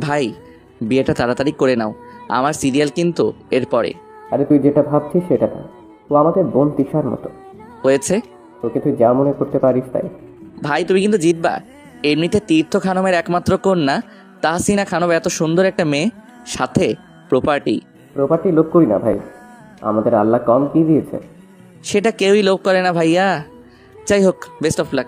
ভাই বিয়েটা তাড়াতাড়ি করে নাও, আমার সিরিয়াল কিন্তু এরপরে। আরে তুই যেটা ভাবছিস সেটা না, ও আমাদের বোন তিশার মতো। হয়েছে তোকে তুই যা মনে করতে পারিস তাই। ভাই, তুমি কিন্তু জিতবা। এমনিতে তীর্থ খানমের একমাত্র কন্যা তাহসিনা খানম, এত সুন্দর একটা মেয়ে, সাথে প্রপার্টি। প্রপার্টি লোভ করি না ভাই, আমাদের আল্লাহ কম কি দিয়েছে। সেটা কেউই লোভ করে না ভাইয়া। যাই হোক, বেস্ট অফ লাক।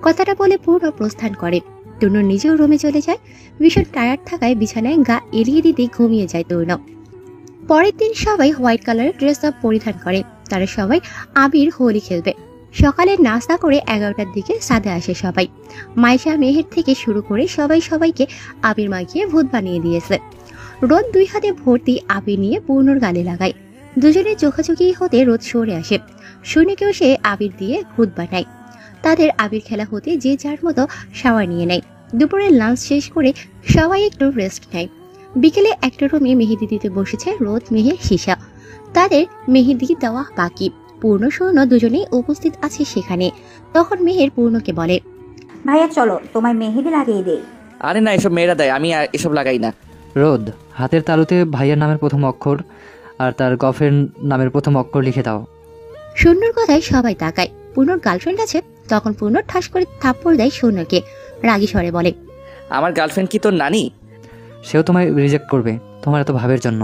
কথাটা বলে পূর্ণ প্রস্থান করে। তূর্ণ নিজেও রুমে চলে যায়। ভীষণ টায়ার্ড থাকায় বিছানায় গা এলিয়ে দিতে ঘুমিয়ে যায় তূর্ণ। পরের দিন সবাই হোয়াইট কালারের ড্রেস আপ পরিধান করে। তারা সবাই আবির হোলি খেলবে। সকালে নাস্তা করে 11টার দিকে ছাদে আসে সবাই। মাইশা মেহের থেকে শুরু করে সবাই সবাইকে আবির মাখিয়ে ভূত বানিয়ে দিয়েছে। রোদ 2 হাতে ভর্তি আবির নিয়ে পূর্ণর গালে লাগায়। দুজনে চোখাচোখি হতে রোদ সরে আসে। শুনেকেও সে আবির দিয়ে ভূত বানায়। তাদের আবির খেলা হতে যে যার মতো শাওয়ার নিয়ে নেয়। দুপুরে লাঞ্চ শেষ করে সবাই একটু রেস্ট নেয়। বিকেলে একটা রুমে মেহেদি দিতে বসেছে রোদ, মেহের, শিশা। তাদের মেহেদি দেওয়া বাকি। পূর্ণ সৌর্য দুজনেই উপস্থিত আছে সেখানে। তখন মেহের পূর্ণকে বলে, ভাইয়া চলো তোমায় মেহেদি লাগিয়ে দেই। আরে না, এসব মেয়েরা দেয়, আমি এসব লাগাই না। রোদ, হাতের তালুতে ভাইয়ার নামের প্রথম অক্ষর আর তার গফের নামের প্রথম অক্ষর লিখে দাও। শূন্যর কথায় সবাই তাকায়। পূর্ণর গার্লফ্রেন্ড আছে। তখন পূর্ণ ঠাস করে থাপ্পড় দেয় শূন্যকে। রাগী স্বরে বলে, আমার গার্লফ্রেন্ড কি তোর নানি? সেও তোমায় রিজেক্ট করবে তোমার এত ভাবের জন্য।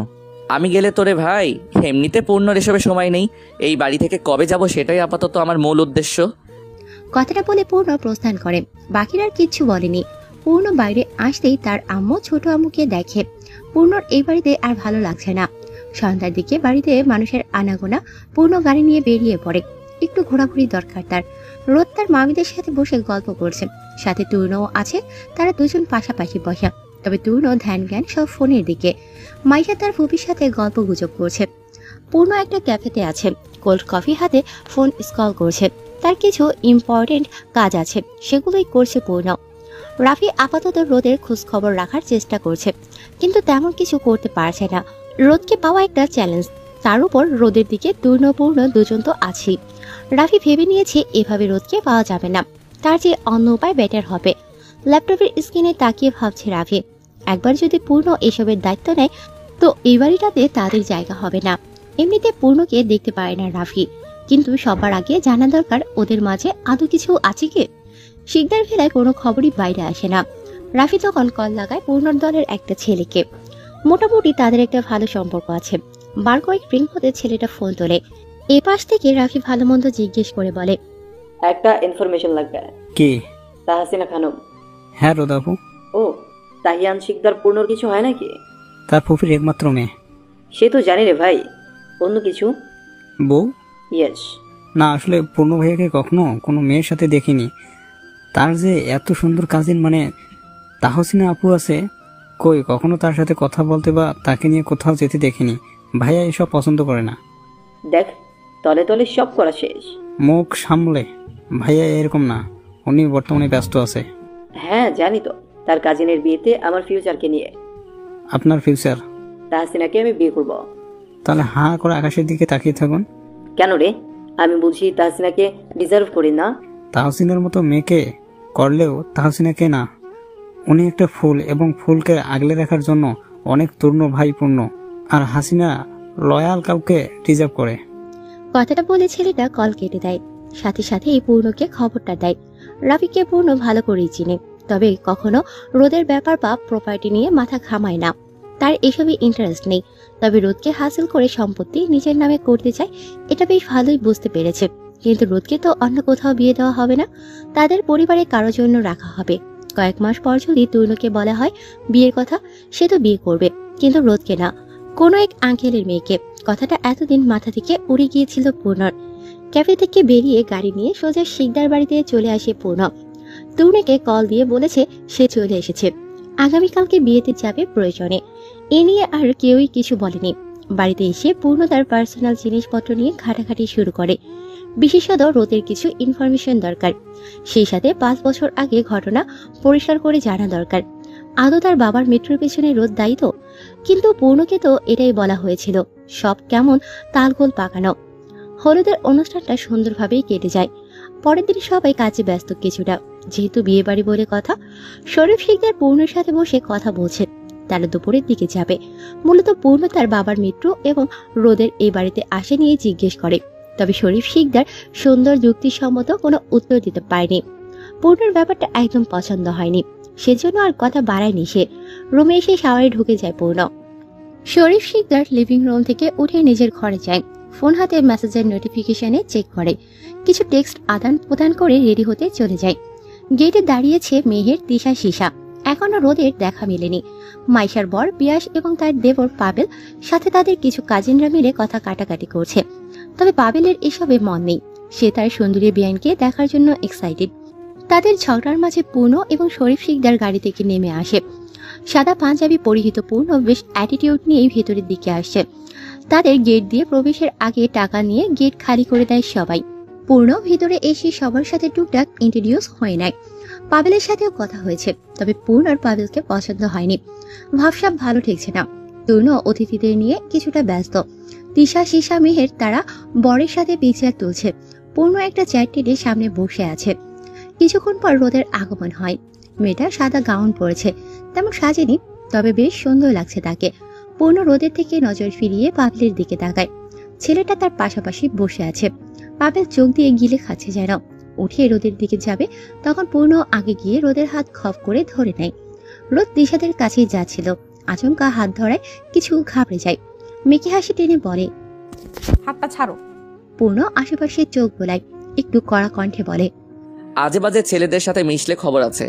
আমি গেলে তোরে ভাই, এমনিতে পূর্ণর এসবে সময় নেই। এই বাড়ি থেকে কবে যাব সেটাই আপাতত আমার মূল উদ্দেশ্য। কথাটা বলে পূর্ণ প্রস্থান করে। বাকিরা আর কিচ্ছু বলেনি। পূর্ণ বাইরে আসতেই তার আম্মু ছোট আম্মুকে দেখে। পূর্ণর এই বাড়িতে আর ভালো লাগছে না। সন্ধ্যার দিকে বাড়িতে মানুষের আনাগোনা। পূর্ণ গাড়ি নিয়ে বেরিয়ে পড়ে। একটু ঘোরাঘুরি দরকার তার। রোদ তার মামিদের সাথে বসে গল্প করছে। সাথে তূর্ণও আছে। তারা দুজন পাশাপাশি বসা। তবে তূর্ণ ধ্যান জ্ঞান সব ফোনের দিকে। মাইশা তার ফুপির সাথে গল্প গুজব করছে। পূর্ণ একটা ক্যাফেতে আছে। কোল্ড কফি হাতে ফোন স্ক্রল করছে। তার কিছু ইম্পর্টেন্ট কাজ আছে, সেগুলোই করছে পূর্ণ। রাফি আপাতত রোদের খোঁজ খবর রাখার চেষ্টা করছে, কিন্তু তেমন কিছু করতে পারছে না। রোদকে পাওয়া একটা চ্যালেঞ্জ। তার উপর রোদের দিকে পূর্ণ দুজন তো আছেই। রাফি ভেবে নিয়েছে এভাবে রোদকে পাওয়া যাবে না, তার যে অন্য উপায় বেটার হবে। ল্যাপটপের স্ক্রিনে তাকিয়ে ভাবছে রাফি, একবার যদি পূর্ণ এসবের দায়িত্ব নেয় তো এই বাড়িটাতে তাদের জায়গা হবে না। এমনিতে পূর্ণকে দেখতে পারে না রাফি, কিন্তু সবার আগে জানা দরকার ওদের মাঝে আদৌ কিছু আছে কি। শিকদার ভেলায় কোনো খবরই বাইরে আসে না। রাফি তখন কল লাগায় পূর্ণর দলের একটা ছেলেকে। মোটামুটি তাদের একটা ভালো সম্পর্ক আছে। বার কয়েক রিং হতে ছেলেটা ফোন তোলে। এ পাশ থেকে রাফি ভালো মন্দ জিজ্ঞেস করে বলে, একটা ইনফরমেশন লাগবে। কি? তাহসিনা খানম। হ্যাঁ রোদাপু। ও, তাহিয়ান শিকদার পূর্ণর কিছু হয় নাকি? তার ফুফির একমাত্র মেয়ে। সে তো জানি রে ভাই, অন্য কিছু? বউ? ইয়েস। না, আসলে পূর্ণ ভাইয়াকে কখনো কোনো মেয়ের সাথে দেখিনি। তার যে এত সুন্দর কাজিন মানে তাহসিনা আপু আছে, কই কখনো তার সাথে কথা বলতে বা তাকে নিয়ে কোথাও যেতে দেখিনি। ভাইয়া এসব পছন্দ করে না। দেখ, তলে তলে সব করা শেষ। মুখ সামলে। ভাইয়া এরকম না, উনি বর্তমানে ব্যস্ত আছে। হ্যাঁ জানি তো, তার কাজিনের বিয়েতে আমার ফিউচারকে নিয়ে। আপনার ফিউচার? তাহসিনাকে আমি বিয়ে করব। তাহলে হাঁ করে আকাশের দিকে তাকিয়ে থাকুন। কেন রে, আমি বুঝি তাহসিনাকে ডিজার্ভ করি না? তাহসিনার মতো মেয়েকে করলেও তাহসিনাকে না। উনি একটা ফুল, এবং ফুলকে আগলে রাখার জন্য অনেক তরুণ ভাই পূর্ণ। আর হাসিনা লয়াল কাউকে ডিজার্ভ করে। কথাটা বলে ছেলেটা কল কেটে দেয়। সাথে সাথে এই পূর্ণকে খবরটা দেয়। রাফিকে পূর্ণ ভালো করেই চিনে, তবে কখনো রোদের ব্যাপার বা প্রপার্টি নিয়ে মাথা ঘামায় না। তার এসবই ইন্টারেস্ট নেই। তবে রোদকে হাসিল করে সম্পত্তি নিজের নামে করতে চায়, এটা বেশ ভালোই বুঝতে পেরেছে। কিন্তু রোদকে তো অন্য কোথাও বিয়ে দেওয়া হবে না, তাদের পরিবারে কারোর জন্য রাখা হবে। কয়েক মাস পর যদি তরুণকে বলা হয় বিয়ের কথা, সে তো বিয়ে করবে, কিন্তু রোদকে না, কোনো এক আঙ্কেলের মেয়েকে। কথাটা এতদিন মাথা থেকে উড়ে গিয়েছিল পূর্ণর। ক্যাফে থেকে বেরিয়ে গাড়ি নিয়ে সোজা শিকদার বাড়িতে চলে আসে পূর্ণ। তরুণীকে কল দিয়ে বলেছে সে চলে এসেছে, আগামীকালকে বিয়েতে যাবে প্রয়োজনে। এ নিয়ে আর কেউই কিছু বলেনি। বাড়িতে এসে পূর্ণ তার পার্সোনাল জিনিসপত্র নিয়ে ঘাটাঘাটি শুরু করে। বিশেষত রোদের কিছু ইনফরমেশন দরকার, সেই সাথে 5 বছর আগে ঘটনা পরিষ্কার করে জানা দরকার। আদৌ তার বাবার মৃত্যুর পেছনে রোদ দায়ী তো? কিন্তু পূর্ণকে তো এটাই বলা হয়েছিল। সব কেমন তালগোল পাকানো। হলুদের অনুষ্ঠানটা সুন্দরভাবেই কেটে যায়। পরের দিন সবাই কাজে ব্যস্ত কিছুটা। যেহেতু বিয়ে বাড়ি বলে কথা। শরীফ শিকদার পূর্ণের সাথে বসে কথা বলছে। তারা দুপুরের দিকে যাবে। মূলত পূর্ণ তার বাবার মিত্র এবং রোদের এই বাড়িতে আসে নিয়ে জিজ্ঞেস করে, তবে শরীফ শিকদার সুন্দর যুক্তিসম্মত কোনো উত্তর দিতে পারেনি। পূর্ণের ব্যাপারটা একদম পছন্দ হয়নি, সেজন্য আর কথা বাড়ায়নি সে। রুমে এসে শাওয়ারে ঢুকে যায় পূর্ণ। শরীফ শিকদার লিভিং রুম থেকে উঠে নিজের ঘরে যায়। ফোন হাতে মেসেজের নোটিফিকেশনে চেক করে, কিছু টেক্সট আদান প্রদান করে রেডি হতে চলে যায়। গেটে দাঁড়িয়েছে মেহের, তিশা, শিশা। এখনো রোদের দেখা মেলেনি। মাইশার বর পিয়াস এবং তার দেবর পাবেল সাথে তাদের কিছু কাজিনরা মিলে কথা কাটাকাটি করছে। তবে পাবেলের এসবে মন নেই, সে তার সুন্দরী বিয়ানকে দেখার জন্য এক্সাইটেড। তাদের ঝগড়ার মাঝে পূর্ণ এবং শরীফ শিকদার গাড়ি থেকে নেমে আসে। সাদা পাঞ্জাবি পরিহিত পূর্ণ বেশ অ্যাটিটিউড নিয়ে ভেতরের দিকে আসছে। তাদের গেট দিয়ে প্রবেশের আগে টাকা নিয়ে গেট খালি করে দেয় সবাই। পূর্ণ ভিতরে এসে সবার সাথে টুকটাক ইন্ট্রোডিউস হয়ে নেয়। পাবেলের সাথেও কথা হয়েছে, তবে পূর্ণ আর পাবেলকে পছন্দ হয়নি। ভাবসাব ভালো ঠেকছে না। পূর্ণ অতিথিদের নিয়ে কিছুটা ব্যস্ত। তিশা, শিশা, মেহের তারা বরের সাথে পিকচার তুলছে। পূর্ণ একটা চেয়ার টেনে সামনে বসে আছে। কিছুক্ষণ পর রোদের আগমন হয়। মেয়েটা সাদা গাউন পরেছে, তেমন সাজেনি, তবে বেশ সুন্দর লাগছে তাকে। পূর্ণ রোদের থেকে নজর ফিরিয়ে পাবেলের দিকে তাকায়। ছেলেটা তার পাশাপাশি বসে আছে। পাবেল চোখ দিয়ে গিলে খাচ্ছে যেন। উঠে রোদের দিকে যাবে, তখন পূর্ণ আগে গিয়ে রোদের হাত খপ করে ধরে নেয়। রোদ দিশাদের কাছেই যাচ্ছিল, আচমকা হাত ধরায় কিছু ঘাবড়ে যায়। মেকি হাসি টেনে বলে, হাতটা ছাড়ো। পূর্ণ আশেপাশে চোখ বোলায়, একটু কড়া কণ্ঠে বলে, আজে বাজে ছেলেদের সাথে মিশলে খবর আছে।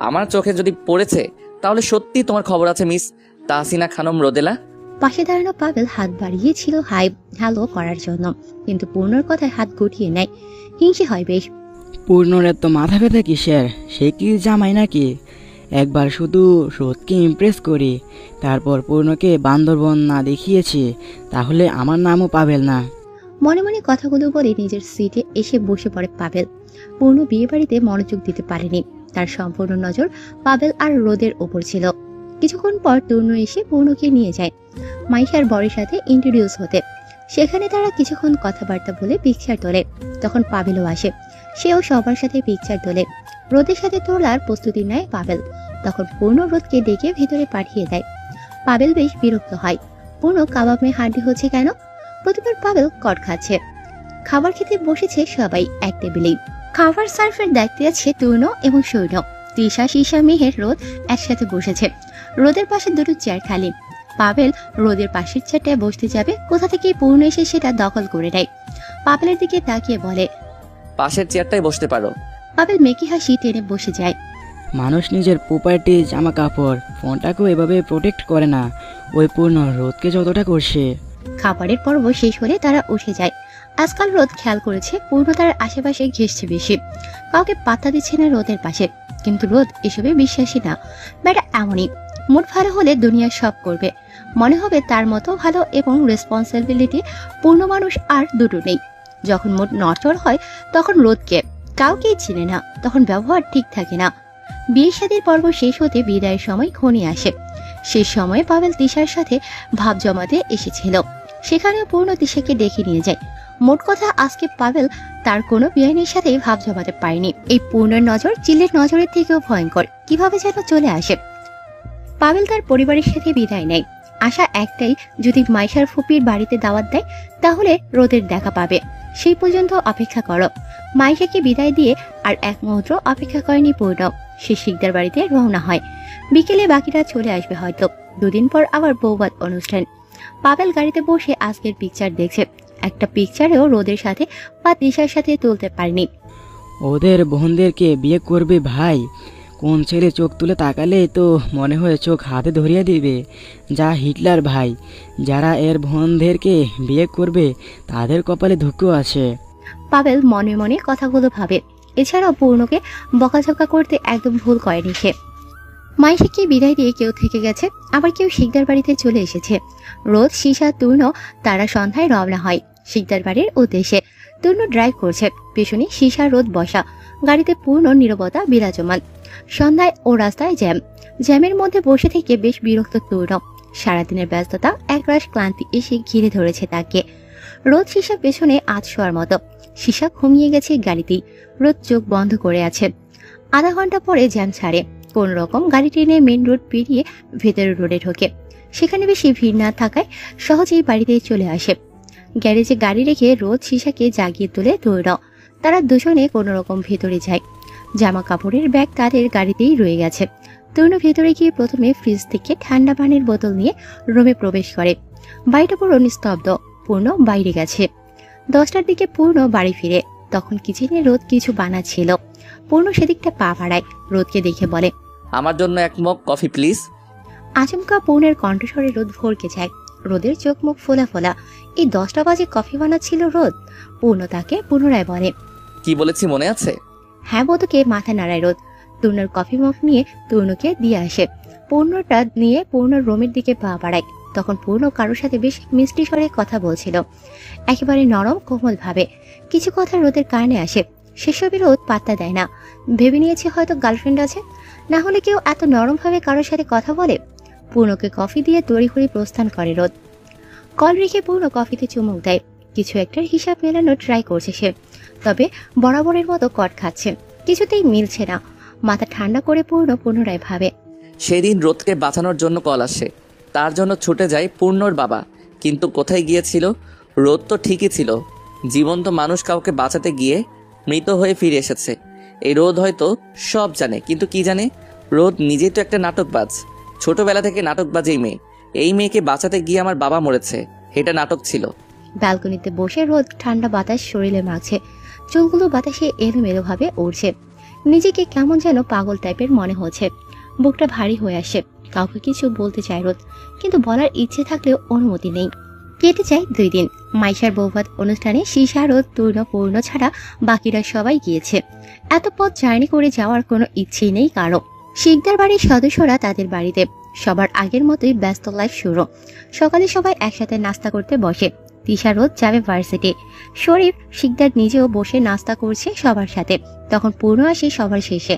আমার চোখে যদি পড়েছে তাহলে সত্যি তোমার খবর আছে মিস তাহসিনা খানম রোদেলা। পাশে দাঁড়ানো পাবেল হাত বাড়িয়েছিল হাই হ্যালো করার জন্য, কিন্তু পূর্ণর কথায় হাত গুটিয়ে নেয়। হিংসে হয় বেশ। পূর্ণর এত মাথা ব্যথা কিসের? সে কি জামাই নাকি? একবার শুধু রোদকে ইমপ্রেস করি, তারপর পূর্ণকে বান্দরবন না দেখিয়েছি তাহলে আমার নামও পাবেল না। মনে মনে কথাগুলো বলে নিজের সিটে এসে বসে পড়ে পাবেল। পূর্ণ বিয়ে বাড়িতে মনোযোগ দিতে পারেনি, তার সম্পূর্ণ নজর পাবেল আর রোদের ওপর ছিল। কিছুক্ষণ পর তরুণ এসে পূর্ণকে নিয়ে যায় মাইশার বরের সাথে ইন্ট্রোডিউস হতে। সেখানে তারা কিছুক্ষণ কথাবার্তা বলে পিকচার তোলে। তখন পাবেলও আসে, সেও সবার সাথে পিকচার তোলে। রোদের সাথে তোলার প্রস্তুতি নেয় পাবেল। তখন পূর্ণ রোদকে ডেকে ভিতরে পাঠিয়ে দেয়। পাবেল বেশ বিরক্ত হয়। পূর্ণ কাবাব মেয়ে হাড্ডি হচ্ছে কেন? প্রতিবার পাবেল কট খাচ্ছে। খাবার খেতে বসেছে সবাই এক টেবিলেই। খাবার সার্ভের দায়িত্বে আছে তরুণ এবং সৈন্য। তিশা, শিশা, মেহের, রোদ একসাথে বসেছে। রোদের পাশে দুটো চেয়ার খালি। পাবেল রোদের পাশের চেয়ারটায় বসতে যাবে, কোথা থেকে পূর্ণ এসে সেটা দখল করে নেয়। পাবেলের দিকে তাকিয়ে বলে, পাশের চেয়ারটায় বসতে পারো। পাবেল মেকি হাসি টেনে বসে যায়। মানুষ নিজের প্রপার্টি, জামা কাপড়, ফোনটাকেও এভাবে প্রোটেক্ট করে না। ওই পূর্ণ রোদকে যতটা করছে। খাবারের পর্ব শেষ হলে তারা উঠে যায়। আজকাল রোদ খেয়াল করেছে পূর্ণ তার আশেপাশে ঘেসছে বেশি, কাউকে পাত্তা দিচ্ছে না রোদের পাশে। কিন্তু রোদ এসবে বিশ্বাসী না। ব্যাটা এমনই, মুড ভালো হলে দুনিয়া সব করবে। মনে হবে তার মতো ভালো এবং রেসপন্সিবিলিটি পূর্ণ মানুষ আর দুটো নেই। যখন মুড নড়চড় হয় তখন রোদকে কাউকেই চিনে না, তখন ব্যবহার ঠিক থাকে না। বিয়ে শাদীর পর্ব শেষ হতে বিদায়ের সময় ঘনিয়ে আসে। শেষ সময়ে পাবেল তিশার সাথে ভাব জমাতে এসেছিল। সেখানেও পূর্ণ তিশাকে ডেকে নিয়ে যায়। মোট কথা আজকে পাবেল তার কোনো বিয়ানের সাথে ভাব জমাতে পারেনি। এই পূর্ণের নজর চিলের নজরের থেকেও ভয়ঙ্কর, কিভাবে যেন চলে আসে। পাবেল তার পরিবারের সাথে বিদায় নেয়। আশা একটাই, যদি মাইশার ফুপির বাড়িতে দাওয়াত দেয় তাহলে রোদের দেখা পাবে। সেই পর্যন্ত অপেক্ষা করো। মাইশাকে বিদায় দিয়ে আর এক মুহূর্ত অপেক্ষা করেনি পূর্ণ। সে শিকদার বাড়িতে রওনা হয়। বিকেলে বাকিরা চলে আসবে হয়তো। দুদিন পর আবার বৌভাত অনুষ্ঠান। পাবেল গাড়িতে বসে আজকের পিকচার দেখছে। একটা পিকচারেও রোদের সাথে বা তিশার সাথে তুলতে পারেনি। ওদের বোনদেরকে বিয়ে করবে ভাই, কোন ছেলে চোখ তুলে তাকালে তো মনে হয় চোখ হাতে ধরিয়ে দিবে। যা হিটলার ভাই, যারা এর বোনদেরকে বিয়ে করবে তাদের কপালে দুঃখ আছে। পাবেল মনে মনে কথাগুলো ভাবে। এছাড়াও পূর্ণকে বকাঝকা করতে একদম ভুল করেনি সে। মাইশাকে বিদায় দিয়ে কেউ থেকে গেছে, আবার কেউ শিকদার বাড়িতে চলে এসেছে। রোদ, শিশা, তূর্ণ তারা সন্ধ্যায় রওনা হয় শিকদার বাড়ির উদ্দেশ্যে। তূর্ণ ড্রাইভ করছে, পেছনে শিশা, রোদ বসা। গাড়িতে পূর্ণ নীরবতা বিরাজমান। সন্ধ্যায় ও রাস্তায় জ্যামের মধ্যে বসে থেকে বেশ বিরক্ত তূর্ণ। সারাদিনের ব্যস্ততা একরাশ ক্লান্তি এসে ঘিরে ধরেছে তাকে। রোদ শিশা পেছনে আজ শোয়ার মতো। শিশা ঘুমিয়ে গেছে গাড়িতেই। রোদ চোখ বন্ধ করে আছে। আধা ঘন্টা পরে জ্যাম ছাড়ে। কোন রকম গাড়ি টেনে মেন রোড পেরিয়ে ভেতরের রোডে ঢোকে। সেখানে বেশি ভিড় না থাকায় সহজেই বাড়িতে চলে আসে। গ্যারেজে গাড়ি রেখে রোদ সিসাকে জাগিয়ে তুলে দৌড়। তারা দুজনে কোনো রকম ভেতরে যায়। জামা কাপড়ের ব্যাগ তাদের গাড়িতেই রয়ে গেছে। তরুণ ভেতরে গিয়ে প্রথমে ফ্রিজ থেকে ঠান্ডা পানির বোতল নিয়ে রুমে প্রবেশ করে। বাড়িটা পুরো নিস্তব্ধ। পূর্ণ বাইরে গেছে। 10টার দিকে পূর্ণ বাড়ি ফিরে। তখন কিচেনে রোদ কিছু বানাচ্ছিল। পূর্ণ সেদিকটা পা বাড়ায়। রোদকে দেখে বলে, আমার জন্য এক মগ কফি প্লিজ। আচমকা পূর্ণের কণ্ঠস্বরে রোদ ভরকে যায়। রোদের চোখ মুখ ফোলা ফোলা। এই 10টা বাজে কফি বানাচ্ছিল রোদ? পূর্ণ তাকে পুনরায় বলে, কি বলেছি মনে আছে? হ্যাঁ বোধকে মাথা নাড়ায় রোদ। তরুণের কফি মগ নিয়ে তরুণকে দিয়ে আসে। পূর্ণটা নিয়ে পূর্ণর রুমের দিকে পা বাড়ায়। তখন পূর্ণ কারোর সাথে বেশ মিষ্টি স্বরে কথা বলছিল, একেবারে নরম কোমল ভাবে। কিছু কথা রোদের কানে আসে। সেসবই রোদ পাত্তা দেয় না। ভেবে নিয়েছে হয়তো গার্লফ্রেন্ড আছে, না হলে কেউ এত নরম ভাবে কারোর সাথে কথা বলে? পূর্ণকে কফি দিয়ে তড়িঘড়ি প্রস্থান করে রোদ। কল রেখে পূর্ণ কফিতে চুমুক দেয়। কিছু একটার হিসাব মেলানোর ট্রাই করছে সে, তবে বরাবরের মতো কট খাচ্ছে। কিছুতেই মিলছে না। মাথা ঠান্ডা করে পূর্ণ পুনরায় ভাবে, সেদিন রোদকে বাঁচানোর জন্য কল আসে। তার জন্য ছুটে যায় পূর্ণর বাবা। কিন্তু কোথায় গিয়েছিল? রোদ তো ঠিকই ছিল। জীবন্ত মানুষ কাউকে বাঁচাতে গিয়ে মৃত হয়ে ফিরে এসেছে। এই রোদ হয়তো সব জানে, কিন্তু কি জানে? রোদ নিজেই তো একটা নাটকবাজ। ছোটবেলা থেকে নাটকবাজ এই মেয়ে। এই মেয়েকে বাঁচাতে গিয়ে আমার বাবা মরেছে। এটা নাটক ছিল। ব্যালকনিতে বসে রোদ ঠান্ডা বাতাস শরীরে মাখছে। চুলগুলো বাতাসে এলোমেলো ভাবে উড়ছে। নিজেকে কেমন যেন পাগল টাইপের মনে হচ্ছে। বুকটা ভারী হয়ে আসে। কাউকে কিছু বলতে চায় রোদ, কিন্তু বলার ইচ্ছে থাকলেও অনুমতি নেই। কেটে যায় 2 দিন। মাইশার বৌভাত অনুষ্ঠানে শিশা, রোদ, তরুণ, পূর্ণ ছাড়া বাকিরা সবাই গিয়েছে। এত পথ জার্নি করে যাওয়ার কোনো ইচ্ছেই নেই কারো। শিকদার বাড়ির সদস্যরা তাদের বাড়িতে। সবার আগের মতোই ব্যস্ত লাইফ শুরু। সকালে সবাই একসাথে নাস্তা করতে বসে। তিশা, রোদ যাবে ভার্সিটি। শরীফ, শিকদার নিজেও বসে নাস্তা করছে সবার সাথে। তখন পূর্ণ আসে সবার শেষে।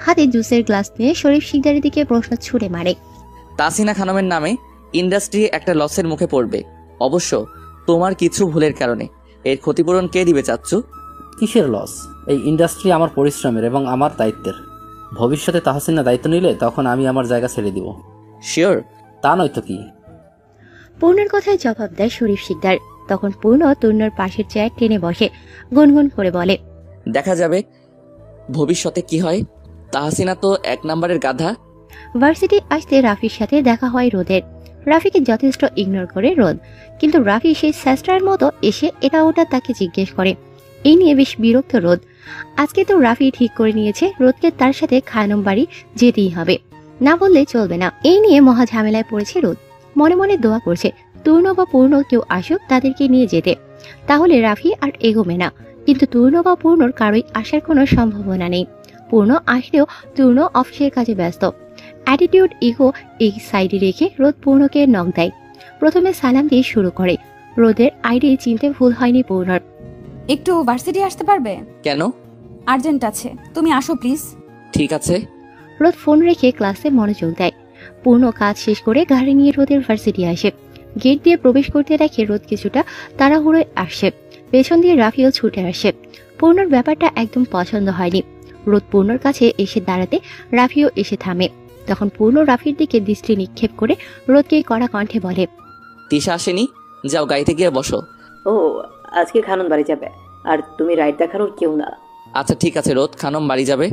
হাতে জুসের গ্লাস নিয়ে শরীফ শিকদারের দিকে প্রশ্ন ছুড়ে মারে, তাসিনা খানমের নামে ইন্ডাস্ট্রি একটা লসের মুখে পড়বে। অবশ্য তোমার কিছু ভুলের কারণে। এর ক্ষতিপূরণ কে দিবে চাচ্চু? কিসের লস? এই ইন্ডাস্ট্রি আমার পরিশ্রমের এবং আমার দায়িত্বের। ভবিষ্যতে তাহসিনা দায়িত্ব নিলে তখন আমি আমার জায়গা ছেড়ে দিব। শিওর? তা নয়তো কি? পূর্ণের কথায় জবাব দেয় শরীফ শিকদার। তখন পূর্ণ তরুণের পাশের চেয়ার টেনে বসে গুনগুন করে বলে, দেখা যাবে ভবিষ্যতে কি হয়। তাহসিনা তো 1 নম্বরের গাধা। ভার্সিটি আসতে রাফির সাথে দেখা হয় রোদের। রাফিকে যথেষ্ট ইগনোর করে রোদ, কিন্তু রাফি সেই স্যাস্টার মতো এসে এটা ওটা তাকে জিজ্ঞেস করে। এই নিয়ে বেশ বিরক্ত রোদ। আজকে তো রাফি ঠিক করে নিয়েছে রোদকে তার সাথে খানম বাড়ি যেতেই হবে, না বললে চলবে না। এই নিয়ে মহা ঝামেলায় পড়েছে রোদ। মনে মনে দোয়া করছে তরুণ বা পূর্ণ কেউ আসুক তাদেরকে নিয়ে যেতে, তাহলে রাফি আর এগোবে না। কিন্তু তরুণ বা পূর্ণর কারোই আসার কোনো সম্ভাবনা নেই। পূর্ণ আসলেও তরুণ অফিসের কাজে ব্যস্ত। অ্যাটিটিউড, ইগো এই সাইডে রেখে রোদ পূর্ণকে নক দেয়। প্রথমে সালাম দিয়ে শুরু করে। রোদের আইডি চিনতে ভুল হয়নি পূর্ণর। একটু ভার্সিটি আসতে পারবে? কেন? আর্জেন্ট আছে, তুমি আসো প্লিজ। ঠিক আছে। রোদ ফোন রেখে ক্লাসে মনোযোগ দেয়। পূর্ণ কাজ শেষ করে গাড়ি নিয়ে রোদের ভার্সিটি আসে। গেট দিয়ে প্রবেশ করতে দেখে রোদ কিছুটা তাড়াহুড়োয় আসছে। পেছন দিয়ে রাফিও ছুটে আসে। পূর্ণর ব্যাপারটা একদম পছন্দ হয়নি। রোদ পূর্ণর কাছে এসে দাঁড়াতে রাফিও এসে থামে। তখন পূর্ণ রাফির দিকে দৃষ্টি নিক্ষেপ করে রোদকে কড়া কণ্ঠে বলে, তিশা আসেনি? যাও গাড়িতে গিয়ে বসো। ও, আজকে খানন বাড়ি যাবে আর তুমি রাইড দেখানোর কেউ না। আচ্ছা ঠিক আছে রোদ, খানম বাড়ি যাবে,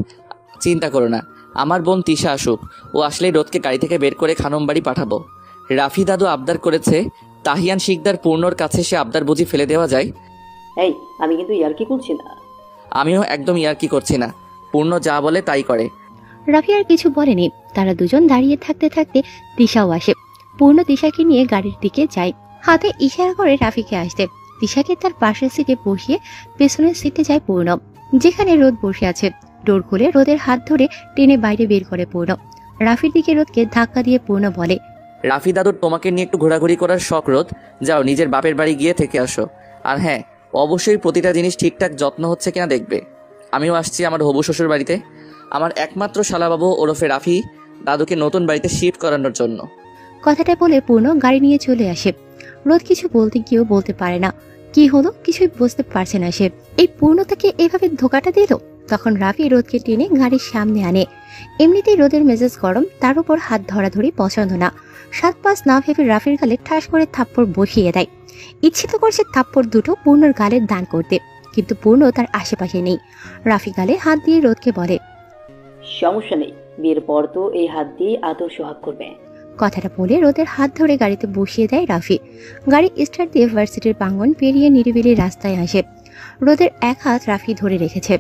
চিন্তা করো না। আমার বোন তিশা আসুক, ও আসলেই রোদকে গাড়ি থেকে বের করে খানম বাড়ি পাঠাবো। রাফি দাদু আবদার করেছে, তাহিয়ান শিকদার পূর্ণর কাছে সে আবদার বুঝি ফেলে দেওয়া যায়? এই, আমি কিন্তু ইয়ার্কি করছি না। আমিও একদম ইয়ার্কি করছি না। পূর্ণ যা বলে তাই করে। রাফি আর কিছু বলেনি। তারা দুজন দাঁড়িয়ে থাকতে থাকতে তিশাও আসে। পূর্ণ তিশাকে নিয়ে গাড়ির দিকে যায়, হাতে ইশারা করে রাফিকে আসতে। তিশাকে তার পাশের সিটে বসিয়ে পেছনের সিটে যায় পূর্ণ, যেখানে রোদ বসে আছে। ডোর খুলে রোদের হাত ধরে টেনে বাইরে বের করে পূর্ণ। রাফির দিকে রোদকে ধাক্কা দিয়ে পূর্ণ বলে, রাফি দাদুর তোমাকে নিয়ে একটু ঘোরাঘুরি করার শখ রোদ, যাও নিজের বাপের বাড়ি গিয়ে থেকে আসো। আর হ্যাঁ, অবশ্যই প্রতিটা জিনিস ঠিকঠাক যত্ন হচ্ছে কিনা দেখবে। আমিও আসছি আমার হবু শ্বশুর বাড়িতে। আমার একমাত্র শালাবাবু ওরফে রাফি দাদুকে নতুন বাড়িতে শিফট করানোর জন্য। কথাটা বলে পূর্ণ গাড়ি নিয়ে চলে আসে। রোদ কিছু বলতে গিয়েও বলতে পারে না। কি হলো কিছুই বুঝতে পারছে না সে। এই পূর্ণ তাকে এভাবে ধোকাটা দিল। তখন রাফি রোদকে টেনে গাড়ির সামনে আনে। এমনিতেই রোদের মেজাজ গরম, তার উপর হাত ধরাধরি পছন্দ না। 7-5 না ভেবে রাফির গালে ঠাস করে থাপ্পড় বসিয়ে দেয়। ইচ্ছে তো করছে থাপ্পড় দুটো পূর্ণর গালে দান করতে, কিন্তু পূর্ণ তার আশেপাশে নেই। রাফি গালে হাত দিয়ে রোদকে বলে, সমস্যা নেই, বিয়ের পর তো এই হাত দিয়ে আদর সোহাগ করবে। কথাটা বলে রোদের হাত ধরে গাড়িতে বসিয়ে দেয় রাফি। গাড়ি স্টার্ট দিয়ে ভার্সিটির প্রাঙ্গণ পেরিয়ে নিরিবিলি রাস্তায় আসে। রোদের এক হাত রাফি ধরে রেখেছে।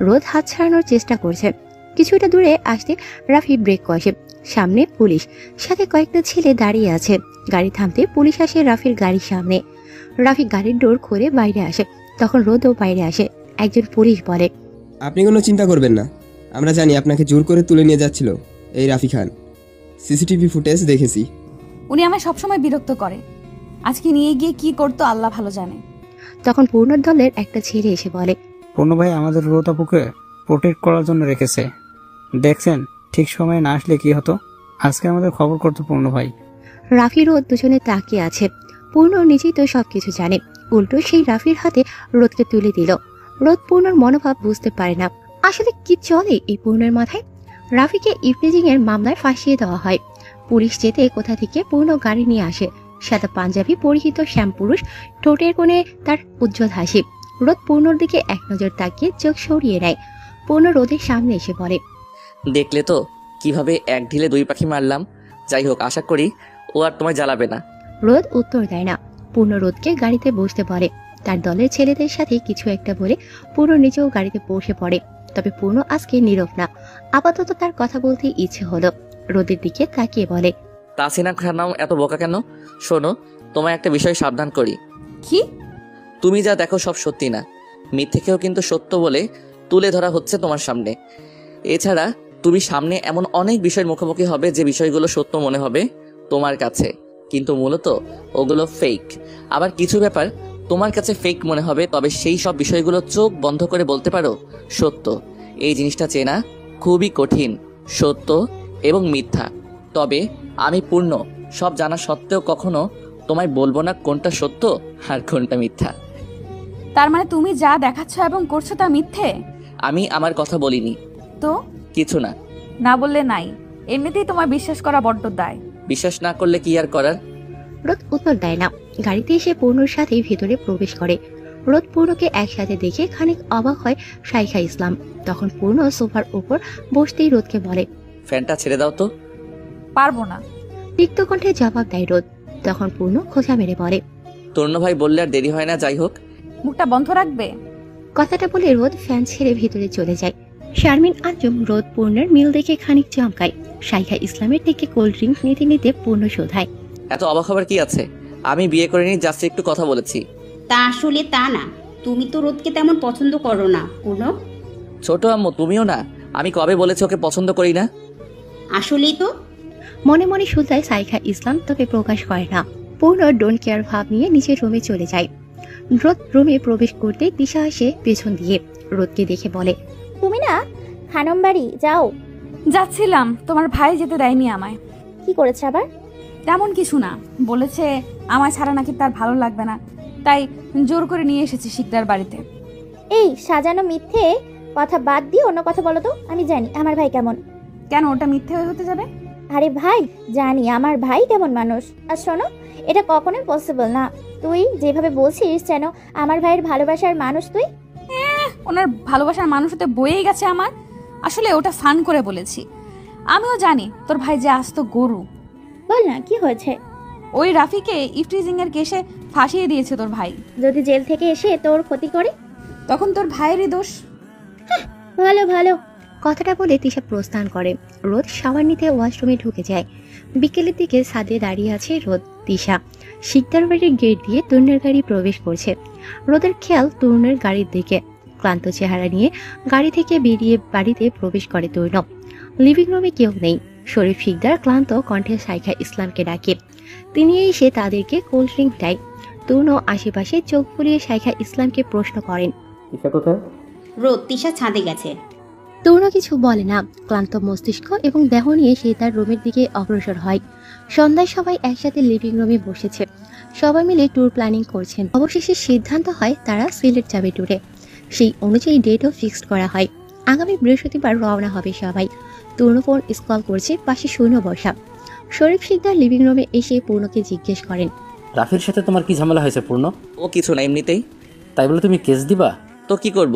রোদ হাত ছাড়ানোর চেষ্টা করছে। কিছুটা দূরে আসতে রাফি ব্রেক কষে। সামনে পুলিশ, সাথে কয়েকটা ছেলে দাঁড়িয়ে আছে। গাড়ি থামতে পুলিশ আসে রাফির গাড়ির সামনে। রাফি গাড়ির ডোর খুলে বাইরে আসে, তখন রোদও বাইরে আসে। একজন পুলিশ বলে, আপনি কোনো চিন্তা করবেন না, আমরা জানি আপনাকে জোর করে তুলে নিয়ে যাচ্ছিল এই রাফি খান। সিসিটিভি ফুটেজ দেখেছি। উনি আমায় সবসময় বিরক্ত করে। আজকে নিয়ে গিয়ে কি করতো আল্লাহ ভালো জানে। তখন পূর্ণর দলের একটা ছেলে এসে বলে, পূর্ণ ভাই আমাদের রোদ আপুকে প্রোটেক্ট করার জন্য রেখেছে। দেখছেন ঠিক সময়ে না আসলে কি হতো? আজকে আমাদের খবর করতো পূর্ণ ভাই। রাফি রোদ দুজনে তাকিয়ে আছে। পূর্ণ নিজেই তো সবকিছু জানে, উল্টো সেই রাফির হাতে রোদকে তুলে দিল। রোদ পূর্ণর মনোভাব বুঝতে পারে না আসলে কি চলে এই পূর্ণের মাথায়। রাফিকে ইভটিজিং এর মামলায় ফাঁসিয়ে দেওয়া হয়। পুলিশ যেতে কোথা থেকে পূর্ণ গাড়ি নিয়ে আসে। সাদা পাঞ্জাবি পরিহিত শ্যামপুরুষ, ঠোঁটের কোণে তার উজ্জ্বল হাসি। রোদ পূর্ণর দিকে এক নজর তাকিয়ে চোখ সরিয়ে নেয়। পূর্ণ রোদের সামনে এসে বলে, দেখলে তো কিভাবে এক ঢিলে 2 পাখি মারলাম। যাই হোক, আশা করি ও আর তোমায় জ্বালাবে না। রোদ উত্তর দেয় না। পূর্ণ রোদকে গাড়িতে বসতে বলে। তার দলের ছেলেদের সাথে কিছু একটা বলে পূর্ণ নিজেও গাড়িতে বসে পড়ে। তবে পূর্ণ আজকে নীরব না। আপাতত তার কথা বলতে ইচ্ছে হলো। রোদের দিকে তাকিয়ে বলে, তাসিনা খানাও এত বোকা কেন? শোনো, তোমায় একটা বিষয় সাবধান করি। কি? তুমি যা দেখো সব সত্যি না, মিথ্যেকেও কিন্তু সত্য বলে তুলে ধরা হচ্ছে তোমার সামনে। এছাড়া তুমি সামনে এমন অনেক বিষয়ের মুখোমুখি হবে যে বিষয়গুলো সত্য মনে হবে তোমার কাছে, কিন্তু মূলত ওগুলো ফেক। আবার কিছু ব্যাপার তোমার কাছে ফেক মনে হবে, তবে সেই সব বিষয়গুলো চোখ বন্ধ করে বলতে পারো সত্য। এই জিনিসটা চেনা খুবই কঠিন, সত্য এবং মিথ্যা। তবে আমি পূর্ণ সব জানা সত্ত্বেও কখনো তোমায় বলবো না কোনটা সত্য আর কোনটা মিথ্যা। তার মানে তুমি যা দেখাচ্ছ এবং করছো তা মিথ্যে? আমি আমার কথা বলিনি তো কিছু না। না বললে নাই, এমনিতেই তোমার বিশ্বাস করা বড্ড দায়। বিশ্বাস না করলে কি আর করার? রোদ উত্তর দেয় না। গাড়িতে এসে পূর্ণর সাথে ভেতরে প্রবেশ করে। রোদ পূর্ণকে একসাথে দেখে খানিক অবাক হয় শাইখা ইসলাম। তখন পূর্ণ সোফার উপর বসতেই রোদকে বলে, ফ্যানটা ছেড়ে দাও তো। পারবো না, তিক্ত কণ্ঠে জবাব দেয় রোদ। তখন পূর্ণ খোঁচা মেরে বলে, তরুণ ভাই বললে আর দেরি হয় না। যাই হোক, মুখটা বন্ধ রাখবে। কথাটা বলে রোদ ফ্যান ছেড়ে ভেতরে চলে যায়। শারমিন আঞ্জুম রোদ পূর্ণের মিল দেখে খানিক চমকায়। শাইখা ইসলামের থেকে কোল্ড ড্রিঙ্ক নিতে নিতে পূর্ণ শোধায়, এত অবাক হবার কি আছে? আমি বিয়ে করিনি, জাস্ট একটু কথা বলেছি। তা আসলে তা না, তুমি তো রোদকে তেমন পছন্দ করো না পূর্ণ। ছোট আম্মু তুমিও না। আমি কবে বলেছি ওকে পছন্দ করি না? আসলেই তো। মনে মনে শুধায় শাইখা ইসলাম, তবে প্রকাশ করে না। পূর্ণ ডোন্ট কেয়ার ভাব নিয়ে নিচের রুমে চলে যায়। রোদ রুমে প্রবেশ করতে দিশা আসে পেছন দিয়ে। রোদকে দেখে বলে, তুমি না খানম বাড়ি যাও? যাচ্ছিলাম, তোমার ভাই যেতে দেয়নি আমায়। কি করেছে আবার? তেমন কিছু না, বলেছে আমায় ছাড়া নাকি তার ভালো লাগবে না, তাই জোর করে নিয়ে এসেছি শিকদার বাড়িতে। এই সাজানো মিথ্যে কথা বাদ দিয়ে অন্য কথা বলো তো। আমি জানি আমার ভাই কেমন। কেন ওটা মিথ্যে হতে যাবে? আরে ভাই, জানি আমার ভাই কেমন মানুষ। আর শোনো, এটা কখনোই পসিবল না। তুই যেভাবে বলছিস যেন আমার ভাইয়ের ভালোবাসার মানুষ তুই। ওনার ভালোবাসার মানুষ হতে বয়েই গেছে আমার। আসলে ওটা ফান করে বলেছি। আমিও জানি তোর ভাই যে আস্ত গরু। বল না কি হয়েছে? ওই রাফিকে ইফটিজিং এর কেসে ফাঁসিয়ে দিয়েছে তোর ভাই। যদি জেল থেকে এসে তোর ক্ষতি করে তখন তোর ভাইয়েরই দোষ। ভালো ভালো। কথাটা বলে তিশা প্রস্থান করে। রোদ শাওয়ার নিতে ওয়াশরুমে ঢুকে যায়। বিকেলের দিকে ছাদে দাঁড়িয়ে আছে রোদ। তিশা শিকদার বাড়ির গেট দিয়ে তরুণের গাড়ি প্রবেশ করছে। রোদের খেয়াল তরুণের গাড়ির দিকে। ক্লান্ত চেহারা নিয়ে গাড়ি থেকে বেরিয়ে বাড়িতে প্রবেশ করে তরুণ। লিভিং রুমে কেউ নেই। শরীফ শিকদার ক্লান্ত কণ্ঠে শাইখা ইসলামকে ডাকে। তিনি এসে তাদেরকে কোল্ড ড্রিঙ্ক দেয়। তরুণ আশেপাশে চোখ বুলিয়ে শাইখা ইসলামকে প্রশ্ন করেন, তিশা কোথায়? রোদ তিশা ছাদে গেছে। তরুণ কিছু বলে না। ক্লান্ত মস্তিষ্ক এবং দেহ নিয়ে সে তার রুমের দিকে অগ্রসর হয়। সন্ধ্যায় সবাই একসাথে লিভিং রুমে বসেছে। সবাই মিলে ট্যুর প্ল্যানিং করছেন। অবশেষে সিদ্ধান্ত হয় তারা সিলেট যাবে ট্যুরে। সেই অনুযায়ী ডেটও ফিক্সড করা হয়। আগামী বৃহস্পতিবার রওনা হবে সবাই। তরুণ ফোন স্কল করছে, পাশে সৈন্য বসা। শরীফ শিকদার লিভিং রুমে এসে পূর্ণকে জিজ্ঞেস করেন, রাফির সাথে তোমার কি ঝামেলা হয়েছে পূর্ণ? ও কিছু না, এমনিতেই। তাই বলে তুমি কেস দিবা? তো কি করব?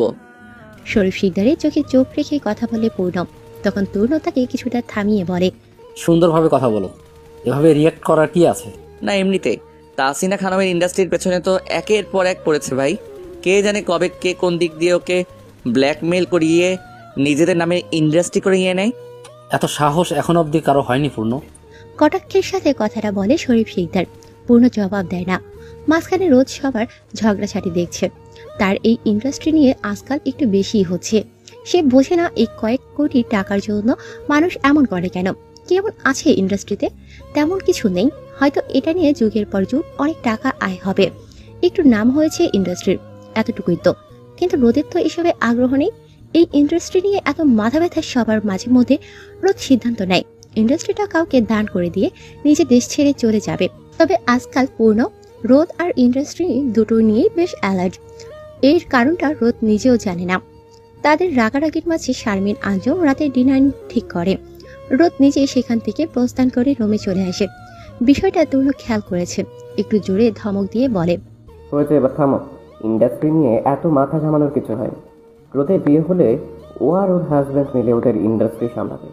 শরীফ শিকদারের চোখে চোখ রেখে কথা বলে পূর্ণ। তখন তরুণ তাকে কিছুটা থামিয়ে বলে, সুন্দরভাবে কথা বলো, এভাবে রিয়াক্ট করার কি আছে? না এমনিতে। তাহসিনা খানমের ইন্ডাস্ট্রির পেছনে তো একের পর এক পড়েছে ভাই। কে জানে কবে কে কোন দিক দিয়ে ওকে ব্ল্যাকমেল করিয়ে নিজেদের নামে ইন্ডাস্ট্রি করিয়ে নেয়। এত সাহস এখন অবধি কারো হয়নি পূর্ণ। কটাক্ষের সাথে কথাটা বলে শরীফ শিকদার। পূর্ণ জবাব দেয় না। মাঝখানে রোজ সবার ঝগড়াঝাটি দেখছে। তার এই ইন্ডাস্ট্রি নিয়ে আজকাল একটু বেশি হচ্ছে। সে বোঝে না এই কয়েক কোটি টাকার জন্য মানুষ এমন করে কেন। কেমন আছে ইন্ডাস্ট্রিতে? তেমন কিছু নেই। হয়তো এটা নিয়ে যুগের পর যুগ অনেক টাকা আয় হবে, একটু নাম হয়েছে ইন্ডাস্ট্রির, এতটুকুই তো। কিন্তু রোদের তো এসবে আগ্রহ নেই। এই ইন্ডাস্ট্রি নিয়ে এত মাথা ব্যথা সবার মাঝে মধ্যে রোদ সিদ্ধান্ত নেয় ইন্ডাস্ট্রিটা কাউকে দান করে দিয়ে নিজে দেশ ছেড়ে চলে যাবে। তবে আজকাল পূর্ণ, রোদ আর ইন্ডাস্ট্রি দুটো নিয়েই বেশ অ্যালার্ট। এর কারণটা রোদ নিজেও জানে না। তাদের রাগারাগির মাঝে শারমিন আঞ্জম রাতে ডিনার ঠিক করে। রোদ নিজে সেখান থেকে প্রস্থান করে রুমে চলে আসে। বিষয়টা তরুণ খেয়াল করেছে। একটু জোরে ধমক দিয়ে বলে, হয়েছে, এবার থামো। ইন্ডাস্ট্রি নিয়ে এত মাথা ঘামানোর কিছু হয়। রোদের বিয়ে হলে ও আর ওর হাজব্যান্ড মিলে ওদের ইন্ডাস্ট্রি সামলাবে।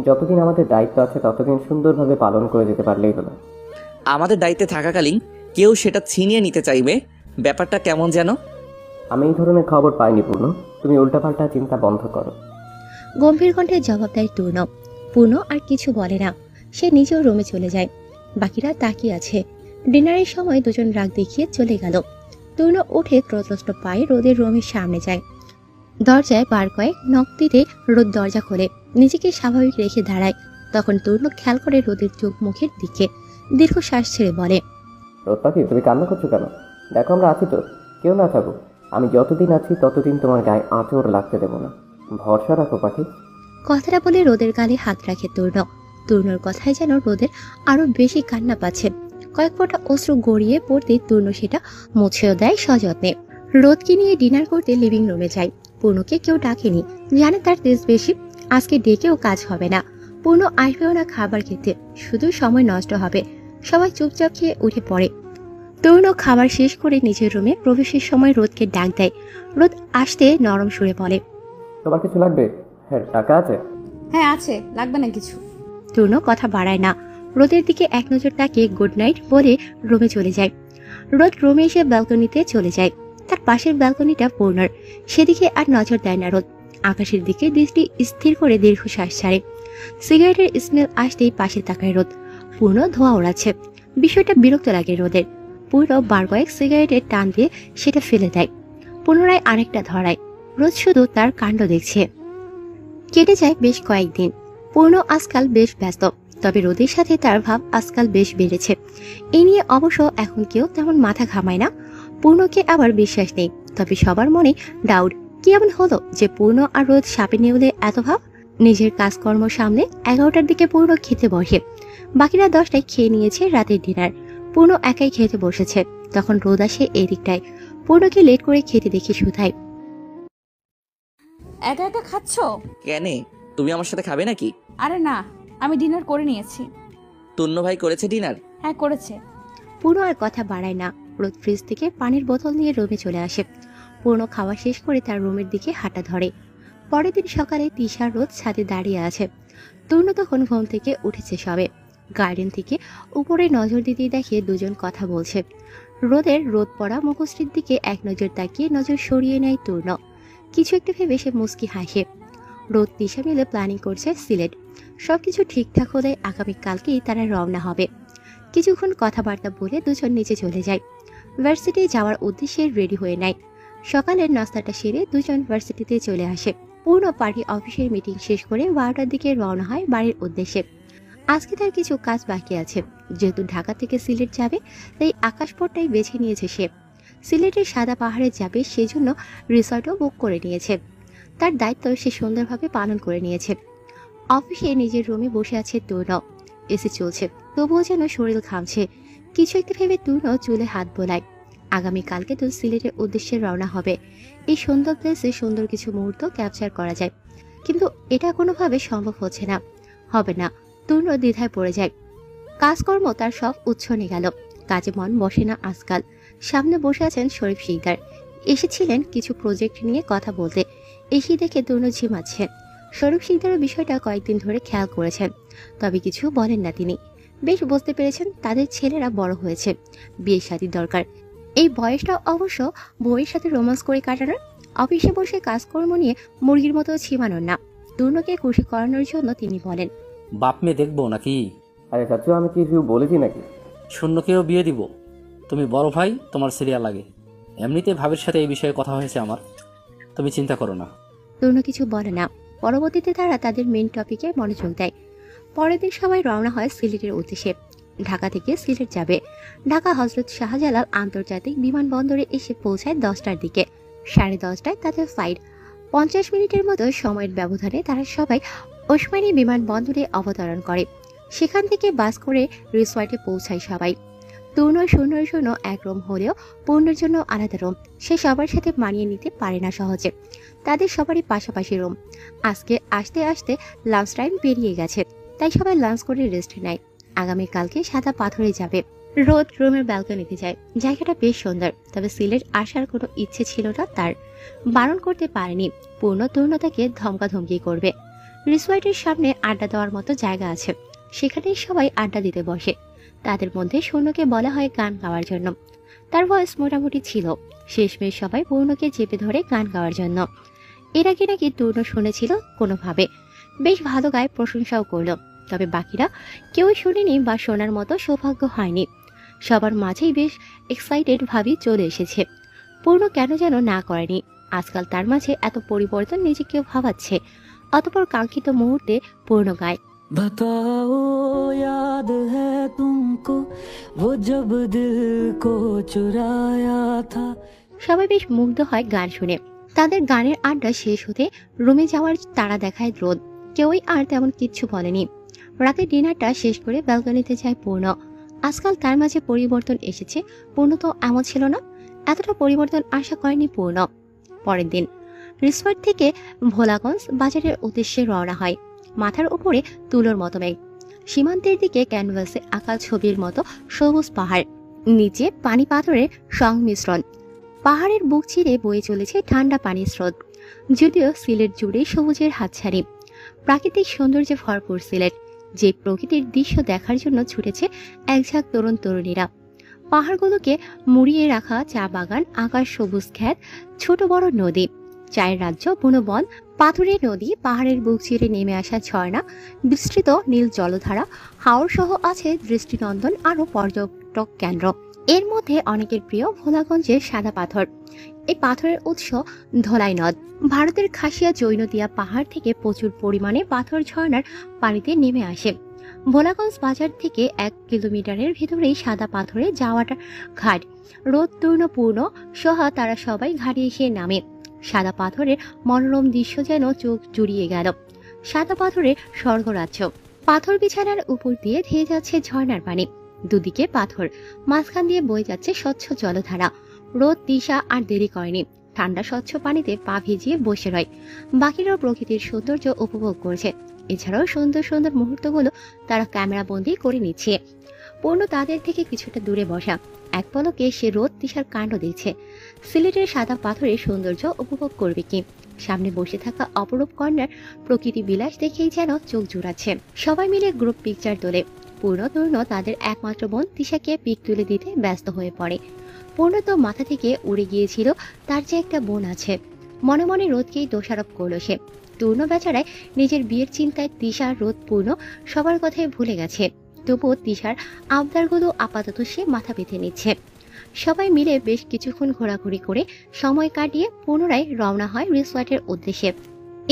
যতদিন আমাদের দায়িত্ব আছে ততদিন সুন্দরভাবে পালন করে যেতে পারলেই হলো। আমাদের দায়িত্বে থাকাকালীন কেউ সেটা ছিনিয়ে নিতে চাইবে, ব্যাপারটা কেমন যেন। আমি এই ধরনের খবর পাইনি পূর্ণ। তুমি উল্টাপাল্টা চিন্তা বন্ধ করো। গম্ভীর কণ্ঠে জবাব দেয় তরুণ। পূর্ণ আর কিছু বলে না। সে নিজেও রুমে চলে যায়। বাকিরা তাকিয়ে আছে। ডিনারের সময় দুজন রাগ দেখিয়ে চলে গেল। তরুণ উঠে ত্রস্ত পায়ে রোদের রুমের সামনে যায়। দরজায় বার কয়েক নখ দিতে রোদ দরজা খোলে। নিজেকে স্বাভাবিক রেখে দাঁড়ায়। তখন তরুণ খেয়াল করে রোদের চোখ মুখের দিকে, দীর্ঘশ্বাস ছেড়ে বলে, রোদ পাখি, তুমি কান্না করছো কেন? দেখো আমরা আছি তো, কেউ না থাকুক। আমি যতদিন আছি ততদিন তোমার গায়ে আঁচড় লাগতে দেবো না। ভরসা রাখো পাখি। কথাটা বলে রোদের গালে হাত রাখে তরুণ। তরুণের কথায় যেন রোদের আরো বেশি কান্না পাচ্ছে। কয়েক ফোঁটা অশ্রু গড়িয়ে পড়তে তরুণ সেটা মুছেও দেয় সযত্নে। রোদকে নিয়ে ডিনার করতে লিভিং রুমে যায়। পূর্ণকে কেউ ডাকেনি, জানে তার তেজ বেশি। আজকে ডেকেও কাজ হবে না। পূর্ণ আসবেও না খাবার খেতে, শুধু সময় নষ্ট হবে। সবাই চুপচাপ খেয়ে উঠে পড়ে। তরুণও খাবার শেষ করে নিজের রুমে প্রবেশের সময় রোদকে ডাক দেয়। রোদ আসতে নরম সুরে বলে, তোমার কিছু লাগবে? হ্যাঁ, টাকা আছে? হ্যাঁ আছে, লাগবে না কিছু। তরুণ কথা বাড়ায় না। রোদের দিকে এক নজর তাকিয়ে গুড নাইট বলে রুমে চলে যায়। রোদ রুমে এসে ব্যালকনিতে চলে যায়। তার পাশের ব্যালকনিটা পূর্ণর, সেদিকে আর নজর দেয় না রোদ। আকাশের দিকে দৃষ্টি স্থির করে দীর্ঘশ্বাস ছাড়ে। সিগারেটের স্মেল আসতেই পাশে তাকায় রোদ। পূর্ণ ধোঁয়া ওড়াচ্ছে। বিষয়টা বিরক্ত লাগে রোদের। পূর্ণ বার কয়েক সিগারেটের টান দিয়ে সেটা ফেলে দেয়। পুনরায় আরেকটা ধরায়। রোদ শুধু তার কাণ্ড দেখছে। কেটে যায় বেশ কয়েকদিন। পূর্ণ আজকাল বেশ ব্যস্ত, তবে রোদের সাথে তার ভাব আজকাল বেশ বেড়েছে। এই নিয়ে অবশ্য এখন কেউ তেমন মাথা ঘামায় না। পূর্ণকে আবার বিশ্বাস নেই, তবে সবার মনে ডাউট। কি এমন হলো যে পূর্ণ আর রোদ সাপে নেউলে এত ভাব? নিজের কাজকর্ম সামনে 11টার দিকে পূর্ণ খেতে বসে। বাকিরা 10টায় খেয়ে নিয়েছে রাতের ডিনার। পূর্ণ একাই খেতে বসেছে। তখন রোদ আসে এই দিকটায়। পূর্ণকে লেট করে খেতে দেখে শুধায়, একা একা খাচ্ছ কেন? তুমি আমার সাথে খাবে নাকি? আরে না, আমি ডিনার করে নিয়েছি। তুন্ন ভাই করেছে ডিনার? হ্যাঁ করেছে। পূর্ণ আর কথা বাড়ায় না। রোদ ফ্রিজ থেকে পানির বোতল নিয়ে রুমে চলে আসে। পূর্ণ খাওয়া শেষ করে তার রুমের দিকে হাঁটা ধরে। পরের দিন সকালে তিশা রোদ ছাদে দাঁড়িয়ে আছে। তরুণ তখন ঘুম থেকে উঠেছে সবে। গার্ডেন থেকে উপরে নজর দিতেই দেখে দুজন কথা বলছে। রোদের রোদ পড়া মুখশ্রীর দিকে এক নজর তাকিয়ে নজর সরিয়ে নেয় তরুণ। কিছু একটা ভেবে সে মুচকি হাসে। রোদ তিশা মিলে প্ল্যানিং করছে সিলেট। সবকিছু ঠিকঠাক হলে আগামীকালকেই তারা রওনা হবে। কিছুক্ষণ কথাবার্তা বলে দুজন নিচে চলে যায়। ভার্সিটি যাওয়ার উদ্দেশ্যে রেডি হয়ে নেয়। সকালের নাস্তাটা সেরে দুজন ভার্সিটিতে চলে আসে। পূর্ণ পার্টি অফিসের মিটিং শেষ করে 12টার দিকে রওনা হয় বাড়ির উদ্দেশ্যে। আজকে তার কিছু কাজ বাকি আছে। যেহেতু ঢাকা থেকে সিলেট যাবে, তাই আকাশপথটাই বেছে নিয়েছে সে। সিলেটের সাদা পাহাড়ে যাবে, সেজন্য রিসর্টও বুক করে নিয়েছে। তার দায়িত্ব সে সুন্দরভাবে পালন করে নিয়েছে। অফিসে নিজের রুমে বসে আছে তরুণ। এসি চলছে, তবুও যেন শরীর ঘামছে। কিছু একটা ভেবে তরুণ চুলে হাত বোলায়। আগামীকালকে তো সিলেটের উদ্দেশ্যে রওনা হবে। এই সুন্দর প্লেসে সুন্দর কিছু মুহূর্ত ক্যাপচার করা যায়, কিন্তু এটা কোনোভাবে সম্ভব হচ্ছে না, হবে না। তূর্ণ দ্বিধায় পড়ে যায়। কাজকর্ম তার সব উচ্ছনে গেল, কাজে মন বসে না আজকাল। সামনে বসে আছেন শরীফ শিকদার, এসেছিলেন কিছু প্রজেক্ট নিয়ে কথা বলতে। এসে দেখে তূর্ণ ঝিমাচ্ছে। শরীফ শিকদারের বিষয়টা কয়েকদিন ধরে খেয়াল করেছেন, তবে কিছু বলেন না তিনি। বেশ বুঝতে পেরেছেন তাদের ছেলেরা বড় হয়েছে, বিয়ে শাদী দরকার। এই বয়সটা অবশ্য বউয়ের সাথে রোমান্স করে কাটানোর, অফিসে বসে কাজকর্ম নিয়ে মুরগির মতো ছিমানোর না। তূর্ণকে খুশি করানোর জন্য তিনি বলেন, বাপ মেয়ে দেখবো নাকি? আরে চাচু, আমি কিছু বলেছি নাকি? শূন্যকেও বিয়ে দিব? তুমি বড় ভাই, তোমার সিরিয়াল লাগে। এমনিতে ভাবির সাথে এই বিষয়ে কথা হয়েছে আমার, তুমি চিন্তা করো না। তূর্ণ কিছু বলে না। পরবর্তীতে তারা তাদের মেন টপিকে মনোযোগ দেয়। পরের দিন সবাই রওনা হয় সিলেটের উদ্দেশ্যে। ঢাকা থেকে সিলেট যাবে। ঢাকা হজরত শাহজালাল আন্তর্জাতিক বিমানবন্দরে এসে পৌঁছায় 10টার দিকে। 10:30টায় তাদের ফ্লাইট। 50 মিনিটের মতো সময়ের ব্যবধানে তারা সবাই ওসমানী বিমানবন্দরে অবতরণ করে। সেখান থেকে বাস করে রিসোর্টে পৌঁছায় সবাই। তূর্ণ শূন্যর জন্য এক রুম হলেও পূর্ণের জন্য আলাদা রুম। সে সবার সাথে মানিয়ে নিতে পারে না সহজে। তাদের সবারই পাশাপাশি রুম। আজকে আসতে আসতে লাঞ্চ টাইম পেরিয়ে গেছে, তাই সবাই লাঞ্চ করে রেস্ট নেয়। আগামীকালকে সাদা পাথরে যাবে। রোদ রুমের ব্যালকনিতে যায়। জায়গাটা বেশ সুন্দর, তবে সিলেট আসার কোনো ইচ্ছে ছিল না তার। বারণ করতে পারেনি। পূর্ণ তূর্ণতাকে ধমকাধমকি করবে। রিসোর্টের সামনে আড্ডা দেওয়ার মতো জায়গা আছে, সেখানেই সবাই আড্ডা দিতে বসে। তাদের মধ্যে শূন্যকে বলা হয় গান গাওয়ার জন্য। তার ভয়েস মোটামুটি ছিল। শেষমেশ সবাই পূর্ণকে চেপে ধরে গান গাওয়ার জন্য। এর আগে নাকি তূর্ণ শুনেছিল কোনোভাবে, বেশ ভালো গায়ে, প্রশংসাও করলো। তবে বাকিরা কেউই শুনেনি বা শোনার মতো সৌভাগ্য হয়নি। সবার মাঝেই বেশ এক্সাইটেড ভাবি চলে এসেছে। পূর্ণ কেন যেন না করেনি। আজকাল তার মাঝে এত পরিবর্তন নিজেকেও ভাবাচ্ছে। অতঃপর কাঙ্ক্ষিত মুহূর্তে পূর্ণ গায়, बताओ याद है तुमको वो जब दिल को चुराया था। সবাই বেশ মুগ্ধ হয় গান শুনে। তাদের গানের আড্ডা শেষ হতে রুমে যাওয়ার তাড়া দেখায় রোদ। কেউই আর তেমন কিচ্ছু বলেনি। রাতে ডিনারটা শেষ করে ব্যালকনিতে যায় পূর্ণ। আজকাল তার মাঝে পরিবর্তন এসেছে। পূর্ণ তো এমন ছিল না, এতটা পরিবর্তন আশা করেনি পূর্ণ। পরের দিন রিসোর্ট থেকে ভোলাগঞ্জ বাজারের উদ্দেশ্যে রওনা হয়। মাথার উপরে তুলোর মতো মেঘ, সীমান্তের দিকে ক্যানভাসে আঁকা ছবির মতো সবুজ পাহাড়, নিচে পানি পাথরের সংমিশ্রণ। পাহাড়ের বুক চিরে বয়ে চলেছে ঠান্ডা পানির স্রোত। যদিও সিলেট জুড়ে সবুজের হাতছানি, প্রাকৃতিক সৌন্দর্যে ভরপুর সিলেট, যে প্রকৃতির দৃশ্য দেখার জন্য ছুটেছে একঝাঁক তরুণ তরুণীরা। পাহাড়গুলোকে মুড়িয়ে রাখা চা বাগান, আকাশ সবুজ ক্ষেত, ছোট বড় নদী, চায়ের রাজ্য বনবন, পাথুরে নদী, পাহাড়ের বুক চিরে নেমে আসা ঝর্ণা, বিস্তৃত নীল জলধারা, হাওর সহ আছে দৃষ্টিনন্দন আরো পর্যটক কেন্দ্র। এর মধ্যে অনেকের প্রিয় ভোলাগঞ্জের সাদা পাথর। এই পাথরের উৎস ধলাই নদ। ভারতের খাসিয়া জৈনদিয়া পাহাড় থেকে প্রচুর পরিমাণে পাথর ঝর্ণার পানিতে নেমে আসে। ভোলাগঞ্জ বাজার থেকে 1 কিলোমিটারের ভিতরেই সাদা পাথরে যাওয়াটা ঘাট। রোদ তূর্ণ পূর্ণ সহ তারা সবাই ঘাটে এসে নামে। সাদা পাথরের মনোরম দৃশ্য যেন চোখ জুড়িয়ে গেল। সাদা পাথরের স্বর্গরাজ্য। পাথর বিছানার উপর দিয়ে ধেয়ে যাচ্ছে ঝর্ণার পানি। দুদিকে পাথর, মাঝখান দিয়ে বয়ে যাচ্ছে স্বচ্ছ জলধারা। রোদ দিশা আর দেরি করেনি, ঠান্ডা স্বচ্ছ পানিতে পা ভিজিয়ে বসে রয়। বাকিরাও প্রকৃতির সৌন্দর্য উপভোগ করছে। এছাড়াও সুন্দর সুন্দর মুহূর্তগুলো তারা ক্যামেরা বন্দি করে নিচ্ছে। পূর্ণ তাদের থেকে কিছুটা দূরে বসা, এক পলকে সে রোদ দিশার কাণ্ড দেখছে। সিলেটের সাদা পাথরের সৌন্দর্য উপভোগ করবে কি? সামনে বসে থাকা অপরূপ কন্যার প্রকৃতি বিলাস দেখেই যেন চোখ জুড়াচ্ছে। সবাই মিলে গ্রুপ পিকচার তোলে। পূর্ণ তূর্ণ তাদের একমাত্র বোন তিশাকে পিক তুলে দিতে ব্যস্ত হয়ে পড়ে। পূর্ণ তো মাথা থেকে উড়ে গিয়েছিল তার যে একটা বোন আছে। মনে মনে রোদকেই দোষারোপ করলো সে। তূর্ণ বেচারায় নিজের বিয়ের চিন্তায় তিশা, রোদ, পূর্ণ সবার কথাই ভুলে গেছে। তবুও তিশার আবদারগুলো আপাতত সে মাথা পেতে নিচ্ছে। সবাই মিলে বেশ কিছুক্ষণ ঘোরাঘুরি করে সময় কাটিয়ে পুনরায় রওনা হয় রিসোর্টের উদ্দেশ্যে।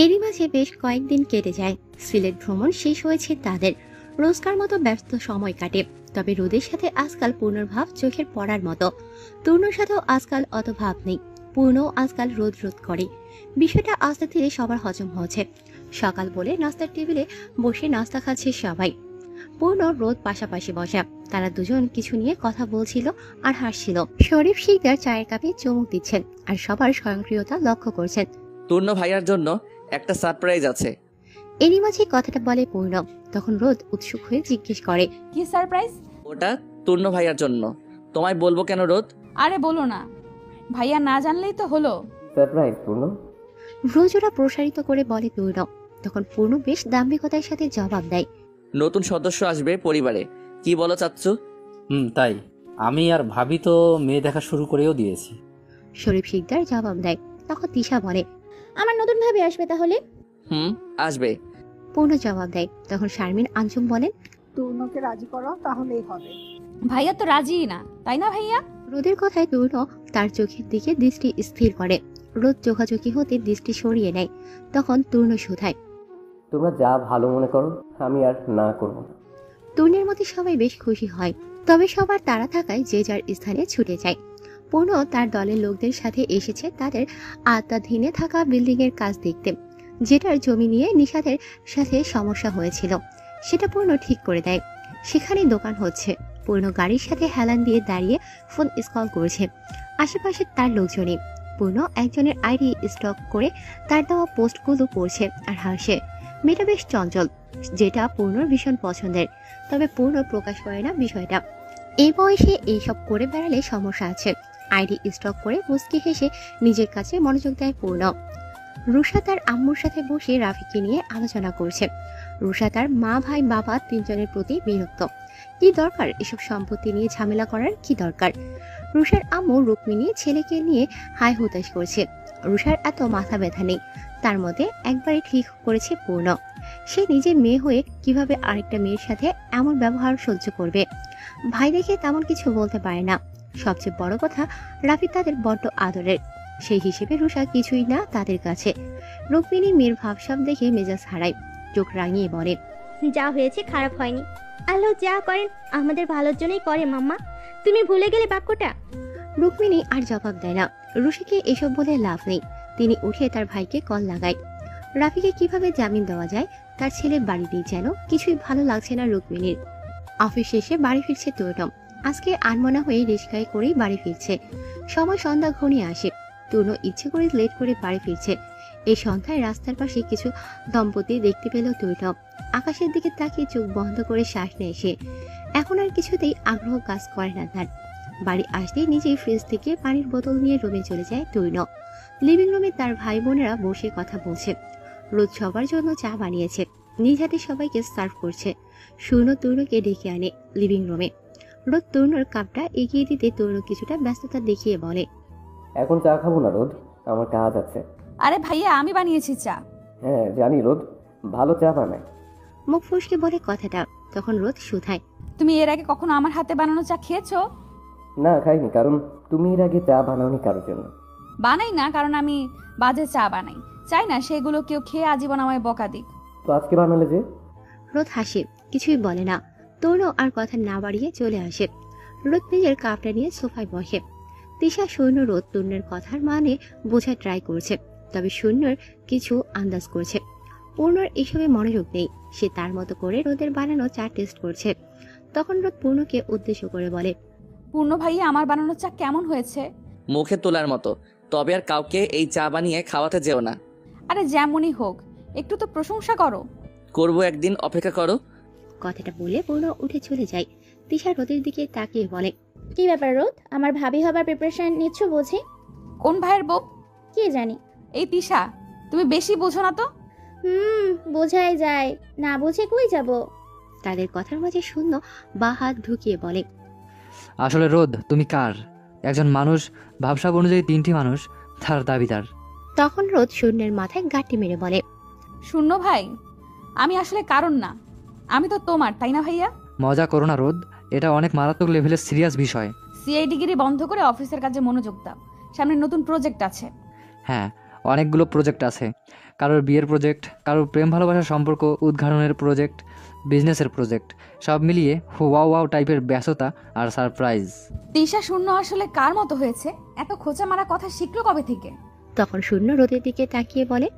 এরই মাঝে বেশ কয়েকদিন কেটে যায়। সিলেট ভ্রমণ শেষ হয়েছে তাদের। রোজকার মতো ব্যস্ত সময় কাটে, তবে রোদের সাথে আজকাল পূর্ণর ভাব চোখের পড়ার মতো। তূর্ণর সাথেও আজকাল অত ভাব নেই। পূর্ণ আজকাল রোদ রোদ করে। বিষয়টা আস্তে ধীরে সবার হজম হচ্ছে। সকাল বলে নাস্তার টেবিলে বসে নাস্তা খাচ্ছে সবাই। পূর্ণ রোদ পাশাপাশি বসা। তারা দুজন কিছু নিয়ে কথা বলছিল আর হাসছিল। শরীফ শিকদার চায়ের কাপে চুমুক দিচ্ছেন আর সবার স্বয়ংক্রিয়তা লক্ষ্য করছেন। তূর্ণ ভাইয়ার জন্য একটা সারপ্রাইজ আছে। এরই মাঝে কথাটা বলে পূর্ণ। তখন রোদ উৎসুক হয়ে জিজ্ঞেস করে, কি সারপ্রাইজ? ওটা তূর্ণ ভাইয়ার জন্য। তোমায় বলবো কেন রোদ? আরে বলো না, ভাইয়া না জানলেই তো হলো। সারপ্রাইজ পূর্ণ। ভ্রুজোড়া প্রসারিত করে বলে পূর্ণ। তখন পূর্ণ বেশ দাম্ভিকতার সাথে জবাব দেয়, নতুন সদস্য আসবে পরিবারে, কি বলো চাচ্চু? তাই আমি আর ভাবি তো মেয়ে দেখা শুরু করেও দিয়েছি। শরীফ শিকদার জবাব দেয়। তখন তিশা বলে, আমার নতুন ভাবে আসবে তাহলে? আসবে। পূর্ণ জবাব দেয়। তখন শারমিন আঞ্জুম বলেন, তূর্ণকে রাজি করো তাহলেই হবে। ভাইয়া তো রাজিই না, তাই না ভাইয়া? রোদের কথায় তূর্ণ তার চোখের দিকে দৃষ্টি স্থির করে। রোদ চোখাচোখি হতে দৃষ্টি সরিয়ে নেয়। তখন তূর্ণ শুধায়, তোমরা যা ভালো মনে করো, আমি আর না করবো না। তূর্ণের মধ্যে সবাই বেশ খুশি হয়। তবে সবার তাড়া থাকায় যে যার স্থানে ছুটে যায়। পূর্ণ তার দলের লোকদের সাথে এসেছে তাদের আওতাধীনে থাকা বিল্ডিং এর কাজ দেখতে, যেটার জমি নিয়ে নিশাদের সাথে সমস্যা হয়েছিল। সেটা পূর্ণ ঠিক করে দেয়। সেখানে দোকান হচ্ছে। পূর্ণ গাড়ির সাথে হেলান দিয়ে দাঁড়িয়ে ফোন স্কল করছে। আশেপাশে তার লোকজনই। পূর্ণ একজনের আইডি স্টক করে তার দেওয়া পোস্টগুলো পড়ছে আর হাসে। মেয়েটা বেশ চঞ্চল, যেটা পূর্ণর ভীষণ পছন্দের। তবে পূর্ণ প্রকাশ করে না বিষয়টা। এই বয়সে এইসব করে বেড়ালে সমস্যা আছে। আইডি স্টক করে মুচকি হেসে নিজের কাছে মনোযোগ দেয় পূর্ণ। রুষা তার আম্মুর সাথে বসে রাফিকে নিয়ে আলোচনা করছে। রুষা তার মা ভাই বাবা তিনজনের প্রতি বিরক্ত। কি দরকার এসব সম্পত্তি নিয়ে ঝামেলা করার, কি দরকার? রুষার আম্মু রুক্মিণী ছেলেকে নিয়ে হাই হুতাশ করছে। রুষার এত মাথা ব্যথা নেই। তার মধ্যে একবারে ঠিক করেছে পূর্ণ। সে নিজে মেয়ে হয়ে কিভাবে আরেকটা মেয়ের সাথে এমন ব্যবহার সহ্য করবে। ভাই দেখে তেমন কিছু বলতে পারে না। সবচেয়ে বড় কথা, রাফি তাদের বড্ড আদরের। সেই হিসেবে রুষা কিছুই না তাদের কাছে। রুক্মিণী মেয়ের ভাবসাব দেখে মেজাজ হারায়। চোখ রাঙিয়ে বলে, যা হয়েছে খারাপ হয়নি। আল্লাহ যা করেন আমাদের ভালোর জন্যই করে মাম্মা। তুমি ভুলে গেলে বাক্যটা? রুক্মিণী আর জবাব দেয় না। রুষিকে এসব বলে লাভ নেই। তিনি উঠে তার ভাইকে কল লাগায়। রাফিকে কিভাবে জামিন দেওয়া যায় তার ছেলে বাড়িতেই যেন কিছুই ভালো লাগছে না রুক্মিণীর। অফিস শেষে বাড়ি ফিরছে তূর্ণ। আজকে আনমনা হয়ে রিস্কায় করেই বাড়ি ফিরছে। সময় সন্ধ্যা ঘনিয়ে আসে। তূর্ণ ইচ্ছে করে লেট করে বাড়ি ফিরছে। এই সন্ধ্যায় রাস্তার পাশে কিছু দম্পতি দেখতে পেল তূর্ণ। আকাশের দিকে তাকিয়ে চোখ বন্ধ করে শ্বাস নেয় সে। এখন আর কিছুতেই আগ্রহ কাজ করে না তার। বাড়ি আসতেই নিজেই ফ্রিজ থেকে পানির বোতল নিয়ে রুমে চলে যায় তূর্ণ। লিভিং রুমে তার ভাই বোনেরা বসে কথা বলছে। রোদ সবার জন্য চা বানিয়েছে। নিজ হাতে সবাইকে সার্ভ করছে। শূন্য তূর্ণকে ডেকে আনে লিভিং রুমে। রোদ তূর্ণর কাপটা এগিয়ে দিতে তূর্ণ কিছুটা ব্যস্ততা দেখিয়ে বলে, এখন চা খাবো না রোদ, আমার কাজ আছে। আরে ভাইয়া, আমি বানিয়েছি চা। হ্যাঁ জানি রোদ, ভালো চা বানায়। মুখ ফুসকে বলে কথাটা। তখন রোদ শুধায়, তুমি এর আগে কখনো আমার হাতে বানানো চা খেয়েছো? না খাইনি, কারণ তুমি এর আগে চা বানাওনি কারোর জন্য। বানাই না কারণ আমি বাজে চা বানাই। চাই না সেগুলো কেউ খেয়ে আজীবন আমায় বকা দিক। তো আজকে বানালে যে? রোদ হাসে, কিছুই বলে না। তূর্ণ আর কথা না বাড়িয়ে চলে আসে। রোদ নিজের কাপটা নিয়ে সোফায় বসে। তিশা শূন্য রোদ তূর্ণের কথার মানে বোঝার ট্রাই করছে। তবে শূন্যর কিছু আন্দাজ করছে। পূর্ণর এসবে মনোযোগ নেই। সে তার মতো করে রোদের বানানো চা টেস্ট করছে। তখন রোদ পূর্ণকে উদ্দেশ্য করে বলে, পূর্ণ ভাইয়া, আমার বানানো চা কেমন হয়েছে? মুখে তোলার মতো। তবে আর কাউকে এই চা বানিয়ে খাওয়াতে যেও না। আরে যেমনই হোক, একটু তো প্রশংসা করো। করবো একদিন, অপেক্ষা করো। কথাটা বলে পূর্ণ উঠে চলে যায়। তিশা রোদের দিকে তাকিয়ে বলে, কি ব্যাপার রোদ, আমার ভাবি হবার প্রিপারেশন নিচ্ছ বুঝি? কোন ভাইয়ের বউ? কি জানি। এই তিশা, তুমি বেশি বোঝো না তো? বোঝাই যায়, না বুঝে কই যাব। তাদের কথার মাঝে শূন্য বা হাত ঢুকিয়ে বলে, আসলে রোদ, তুমি কার? একজন মানুষ ভাবসাব অনুযায়ী তিনটি মানুষ তার দাবিদার। তখন রোদ শূন্যের মাথায় গাঁটি মেরে বলে, শূন্য ভাই, আমি আসলে কারণ না, আমি তো তোমার, তাই না ভাইয়া? মজা করো না রোদ, এটা অনেক মারাত্মক লেভেলের সিরিয়াস বিষয়। সিআই ডিগ্রি বন্ধ করে অফিসের কাজে মনোযোগ দাও। সামনে নতুন প্রজেক্ট আছে। হ্যাঁ, অনেকগুলো প্রজেক্ট আছে। কারোর বিয়ের প্রজেক্ট, কারোর প্রেম ভালোবাসার সম্পর্ক উদ্ঘাটনের প্রজেক্ট, বিজনেসের প্রজেক্ট, সব মিলিয়ে ওয়াও ওয়াও টাইপের ব্যস্ততা আর সারপ্রাইজ। তিশা শূন্য আসলে কার মতো হয়েছে? এত খোঁচা মারা কথা শিখলো কবে থেকে? তখন শূন্য রোদের দিকে তাকিয়ে বলে,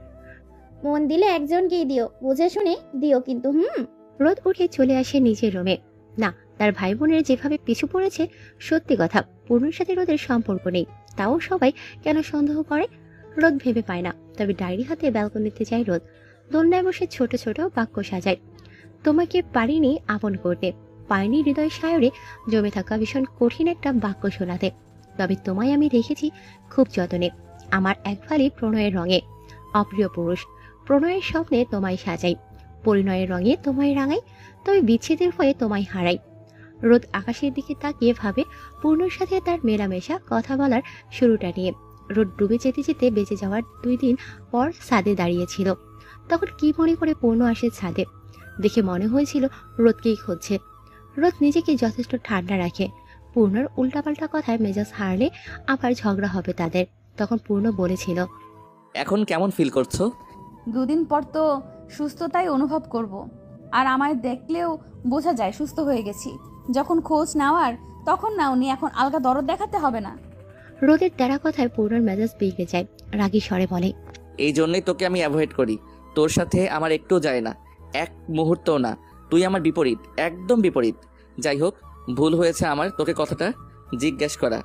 মন দিলে একজনকেই দিও, বুঝে শুনে দিও কিন্তু। রোদ উঠে চলে আসে নিজের রুমে। না, তার ভাই বোনের যেভাবে পিছু পড়েছে, সত্যি কথা পূর্ণর সাথে রোদের সম্পর্ক নেই, তাও সবাই কেন সন্দেহ করে রোদ ভেবে পায় না। তবে ডায়েরি হাতে ব্যালকনিতে যায় রোদ। দোলনায় বসে ছোট ছোট বাক্য সাজায়। তোমাকে পারিনি আপন করতে, পাইনি হৃদয় সায়রে জমে থাকা ভীষণ কঠিন একটা বাক্য শোনাতে, তবে তোমায় আমি রেখেছি খুব যতনে, আমার এক ফালি প্রণয়ের রঙে। অপ্রিয় পুরুষ, প্রণয়ের স্বপ্নে তোমায় সাজাই, পরিণয়ের রঙে তোমায় রাঙাই, তবে বিচ্ছেদের ভয়ে তোমায় হারাই। রোদ আকাশের দিকে তাকিয়ে ভাবে পূর্ণর সাথে তার মেলামেশা কথা বলার শুরুটা নিয়ে। রোদ ডুবে যেতে যেতে বেঁচে যাওয়ার 2 দিন পর ছাদে দাঁড়িয়েছিল। তখন কি মনে করে পূর্ণ আসে ছাদে, দেখে মনে হয়েছিল রোদকেই খুঁজছে। রোদ নিজেকে যথেষ্ট ঠান্ডা রাখে। পূর্ণর উল্টাপাল্টা কথায় মেজাজ হারলে আবার ঝগড়া হবে তাদের। তখন পূর্ণ বলেছিল, এখন কেমন ফিল করছো? 2 দিন পর তো সুস্থতাই অনুভব করব। আর আমায় দেখলেও বোঝা যায় সুস্থ হয়ে গেছি। যখন খোঁজ নেওয়ার তখন নাওনি, এখন আলগা দরদ দেখাতে হবে না। রোদের তেরা কথায় পূর্ণর মেজাজ বিগড়ে যায়। রাগী স্বরে বলে, এই জন্যই তোকে আমি অ্যাভয়েড করি। তোর সাথে আমার একটুও যায় না, এক মুহূর্তও না। তুই আমার বিপরীত, একদম বিপরীত। যাই হোক, ভুল হয়েছে আমার তোকে কথাটা জিজ্ঞেস করা।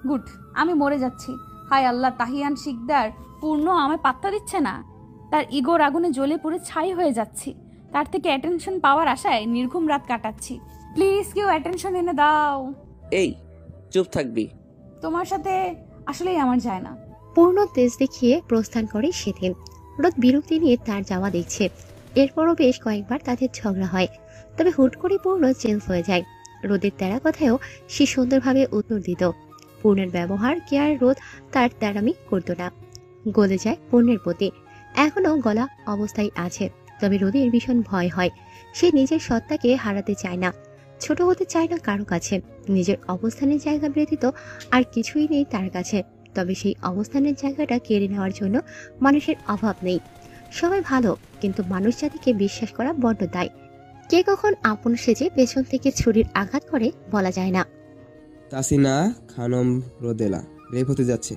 গুড, আমি মরে যাচ্ছি। হায় আল্লাহ, তাহিয়ান শিকদার পূর্ণ আমায় পাত্তা দিচ্ছে না। তার ইগোর আগুনে জ্বলে পুড়ে ছাই হয়ে যাচ্ছি। তার থেকে অ্যাটেনশন পাওয়ার আশায় নির্ঘুম রাত কাটাচ্ছি। প্লিজ কেউ অ্যাটেনশন এনে দাও। এই চুপ থাকবি। তোমার সাথে আসলেই আমার যায় না। পূর্ণ তেজ দেখিয়ে প্রস্থান করে সেদিন। রোদ বিরক্তি নিয়ে তার যাওয়া দেখছে। এরপরও বেশ কয়েকবার তাদের ঝগড়া হয়, তবে হুট করে পূর্ণ চেঞ্জ হয়ে যায়। রোদের তেরা কথায়ও সে সুন্দরভাবে উত্তর দিত। পূর্ণের ব্যবহার কেয়ার রোদ তার তেরামি করত না। গলে যায় পূর্ণের প্রতি, এখনো গলা অবস্থায় আছে। তবে রোদের ভীষণ ভয় হয়। সে নিজের সত্তাকে হারাতে চায় না, ছোট হতে চায় না কারো কাছে। নিজের অবস্থানের জায়গা ব্যতীত আর কিছুই নেই তার কাছে। তবে সেই অবস্থানের জায়গাটা কেড়ে নেওয়ার জন্য মানুষের অভাব নেই। সবাই ভালো, কিন্তু মানুষ জাতিকে বিশ্বাস করা বড্ড দায়। কে কখন আপন সেজে পেছন থেকে ছুরির আঘাত করে বলা যায় না। তাসিনা খানম রোদেলা রেপ হতে যাচ্ছে।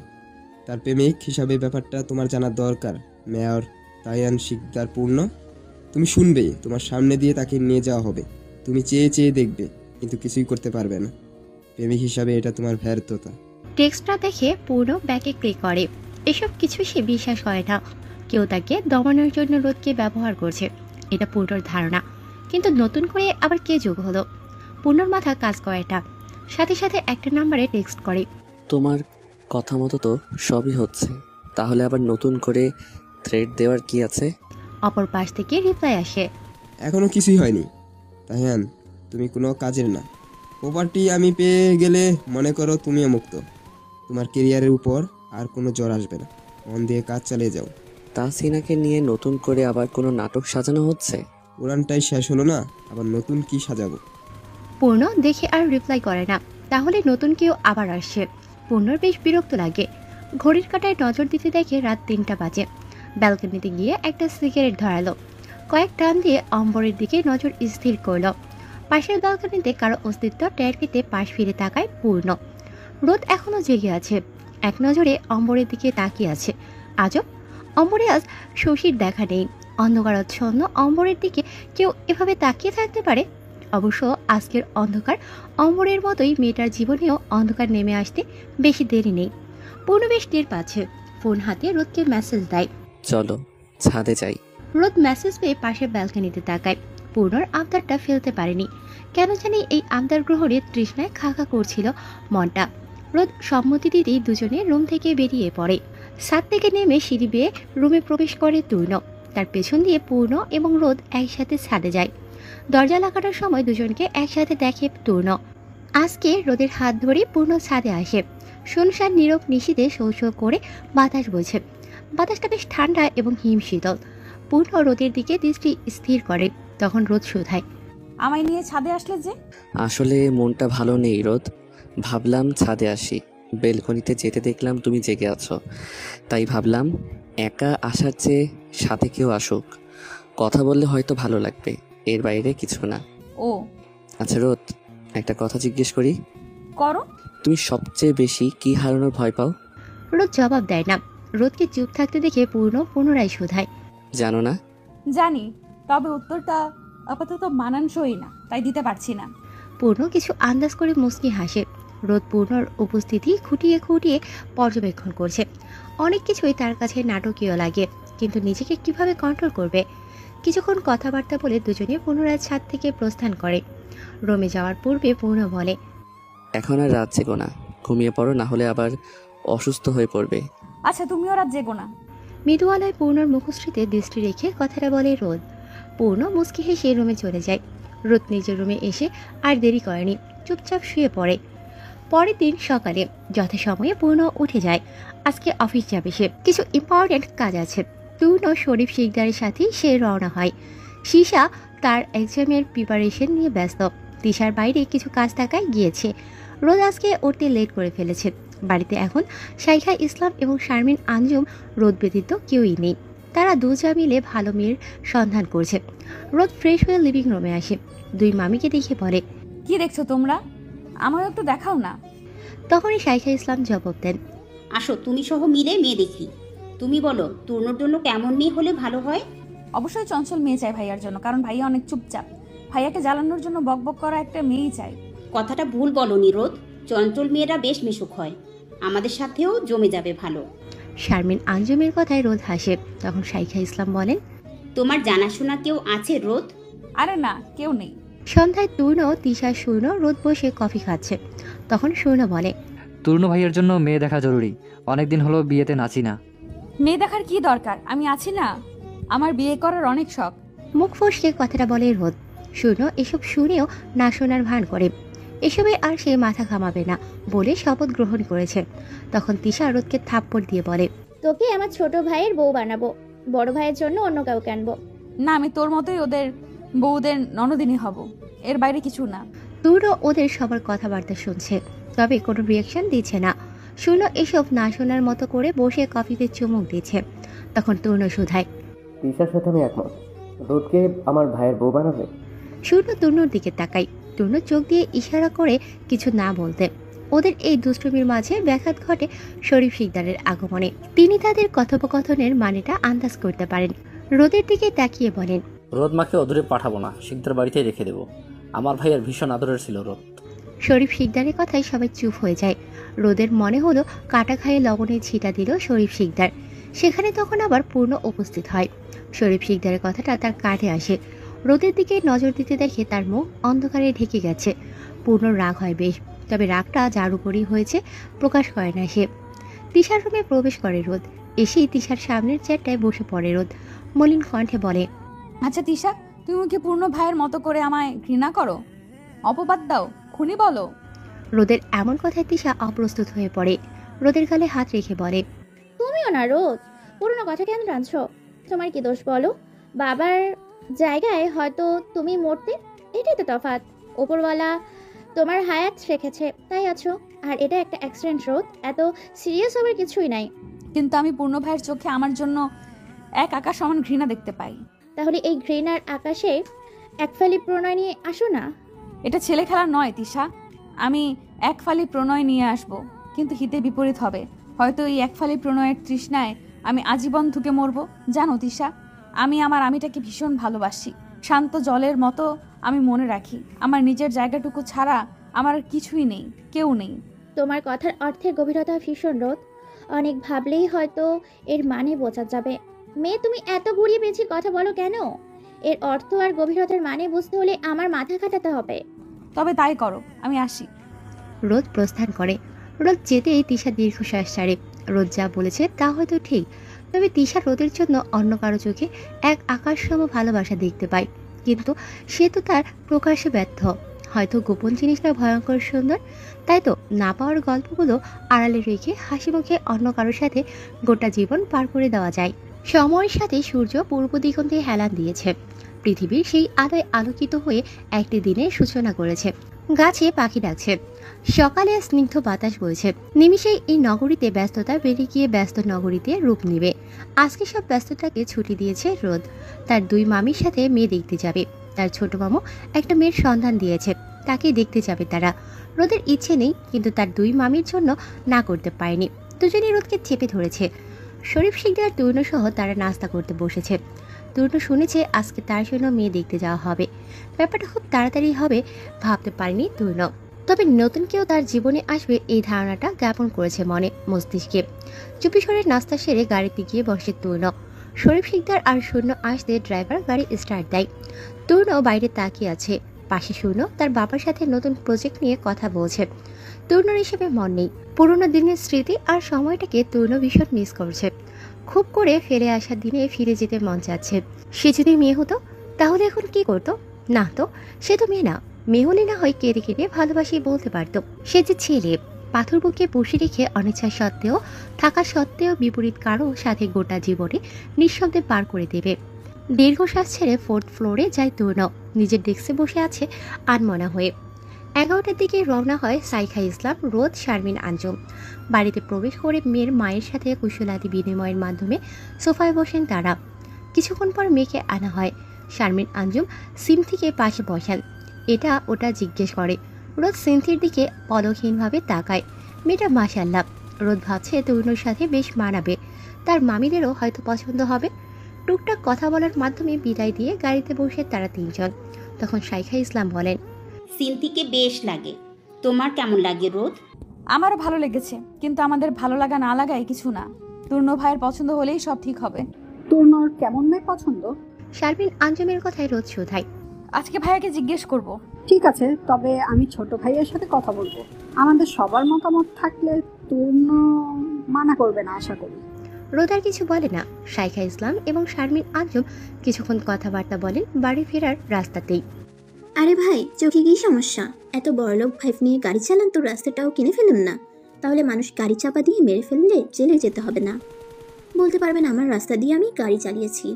তার প্রেমিক হিসাবে ব্যাপারটা তোমার জানার দরকার। মেয়র তাইয়ান শিকদার পূর্ণ, তুমি শুনবে, তোমার সামনে দিয়ে তাকে নিয়ে যাওয়া হবে। তুমি চেয়ে চেয়ে দেখবে, কিন্তু কিছুই করতে পারবে না। প্রেমিক হিসাবে এটা তোমার ব্যর্থতা। টেক্সটটা দেখে পূর্ণ ব্যাকে ক্লে করে। এসব কিছু সে বিশ্বাস করে না। কেউ তাকে দমানোর জন্য রোদকে ব্যবহার করছে, এটা পূর্ণর ধারণা। কিন্তু নতুন করে আবার কে যোগ হলো? পূর্ণর মাথা কাজ করে না। সাথে সাথে একটা নাম্বারে টেক্সট করে, তোমার কথা মতো তো সবই হচ্ছে, তাহলে আবার নতুন করে থ্রেড দেওয়ার কি আছে? অপর পাশ থেকে রিপ্লাই আসে, এখনো কিছুই হয়নি তাহিয়ান, তুমি কোনো কাজের না। প্রপার্টি আমি পেয়ে গেলে মনে করো তুমিও মুক্ত। তোমার কেরিয়ারের উপর আর কোনো জ্বর আসবে না। মন দিয়ে কাজ চালিয়ে যাও। তাসিনাকে নিয়ে নতুন করে আবার কোনো নাটক সাজানো হচ্ছে? পুরানটাই শেষ হলো না, আবার নতুন কি সাজাবো? পূর্ণ দেখে আর রিপ্লাই করে না। তাহলে নতুন কেউ আবার আসছে। পূর্ণর বেশ বিরক্ত লাগে। ঘড়ির কাঁটায় নজর দিতে দেখে রাত 3টা বাজে। ব্যালকনিতে গিয়ে একটা সিগারেট ধরালো। কয়েক টান দিয়ে অম্বরের দিকে নজর স্থির করলো। পাশের ব্যালকনিতে কারো অস্তিত্ব টের পেতে পাশ ফিরে তাকায় পূর্ণ। রোদ এখনো জেগে আছে, এক নজরে অম্বরের দিকে তাকিয়ে আছে। আজব, অম্বরে আজ শশীর দেখা নেই। অন্ধকারাচ্ছন্ন অম্বরের দিকে কেউ এভাবে তাকিয়ে থাকতে পারে? অবশ্য আজকের অন্ধকার অম্বরের মতোই মেয়েটার জীবনেও অন্ধকার নেমে আসতে বেশি দেরি নেই। পূর্ণ বেশ টের পাচ্ছে। ফোন হাতে রোদকে মেসেজ দেয়, চলো ছাদে যাই। রোদ মেসেজ পেয়ে পাশের ব্যালকনিতে তাকায়। পূর্ণর আবদারটা ফেলতে পারেনি। কেন জানি এই আবদার গ্রহণের তৃষ্ণায় খাকা করছিল মনটা। রোদ সম্মতি দিতেই দুজনে রুম থেকে বেরিয়ে পড়ে। ছাদ থেকে নেমে সিঁড়ি বেয়ে রুমে প্রবেশ করে তূর্ণ। তার পেছন দিয়ে পূর্ণ এবং রোদ একসাথে ছাদে যায়। দরজা লাগানোর সময় দুজনকে একসাথে দেখে তূর্ণ। আজকে রোদের হাত ধরে পূর্ণ ছাদে আসে। শুনশান নীরব নিশীথে শৌ শৌ করে বাতাস বইছে। বাতাসটা বেশ ঠান্ডা এবং হিমশীতল। পূর্ণ রোদের দিকে দৃষ্টি স্থির করে। তখন রোদ শুধায়, আমায় নিয়ে ছাদে আসলে যে? আসলে মনটা ভালো নেই রোদ, ভাবলাম ছাদে আসি। বেলকনিতে যেতে দেখলাম তুমি জেগে আছো, তাই ভাবলাম একা আসার চেয়ে সাথে কেউ আসুক, কথা বললে হয়তো ভালো লাগবে, এর বাইরে কিছু না। ও আচ্ছা রোদ, একটা কথা জিজ্ঞেস করি? করো। তুমি সবচেয়ে বেশি কি হারানোর ভয় পাও? রোদ জবাব দেয় না। রোদকে চুপ থাকতে দেখে পূর্ণ পুনরায় শুধায়, জানো না? জানি, তবে উত্তরটা আপাতত মানানসই না, তাই দিতে পারছি না। পূর্ণ কিছু আন্দাজ করে মুচকি হাসে। রোদ পূর্ণর উপস্থিতি খুঁটিয়ে খুঁটিয়ে পর্যবেক্ষণ করছে। অনেক কিছুই তার কাছে নাটকীয় লাগে, কিন্তু নিজেকে কিভাবে কন্ট্রোল করবে। কিছুক্ষণ কথাবার্তা বলে দুজনে পুনরায় ছাদ থেকে প্রস্থান করে। রোমে যাওয়ার পূর্বে পূর্ণ বলে, এখন আর রাত জেগো না, ঘুমিয়ে পড়ো, না হলে আবার অসুস্থ হয়ে পড়বে। আচ্ছা, তুমিও রাত জেগো না। মৃদুয়ালয় পূর্ণর মুখশ্রীতে দৃষ্টি রেখে কথাটা বলে রোদ। পূর্ণ মুচকি হেসে রুমে চলে যায়। রোদ নিজের রুমে এসে আর দেরি করেনি, চুপচাপ শুয়ে পড়ে। পরের দিন সকালে যথাসময়ে পূর্ণ উঠে যায়। আজকে অফিস যাবে সে, কিছু ইম্পর্টেন্ট কাজ আছে। পূর্ণ শরীফ শিকদারের সাথে সে রওনা হয়। শিশা তার এক্সামের প্রিপারেশন নিয়ে ব্যস্ত। তিশার বাইরে কিছু কাজ থাকায় গিয়েছে। রোদ আজকে উঠতে লেট করে ফেলেছে। বাড়িতে এখন শাইখা ইসলাম এবং শারমিন আঞ্জুম রোদ ব্যতীত কেউই নেই। তারা দুজা মিলে ভালো মেয়ের সন্ধান করছে। রোদ ফ্রেশ হয়ে লিভিং রুমে আসে। দুই মামিকে দেখে বলে, কি দেখছো তোমরা? আমারও একটু দেখাও না। তখনই শাইখা ইসলাম জবাব দেন, আসো তুমি সহ মিলে মেয়ে দেখি। তুমি বলো তরুণের জন্য কেমন মেয়ে হলে ভালো হয়? অবশ্যই চঞ্চল মেয়ে চাই ভাইয়ার জন্য, কারণ ভাইয়া অনেক চুপচাপ। ভাইয়াকে জ্বালানোর জন্য বকবক করা একটা মেয়েই চাই। কথাটা ভুল বলনি রোদ, চঞ্চল মেয়েরা বেশ মিশুক হয়, আমাদের সাথেও জমে যাবে ভালো। শারমিন আঞ্জুমের কথায় রোদ হাসে। তখন শাইখা ইসলাম বলেন, তোমার জানাশোনা কেউ আছে রোদ? আরে না, কেউ নেই। সন্ধ্যায় তূর্ণ, তিশা, সূর্ণ রোদ বসে কফি খাচ্ছে। তখন সূর্ণ বলে, তরুণ ভাইয়ের জন্য মেয়ে দেখা জরুরি, অনেকদিন হলো বিয়েতে নাচি না। মেয়ে দেখার কি দরকার, আমি আছি না। আমার বিয়ে করার অনেক শখ। মুখ ফসকে কথাটা বলে রোদ। সূর্ণ এসব শুনেও না শোনার ভান করে। এসবে আর সে মাথা ঘামাবে না বলে শপথ গ্রহণ করেছে। তখন তিশা রোদকে থাপ্পড় দিয়ে বলে, তোকে আমার ছোট ভাইয়ের বউ বানাবো, বড় ভাইয়ের জন্য অন্য কাউকে আনবো। না, আমি তোর মতোই ওদের বউদের ননদিনী হব, এর বাইরে কিছু না। তূর্ণ ওদের সবার কথাবার্তা শুনছে, তবে কোনো রিয়াকশন দিচ্ছে না। সূর্ণ এসব না শোনার মতো করে বসে কফিতে চুমুক দিচ্ছে। তখন তূর্ণ শুধায়, তিশার সাথে আমি একমত, রোদকে আমার ভাইয়ের বউ বানাবে। সূর্ণ তূর্ণর দিকে তাকাই। তূর্ণ চোখ দিয়ে ইশারা করে কিছু না বলতে। ওদের এই দুষ্টুমির মাঝে ব্যাঘাত ঘটে শরীফ শিকদারের আগমনে। তিনি তাদের কথোপকথনের মানেটা আন্দাজ করতে পারেন। রোদের দিকে তাকিয়ে বলেন, রোদ মাকে অদূরে পাঠাবো না, শিকদার বাড়িতেই রেখে দেবো। আমার ভাইয়ের ভীষণ আদরের ছিল রোদ। শরীফ শিকদারের কথায় সবাই চুপ হয়ে যায়। রোদের মনে হলো কাটা খায়ে লবণের ছিটা দিল শরীফ শিকদার। সেখানে তখন আবার পূর্ণ উপস্থিত হয়। শরীফ শিকদারের কথাটা তার কাঁধে আসে। রোদের দিকে নজর দিতে দেখে তার মুখ অন্ধকারে ঢেকে গেছে। পূর্ণ রাগ হয় বেশ, তবে রাগটা যার উপরই হয়েছে প্রকাশ করে না সে। তিশার রুমে প্রবেশ করে রোদ। এসেই তিশার সামনের চেয়ারটায় বসে পড়ে রোদ। মলিন কণ্ঠে বলে, আচ্ছা তিশা, তুমি কি পূর্ণ ভাইয়ের মতো করে আমায় ঘৃণা করো? অপবাদ দাও, খুনি বলো? রোদের এমন কথায় তিশা অপ্রস্তুত হয়ে পড়ে। রোদের গালে হাত রেখে বলে, তুমিও না রোদ, পুরনো কথা কেন টানছো? তোমার কি দোষ বলো? বাবার জায়গায় হয়তো তুমি মরতে, এটাই তো তফাৎ। ওপরওয়ালা তোমার হায়াত রেখেছে, তাই আছো। আর এটা একটা অ্যাক্সিডেন্ট রোদ, এত সিরিয়াস হবার কিছুই নাই। কিন্তু আমি পূর্ণ ভাইয়ের চোখে আমার জন্য এক আকাশ সমান ঘৃণা দেখতে পাই। তাহলে এই ঘৃণার আকাশে এক ফালি প্রণয় নিয়ে আসো না। এটা ছেলে খেলা নয় তিশা। আমি এক ফালি প্রণয় নিয়ে আসব, কিন্তু হিতে বিপরীত হবে। হয়তো এই এক ফালি প্রণয়ের তৃষ্ণায় আমি আজীবন ধুকে মরবো। জানো তিশা, আমি আমার আমিটাকে ভীষণ ভালোবাসি। শান্ত জলের মতো আমি মনে রাখি। আমার নিজের জায়গাটুকু ছাড়া আমার আর কিছুই নেই, কেউ নেই। তোমার কথার অর্থের গভীরতা ভীষণ রোদ। অনেক ভাবলেই হয়তো এর মানে বোঝা যাবে। মেয়ে, তুমি এত ঘুরিয়ে পেঁচিয়ে কথা বলো কেন? এর অর্থ আর গভীরতার মানে বুঝতে হলে আমার মাথা খাটাতে হবে। তবে তাই করো, আমি আসি। রোদ প্রস্থান করে। রোদ যেতেই তিশা দীর্ঘশ্বাস ছাড়ে। রোদ যা বলেছে তা হয়তো ঠিক, তবে তিশা রোদের জন্য অন্য কারো চোখে এক আকাশসম ভালোবাসা দেখতে পায়। কিন্তু সে তো তার প্রকাশে ব্যর্থ। হয়তো গোপন জিনিসটা ভয়ঙ্কর সুন্দর, তাই তো না পাওয়ার গল্পগুলো আড়ালে রেখে হাসি মুখে অন্য কারোর সাথে গোটা জীবন পার করে দেওয়া যায়। সময়ের সাথে সূর্য পূর্ব দিগন্তে হেলান দিয়েছে। পৃথিবীর সেই আলোয় আলোকিত হয়ে একটি দিনের সূচনা করেছে। গাছে পাখি ডাকছে, সকালে স্নিগ্ধ বাতাস বইছে। নিমিষেই এই নগরীতে ব্যস্ততা বেড়ে গিয়ে ব্যস্ত নগরীতে রূপ নেবে। আজকে সব ব্যস্ততাকে ছুটি দিয়েছে রোদ। তার দুই মামির সাথে মেয়ে দেখতে যাবে। তার ছোট মামু একটা মেয়ের সন্ধান দিয়েছে, তাকে দেখতে যাবে তারা। রোদের ইচ্ছে নেই, কিন্তু তার দুই মামির জন্য না করতে পারেনি। দুজনেই রোদকে চেপে ধরেছে। শরীফ শিকদার তূর্ণ সহ তারা নাস্তা করতে বসেছে। তূর্ণ শুনেছে আজকে তার জন্য মেয়ে দেখতে যাওয়া হবে। ব্যাপারটা খুব তাড়াতাড়ি হবে ভাবতে পারেনি তূর্ণ। তবে নতুন কেউ তার জীবনে আসবে এই ধারণাটা জ্ঞাপন করেছে মনে মস্তিষ্কে। চুপি সরে নাস্তা সেরে গাড়িতে গিয়ে বসে তূর্ণ। শরীফ শিকদার আর শূন্য আসতে ড্রাইভার গাড়ি স্টার্ট দেয়। তূর্ণ বাইরে তাকিয়ে আছে। পাশে শূন্য তার বাবার সাথে নতুন প্রজেক্ট নিয়ে কথা বলছে। তূর্ণর হিসেবে মন নেই। পুরোনো দিনের স্মৃতি আর সময়টাকে তূর্ণ ভীষণ মিস করছে। খুব করে ফেলে আসা দিনে ফিরে যেতে মন চাচ্ছে। সে যদি মেয়ে হতো তাহলে এখন কি করতো? না তো, সে তো মেয়ে না। মেয়ে হলে না হয় কেঁদে কেঁদে ভালোবাসি বলতে পারতো। সে যে ছেলে, পাথর বুকে বসে রেখে অনিচ্ছা সত্ত্বেও থাকা সত্ত্বেও বিপরীত কারো সাথে গোটা জীবনে নিঃশব্দে পার করে দেবে। দীর্ঘশ্বাস ছেড়ে 4th ফ্লোরে যায় তূর্ণ। নিজের ডেস্কে বসে আছে আনমনা হয়ে। 11টার দিকে রওনা হয় সাইখা ইসলাম, রোদ, শারমিন, আঞ্জুম। বাড়িতে প্রবেশ করে মেয়ের মায়ের সাথে কুশলাদি বিনিময়ের মাধ্যমে সোফায় বসেন তারা। কিছুক্ষণ পর মেয়েকে আনা হয়। শারমিন, আঞ্জুম সিমথিকে পাশে বসান। এটা ওটা জিজ্ঞেস করে। রোদ সিমথির দিকে পলকহীনভাবে তাকায়। মেয়েটা মাশাআল্লাহ। রোদ ভাবছে তরুণের সাথে বেশ মানাবে। তার মামিদেরও হয়তো পছন্দ হবে। টুকটাক কথা বলার মাধ্যমে বিদায় দিয়ে গাড়িতে বসে তারা তিনজন। তখন সাইখা ইসলাম বলেন, সিনথিকে বেশ লাগে। তোমার কেমন লাগে রোদ? আমারও ভালো লেগেছে, কিন্তু আমাদের ভালো লাগা না লাগাই কিছু না। তূর্ণ ভাইয়ের পছন্দ হলেই সব ঠিক হবে। তূর্ণর কেমন মেয়ে পছন্দ? শারমিন আঞ্জুমের কথায় রোদ শোধায়। আজকে ভাইয়াকে জিজ্ঞেস করব। ঠিক আছে, তবে আমি ছোট ভাইয়ের সাথে কথা বলবো। আমাদের সবার মতামত থাকলে তূর্ণ মানা করবে না আশা করি। রোদ আর কিছু বলে না। সাইখা ইসলাম এবং শারমিন আঞ্জুম কিছুক্ষণ কথাবার্তা বলেন বাড়ি ফেরার রাস্তাতেই। আরে ভাই, চোখে কি সমস্যা? এত বড়লোক ভাইফ নিয়ে গাড়ি চালান তো রাস্তাটাও কিনে ফেলুন না। তাহলে মানুষ গাড়ি চাপা দিয়ে মেরে ফেললে জেলে যেতে হবে না। বলতে পারবেন আমার রাস্তা দিয়ে আমি গাড়ি চালিয়েছি,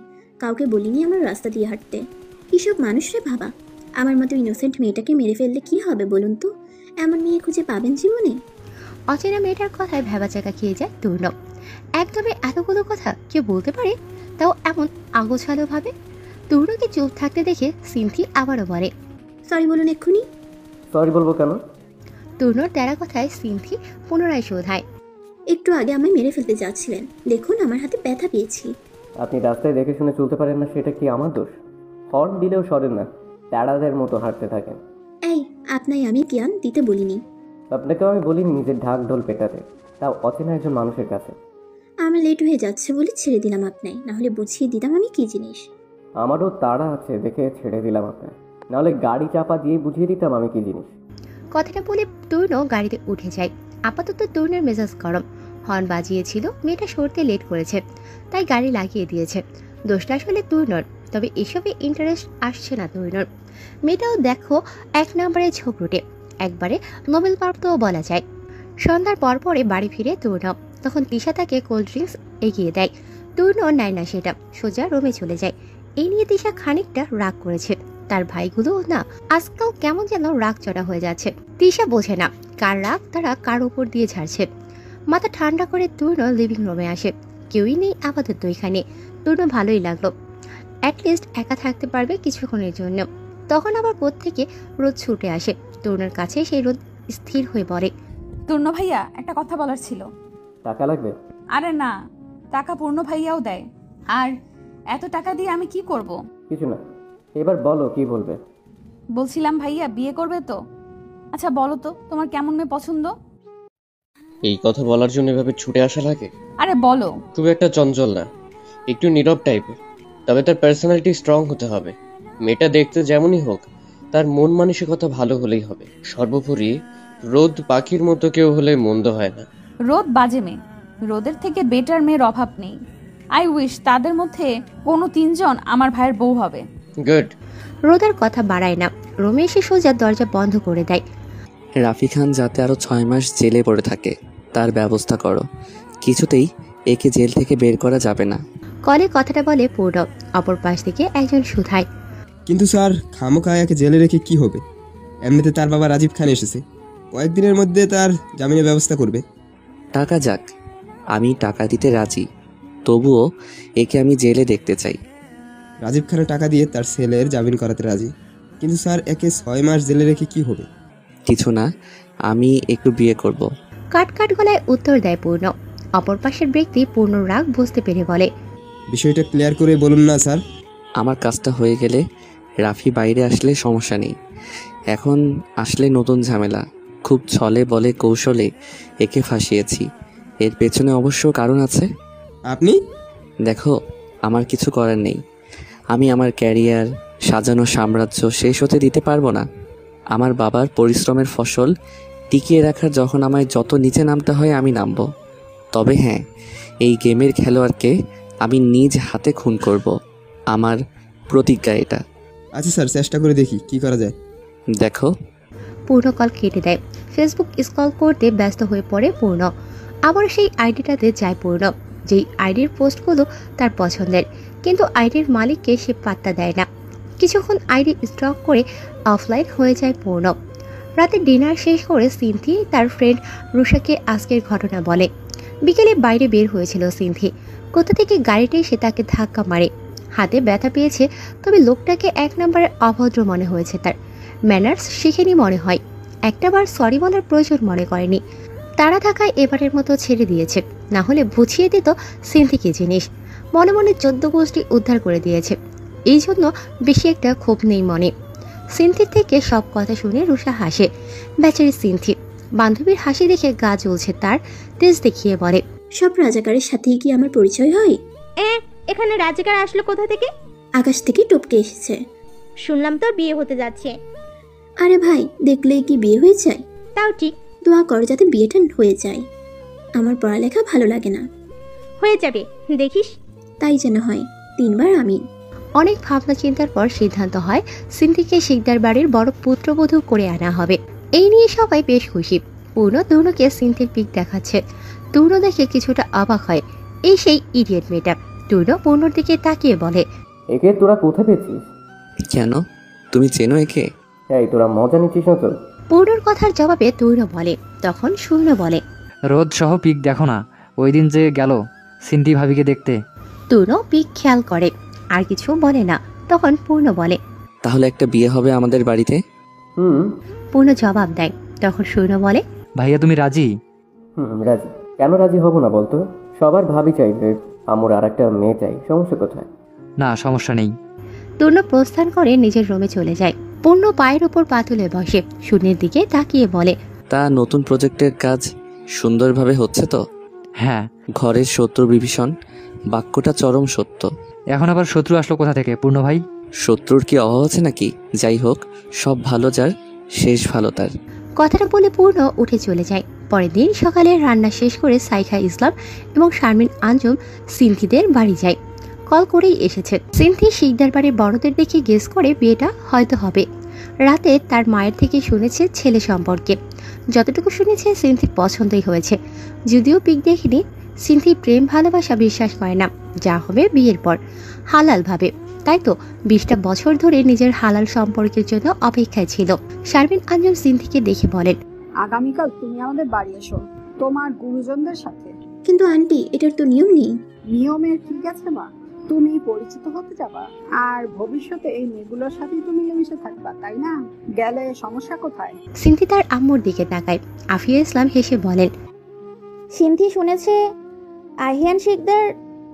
কাউকে বলিনি আমার রাস্তা দিয়ে হাঁটতে। কিসব মানুষরে ভাবা। আমার মতো ইনোসেন্ট মেয়েটাকে মেরে ফেললে কি হবে বলুন তো? এমন মেয়ে খুঁজে পাবেন জীবনে? অচেনা মেয়েটার কথায় ভেবাচাকা খেয়ে যায় তূর্ণ। একদমই এতগুলো কথা কেউ বলতে পারে, তাও এমন আগোছালো ভাবে। তূর্ণকে চুপ থাকতে দেখে সিনথি আবারও বলে, সরি বলুন এক্ষুনি। সরি বলবো কেন? তূর্ণর তেরা কথায় সিনথি পুনরায় শোধায়, একটু আগে আমায় মেরে ফেলতে যাচ্ছিলেন, দেখুন আমার হাতে ব্যথা পেয়েছি। আপনি রাস্তায় দেখে শুনে চলতে পারেন না, সেটা কি আমার দোষ? হর্ন দিলেও সরেন না, ট্যাড়াদের মতো হাঁটতে থাকেন। এই, আপনাই আমি জ্ঞান দিতে বলিনি। আপনাকেও আমি বলিনি নিজের ঢাক ঢোল পেটাতে, তাও অচেনা একজন মানুষের কাছে। আমার লেট হয়ে যাচ্ছে বলে ছেড়ে দিলাম আপনায়, নাহলে বুঝিয়ে দিতাম আমি কি জিনিস। আমারও তাড়া আছে দেখে ছেড়ে দিলাম আপনার, নাহলে গাড়ি চাপা দিয়ে বুঝিয়ে দিতাম আমি কি জিনিস। কথাটা বলে তূর্ণ গাড়িতে উঠে যায়। আপাতত তূর্ণের মেজাজ গরম। হর্ন বাজিয়েছিল, মেয়েটা সরতে লেট করেছে, তাই গাড়ি লাগিয়ে দিয়েছে। দোষটা আসলে তূর্ণর, তবে এসবে ইন্টারেস্ট আসছে না তূর্ণর। মেয়েটাও দেখো 1 নম্বরে ঝোঁকরুটে, একবারে নোবেল প্রাপ্তও বলা যায়। সন্ধ্যার পরে বাড়ি ফিরে তূর্ণ। তখন তিশা তাকে কোল্ড ড্রিঙ্কস এগিয়ে দেয়। তূর্ণ নেয় না সেটা, সোজা রুমে চলে যায়। এই নিয়ে তিশা খানিকটা রাগ করেছে। তার ভাইগুলো না আজকাল কেমন যেন রাগ চড়া হয়ে যাচ্ছে। তিশা বোঝে না কার রাগ তারা কার উপর দিয়ে ঝাড়ছে। মাথা ঠান্ডা করে তূর্ণ লিভিং রুমে আসে। কেউই নেই আপাতত এখানে। তূর্ণ ভালোই লাগলো, অ্যাটলিস্ট একা থাকতে পারবে কিছুক্ষণের জন্য। তখন আবার কোত্থেকে রোদ ছুটে আসে। তূর্ণের কাছে সেই রোদ স্থির হয়ে পড়ে। তূর্ণ ভাইয়া, একটা কথা বলার ছিল। টাকা লাগবে? আরে না, টাকা পূর্ণ ভাইয়াও দেয়। আর এত টাকা দিয়ে আমি কি করব? কিছু না, এবার বলো কি বলবে। বলছিলাম ভাইয়া বিয়ে করবে তো? আচ্ছা বলো তো, তোমার কেমন মেয়ে পছন্দ? এই কথা বলার জন্য এভাবে ছুটে আসা লাগে? আরে বলো। খুব একটা চঞ্চল না, একটু নীরব টাইপের, তবে তার পার্সোনালিটি স্ট্রং হতে হবে। মেয়েটা দেখতে যেমনই হোক, তার মন মানসিকতা ভালো হলেই হবে। সর্বোপরি রোদ পাখির মতো কেউ হলে মন্দ হয় না। রোদ বাজে মেয়ে, রোদের থেকে বেটার মেয়ের অভাব নেই। আই উইশ তাদের মধ্যে কোনো 3 জন আমার ভাইয়ের বউ হবে। গুড। রোদের কথা বাড়ায় না, রুমে এসে সোজা দরজা বন্ধ করে দেয়। রাফি খান যাতে আরো 6 মাস জেলে পড়ে থাকে তার ব্যবস্থা করো। কিছুতেই একে জেল থেকে বের করা যাবে না। কলে কথাটা বলে পূর্ণ। অপর পাশ থেকে একজন সুধায়, কিন্তু স্যার খামোখা একে জেলে রেখে কি হবে? এমনিতে তার বাবা রাজীব খান এসেছে, কয়েকদিনের মধ্যে তার জামিনের ব্যবস্থা করবে। টাকা যাক, আমি টাকা দিতে রাজি, তবুও একে আমি জেলে দেখতে চাই। রাজীব খানের টাকা দিয়ে তার ছেলের জামিন করাতে রাজি, কিন্তু স্যার একে 6 মাস জেলে রেখে কি হবে? কিছু না, আমি একটু বিয়ে করব। কাট কাট গলায় উত্তর দেয় পূর্ণ। অপর পাশের ব্যক্তি পূর্ণ রাগ বুঝতে পেরে বলে, বিষয়টা ক্লিয়ার করে বলুন না স্যার। আমার কাজটা হয়ে গেলে রাফি বাইরে আসলে সমস্যা নেই, এখন আসলে নতুন ঝামেলা। খুব ছলে বলে কৌশলে একে ফাঁসিয়েছি। এর পেছনে অবশ্য কারণ আছে। আপনি? দেখো, আমার কিছু করার নেই। আমি আমার ক্যারিয়ার, সাজানো সাম্রাজ্য শেষ হতে দিতে পারবো না। আমার বাবার পরিশ্রমের ফসল টিকিয়ে রাখার যখন আমায় যত নিচে নামতে হয় আমি নামবো। তবে হ্যাঁ, এই গেমের খেলোয়াড়কে আমি নিজ হাতে খুন করব। আমার প্রতিজ্ঞা এটা। আচ্ছা স্যার, চেষ্টা করে দেখি কি করা যায়। দেখো। পূর্ণ কল কেটে দেয়। ফেসবুক স্ক্রল করতে ব্যস্ত হয়ে পড়ে পূর্ণ। আবার সেই আইডিটাতে যায় পূর্ণ, যেই আইডির পোস্টগুলো তার পছন্দের, কিন্তু আইডির মালিককে সে পাত্তা দেয় না। কিছুক্ষণ আইডি স্টক করে অফলাইন হয়ে যায় পূর্ণ। রাতে ডিনার শেষ করে সিনথি তার ফ্রেন্ড রুষাকে আজকের ঘটনা বলে। বিকেলে বাইরে বের হয়েছিল সিনথি, কোথা থেকে গাড়িতে সে তাকে ধাক্কা মারে। হাতে ব্যথা পেয়েছে, তবে লোকটাকে এক নম্বরে অভদ্র মনে হয়েছে। তার ম্যানার্স শিখেনি মনে হয়, একটাবার সরি বলার প্রয়োজন মনে করেনি। তারা থাকায় এবারের মতো ছেড়ে দিয়েছে, না হলে বুঝিয়ে দিত সিনথিকে জিনিস। মনে মনে 14 গোষ্ঠী উদ্ধার করে দিয়েছে, এই জন্য বেশি একটা ক্ষোভ নেই মনে। সিনথির থেকে সব কথা শুনে রুষা হাসে। বেচারি সিনথি, বান্ধবীর হাসি দেখে গা জ্বলছে তার, তেজ দেখিয়ে বলে, সব রাজাকারের সাথেই কি আমার পরিচয় হয়? এখানে রাজাকার আসলো কোথা থেকে? আকাশ থেকে টপকে এসেছে। শুনলাম তোর বিয়ে হতে যাচ্ছে। আরে ভাই, দেখলেই কি বিয়ে হয়ে যায়? তাও ঠিক। দোয়া কর যাতে বিয়েটা হয়ে যায়। আমার পড়ালেখা ভালো লাগে না। হয়ে যাবে, দেখিস। তাই যেন হয়, 3 বার আমিন। অনেক ভাবনা চিন্তার পর সিদ্ধান্ত হয় সিনথিকে শিকদার বাড়ির বড় পুত্রবধূ করে আনা হবে। এই নিয়ে সবাই বেশ খুশি। পূর্ণ তরুণকে সিনথির পিক দেখাচ্ছে। তরুণ দেখে কিছুটা অবাক হয়, এই সেই ইডিয়েট মেয়েটা। তরুণ পূর্ণর দিকে তাকিয়ে বলে, একে তোরা কোথায় পেয়েছিস? কেন, তুমি চেনো একে? এই তোরা মজা নিচ্ছিস না তো? পূর্ণর কথার জবাবে তরুণ বলে। তখন শূন্য বলে, রোদ সহ পিক দেখো না, ওই দিন যে গেল সিনথি ভাবিকে দেখতে। তরুণ পিক খেয়াল করে, আর কিছু বলে না। তখন পূর্ণ বলে, তাহলে একটা বিয়ে হবে আমাদের বাড়িতে? পূর্ণ জবাব দেয়। তখন শূন্য বলে, ভাইয়া তুমি রাজি? রাজি। কেন রাজি হব না বলতো? সবার ভাবি চাইবে, আমার আর একটা মেয়ে চাই, সমস্যা কোথায়? না, সমস্যা নেই। তরুণ প্রস্থান করে নিজের রুমে চলে যায়। পূর্ণ পায়ের উপর পা তুলে বসে শূন্যের দিকে তাকিয়ে বলে, তা নতুন প্রজেক্টের কাজ সুন্দরভাবে হচ্ছে তো? হ্যাঁ। ঘরের শত্রু বিভীষণ, বাক্যটা চরম সত্য। এখন আবার শত্রু আসলো কোথা থেকে পূর্ণ ভাই? শত্রুর কি অভাব আছে নাকি? যাই হোক, সব ভালো যার শেষ ভালো তার। কথাটা বলে পূর্ণ উঠে চলে যায়। পরের দিন সকালে রান্না শেষ করে সাইখা ইসলাম এবং শারমিন আঞ্জুম সিনথিদের বাড়ি যায়। কল করেই এসেছে। সিনথি শিকদার বাড়ির বড়দের দেখে গেস করে বিয়েটা হয়তো হবে। রাতে তার মায়ের থেকে শুনেছে ছেলে সম্পর্কে। যতটুকু শুনেছে সিনথির পছন্দই হয়েছে। যদিও পিক দেখিনি, সিনথি প্রেম ভালোবাসা বিশ্বাস করে না, যা হবে বিয়ের পর হালাল ভাবে। তাই তো 20টা বছর ধরে নিজের হালাল সম্পর্কের জন্য অপেক্ষায় ছিল। শারমিন আঞ্জুম সিনথিকে দেখে বলেন, আগামীকাল তুমি আমাদের বাড়ি এসো তোমার গুরুজনদের সাথে। কিন্তু আন্টি, এটার তো নিয়ম নেই। নিয়মের ঠিক আছে মা, তুমি পরিচিত হতে যাবা, আর ভবিষ্যতে এই মেয়েগুলোর সাথে তুমি মিশে থাকবা, তাই না? গেলে সমস্যা কোথায়? সিনথি তার আম্মুর দিকে তাকায়। আফিয়া ইসলাম হেসে বলেন, সিনথি শুনেছে আহিয়ান শিকদার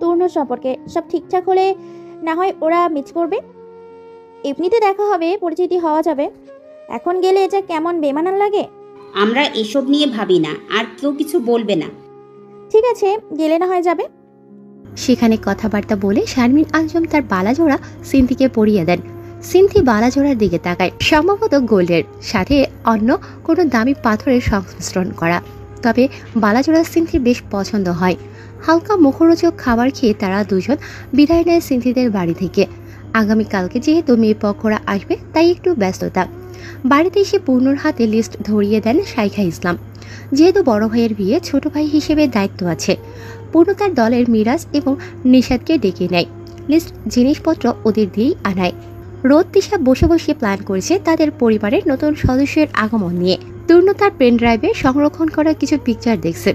তরুণ সম্পর্কে সব ঠিকঠাক হলে না হয় ওরা মিট করবে, এমনিতে দেখা হবে, পরিচিতি হওয়া যাবে। এখন গেলে এটা কেমন বেমানান লাগে। আমরা এসব নিয়ে ভাবি না, আর কেউ কিছু বলবে না। ঠিক আছে, গেলে না হয় যাবে। সেখানে কথাবার্তা বলে শারমিন আঞ্জুম তার বালাজোড়া সিনথিকে পরিয়ে দেন। সিনথি বালাজোড়ার দিকে তাকায়, সম্ভবত গোল্ডের সাথে অন্য কোনো দামি পাথরের সংমিশ্রণ করা। তবে বালাজোড়া সিনথির বেশ পছন্দ হয়। হালকা মুখরোচক খাবার খেয়ে তারা দুজন বিদায় নেয় সিনথিদের বাড়ি থেকে। আগামীকালকে যেহেতু মেয়ে পক্ষরা আসবে, তাই একটু ব্যস্ততা। বাড়িতে এসে পূর্ণর হাতে লিস্ট ধরিয়ে দেন সাইখা ইসলাম। যেহেতু বড় ভাইয়ের বিয়ে, ছোট ভাই হিসেবে দায়িত্ব আছে। পূর্ণ তার দলের মিরাজ এবং নিশাদকে ডেকে নেয়। লিস্ট জিনিসপত্র ওদের দিয়েই আনায়। রোদ তিশা বসে বসে প্ল্যান করেছে তাদের পরিবারের নতুন সদস্যের আগমন নিয়ে। তরুণ তার পেন ড্রাইভে সংরক্ষণ করা কিছু পিকচার দেখছে।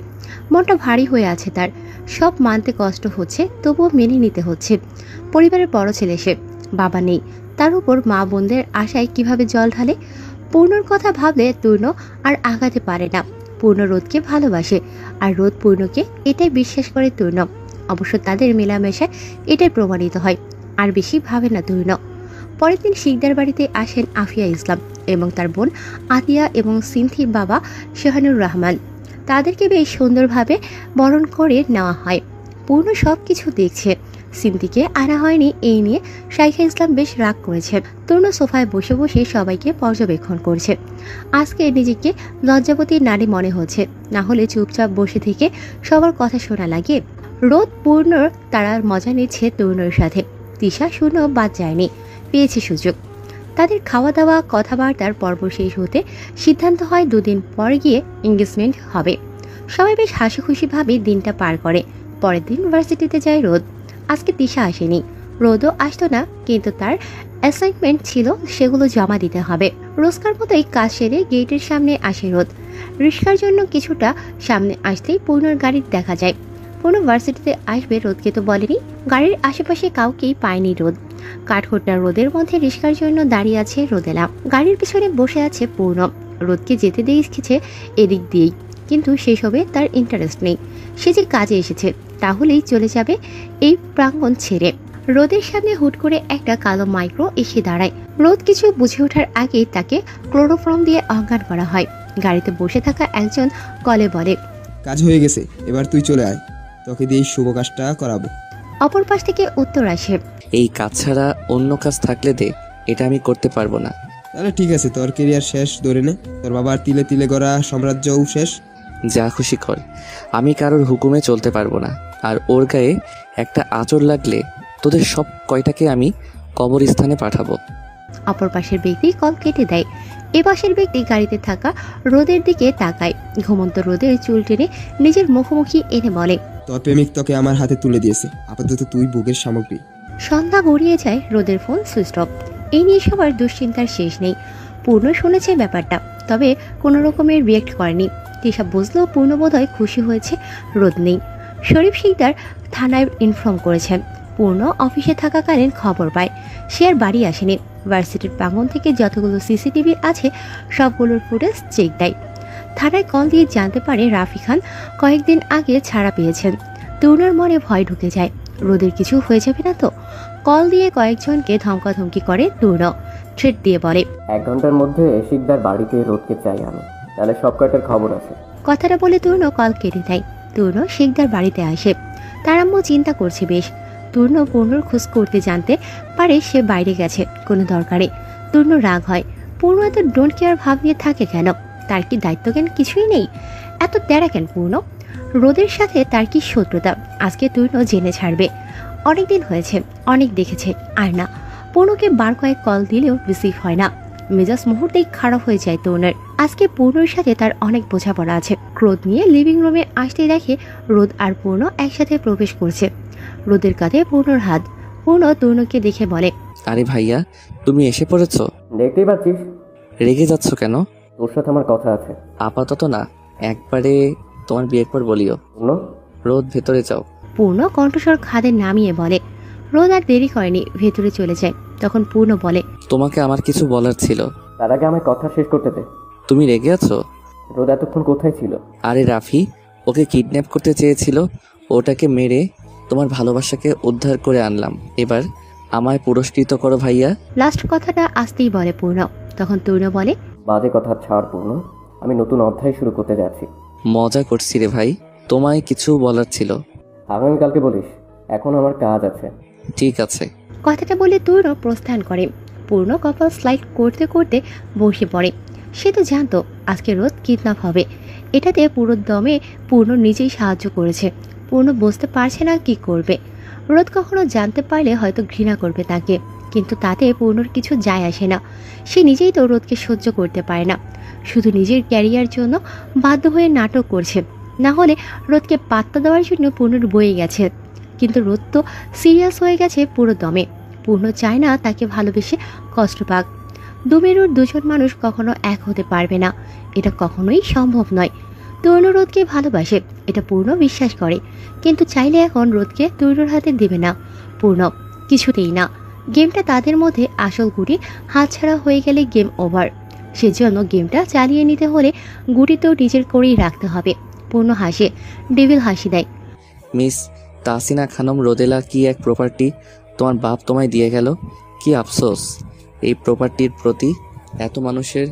মনটা ভারী হয়ে আছে তার। সব মানতে কষ্ট হচ্ছে, তবুও মেনে নিতে হচ্ছে। পরিবারের বড় ছেলে সে, বাবা নেই, তার উপর মা বোনদের আশায় কিভাবে জল ঢালে। পূর্ণর কথা ভাবলে তরুণ আর আগাতে পারে না। পূর্ণ রোদকে ভালোবাসে, আর রোদ পূর্ণকে, এটাই বিশ্বাস করে তরুণ। অবশ্য তাদের মেলামেশায় এটাই প্রমাণিত হয়। আর বেশি ভাবে না তরুণ। পরের দিন শিকদার বাড়িতে আসেন আফিয়া ইসলাম এবং তার বোন আতিয়া এবং সিনথির বাবা সোহানুর রহমান। তাদেরকে বেশ সুন্দরভাবে বরণ করে নেওয়া হয়। পূর্ণ সব কিছু দেখছে। সিনথিকে আনা হয়নি এই নিয়ে শাইখা ইসলাম বেশ রাগ করেছে। তরুণ সোফায় বসে বসে সবাইকে পর্যবেক্ষণ করছে। আজকে নিজেকে লজ্জাবতী নারী মনে হচ্ছে, না হলে চুপচাপ বসে থেকে সবার কথা শোনা লাগে। রোদ পূর্ণর তারা মজা নিচ্ছে তরুণের সাথে। তিশা শূন্য বাদ যায়নি, পেয়েছে সুযোগ। তাদের খাওয়া দাওয়া কথাবার্তার পর্ব শেষ হতে সিদ্ধান্ত হয় 2 দিন পর গিয়ে এঙ্গেজমেন্ট হবে। সবাই বেশ হাসি খুশিভাবে দিনটা পার করে। পরের দিন ইউনিভার্সিটিতে যায় রোদ। আজকে তিশা আসেনি। রোদও আসতো না, কিন্তু তার অ্যাসাইনমেন্ট ছিল, সেগুলো জমা দিতে হবে। রোজকার মতোই কাজ সেরে গেটের সামনে আসে রোদ। রিস্কার জন্য কিছুটা সামনে আসতেই পূর্ণর গাড়ি দেখা যায়। পূর্ণ ভার্সিটিতে আসবে রোদকে তো বলেনি। গাড়ির আশেপাশে কাউকেই পায়নি রোদ। কাঠখোট্টা রোদের মধ্যে রিস্কার জন্য দাঁড়িয়ে আছে রোদেলা। গাড়ির পিছনে বসে আছে পূর্ণ। রোদকে যেতে দেখেছে এদিক দিয়েই, কিন্তু সেসবে তার ইন্টারেস্ট নেই। সে যে কাজে এসেছে, তাহলেই চলে যাবে এই প্রাঙ্গণ ছেড়ে। রোদের সামনে হুট করে একটা কালো মাইক্রো এসে দাঁড়ায়। রোদ কিছু বুঝে ওঠার আগেই তাকে ক্লোরোফর্ম দিয়ে অজ্ঞান করা হয়। গাড়িতে বসে থাকা একজন কলে বলে, কাজ হয়ে গেছে, এবার তুই চলে আয়, তোকে দিয়ে শুভ কাজটা করাবো। অপর পাশ থেকে উত্তর আসে, এই কাজ ছাড়া অন্য কাজ থাকলে দে, এটা আমি করতে পারবো না। তাহলে ঠিক আছে, তোর কেরিয়ার শেষ ধরে নে, তোর বাবার তিলে তিলে গড়া সাম্রাজ্যও শেষ। যা খুশি কর, আমি কারোর হুকুমে চলতে পারবো না। আর ওর গায়ে একটা আঁচড় লাগলে তোদের সব কয়টাকে আমি কবরস্থানে পাঠাবো। অপর পাশের ব্যক্তি কল কেটে দেয়। এ পাশের ব্যক্তি গাড়িতে থাকা রোদের দিকে তাকায়। ঘুমন্ত রোদের চুল টেনে নিজের মুখোমুখি এনে বলে, তোর প্রেমিক তোকে আমার হাতে তুলে দিয়েছে, আপাতত তুই ভোগের সামগ্রী। সন্ধ্যা গড়িয়ে যায়, রোদের ফোন সুইচ অফ। এই নিয়ে সবার দুশ্চিন্তার শেষ নেই। পূর্ণ শুনেছে ব্যাপারটা, তবে কোনো রকমের রিয়েক্ট করেনি। তিশা বুঝলেও পূর্ণ বোধহয় খুশি হয়েছে রোদ নেই। শরীফ শিকদার থানায় ইনফর্ম করেছেন। পূর্ণ অফিসে থাকাকালীন খবর পায় সে আর বাড়ি আসেনি। ভার্সিটির প্রাঙ্গণ থেকে যতগুলো সিসিটিভি আছে সবগুলোর ফুটেজ চেক দেয়। থানায় কল দিয়ে জানতে পারে রাফি খান কয়েকদিন আগে ছাড়া পেয়েছেন। তরুণের মনে ভয় ঢুকে যায়, রোদের কিছু হয়ে যাবে না তো। কল দিয়ে কয়েকজনকে ধমকাধমকি করে তরুণ, থ্রেট দিয়ে বলে, 1 ঘন্টার মধ্যে শিকদার বাড়িতে রোদকে চাই আমি, তাহলে সব কয়টার খবর আছে। কথাটা বলে তরুণ কল কেটে দেয়। তরুণ শিকদার বাড়িতে আসে। তার আম্মু চিন্তা করছে বেশ। তরুণ পূর্ণর খোঁজ করতে জানতে পারে সে বাইরে গেছে কোনো দরকারে। তরুণ রাগ হয়, পূর্ণ এত ডোন্ট কেয়ার ভাব নিয়ে থাকে কেন? তার কি দায়িত্বজ্ঞান কিছুই নেই? এত তেরা কেন পূর্ণ? রোদের সাথে তার কি শত্রুতা? আজকে তরুণ জেনে ছাড়বে। অনেকদিন হয়েছে, অনেক দেখেছে, আর না। পূর্ণকে বার কয়েক কল দিলেও রিসিভ হয় না। মেজাজ মুহূর্তেই খারাপ হয়ে যায় তরুণের। আজকে পূর্ণর সাথে তার অনেক বোঝাপড়া আছে। ক্রোধ নিয়ে লিভিং রুমে আসতে দেখে রোদ আর পূর্ণ একসাথে প্রবেশ করছে। রোদের কাঁধে পূর্ণর হাত। পূর্ণ তরুণকে দেখে বলে, আরে ভাইয়া, তুমি এসে পড়েছো? দেখতেই পাচ্ছিস। রেগে যাচ্ছ কেন? তোর সাথে আমার কথা আছে। আপাতত না, একবারে তোমার বিয়ের পর বলিও। রোদ, ভেতরে যাও। পূর্ণ কণ্ঠস্বর খাদে নামিয়ে বলে। রোদ আর দেরি করেনি, ভেতরে চলে যায়। তখন পূর্ণ বলে, তোমাকে আমার কিছু বলার ছিল। তার আগে আমার কথা শেষ করতে দে। তুমি রেগে আছো? রোদ এতক্ষণ কোথায় ছিল? আরে রাফি ওকে কিডন্যাপ করতে চেয়েছিল, ওটাকে মেরে তোমার ভালোবাসাকে উদ্ধার করে আনলাম। এবার আমায় পুরস্কৃত করো ভাইয়া। লাস্ট কথাটা আসতেই বলে পূর্ণ। তখন তরুণ বলে, বাজে কথা ছাড় পূর্ণ, আমি নতুন অধ্যায় শুরু করতে যাচ্ছি। মজা করছি রে ভাই, তোমায় কিছু বলার ছিল। আগামীকালকে বলিস, এখন আমার কাজ আছে। ঠিক আছে। কথাটা বলে তরুণ প্রস্থান করে। পূর্ণ কপাল স্লাইড করতে করতে বসে পড়ে। সে তো জানতো আজকে রোদ কিডন্যাপ হবে। এটাতে পুরো দমে পূর্ণ নিজেই সাহায্য করেছে। পূর্ণ বুঝতে পারছে না কি করবে। রোদ কখনো জানতে পারলে হয়তো ঘৃণা করবে তাকে, কিন্তু তাতে পূর্ণর কিছু যায় আসে না। সে নিজেই তো রোদকে সহ্য করতে পারে না, শুধু নিজের ক্যারিয়ার জন্য বাধ্য হয়ে নাটক করছে। না হলে রোদকে পাত্তা দেওয়ার জন্য পূর্ণর বয়ে গেছে। কিন্তু রোদ তো সিরিয়াস হয়ে গেছে পুরো দমে। পূর্ণ চায় না তাকে ভালোবেসে কষ্ট পাক। দুমেরুর দুজন মানুষ কখনো এক হতে পারবে না, এটা কখনোই সম্ভব নয়। তরুণ রোদকে ভালোবাসে, এটা পূর্ণ বিশ্বাস করে, কিন্তু চাইলে এখন রোদকে তরুণের হাতে দেবে না পূর্ণ, কিছুতেই না। গেমটা তাদের মধ্যে আসল গুটি হাতছাড়া হয়ে গেলে গেম ওভার। সেজন্য গেমটা চালিয়ে নিতে হলে গুটি তো নিজের করেই রাখতে হবে। পূর্ণ হাসে, ডেভিল হাসি দেয়। মিস তাসিনা খানম রোদেলা কি এক প্রপার্টি, তোমার বাপ তোমায় দিয়ে গেল। কি আফসোস এই প্রপার্টির প্রতি এত মানুষের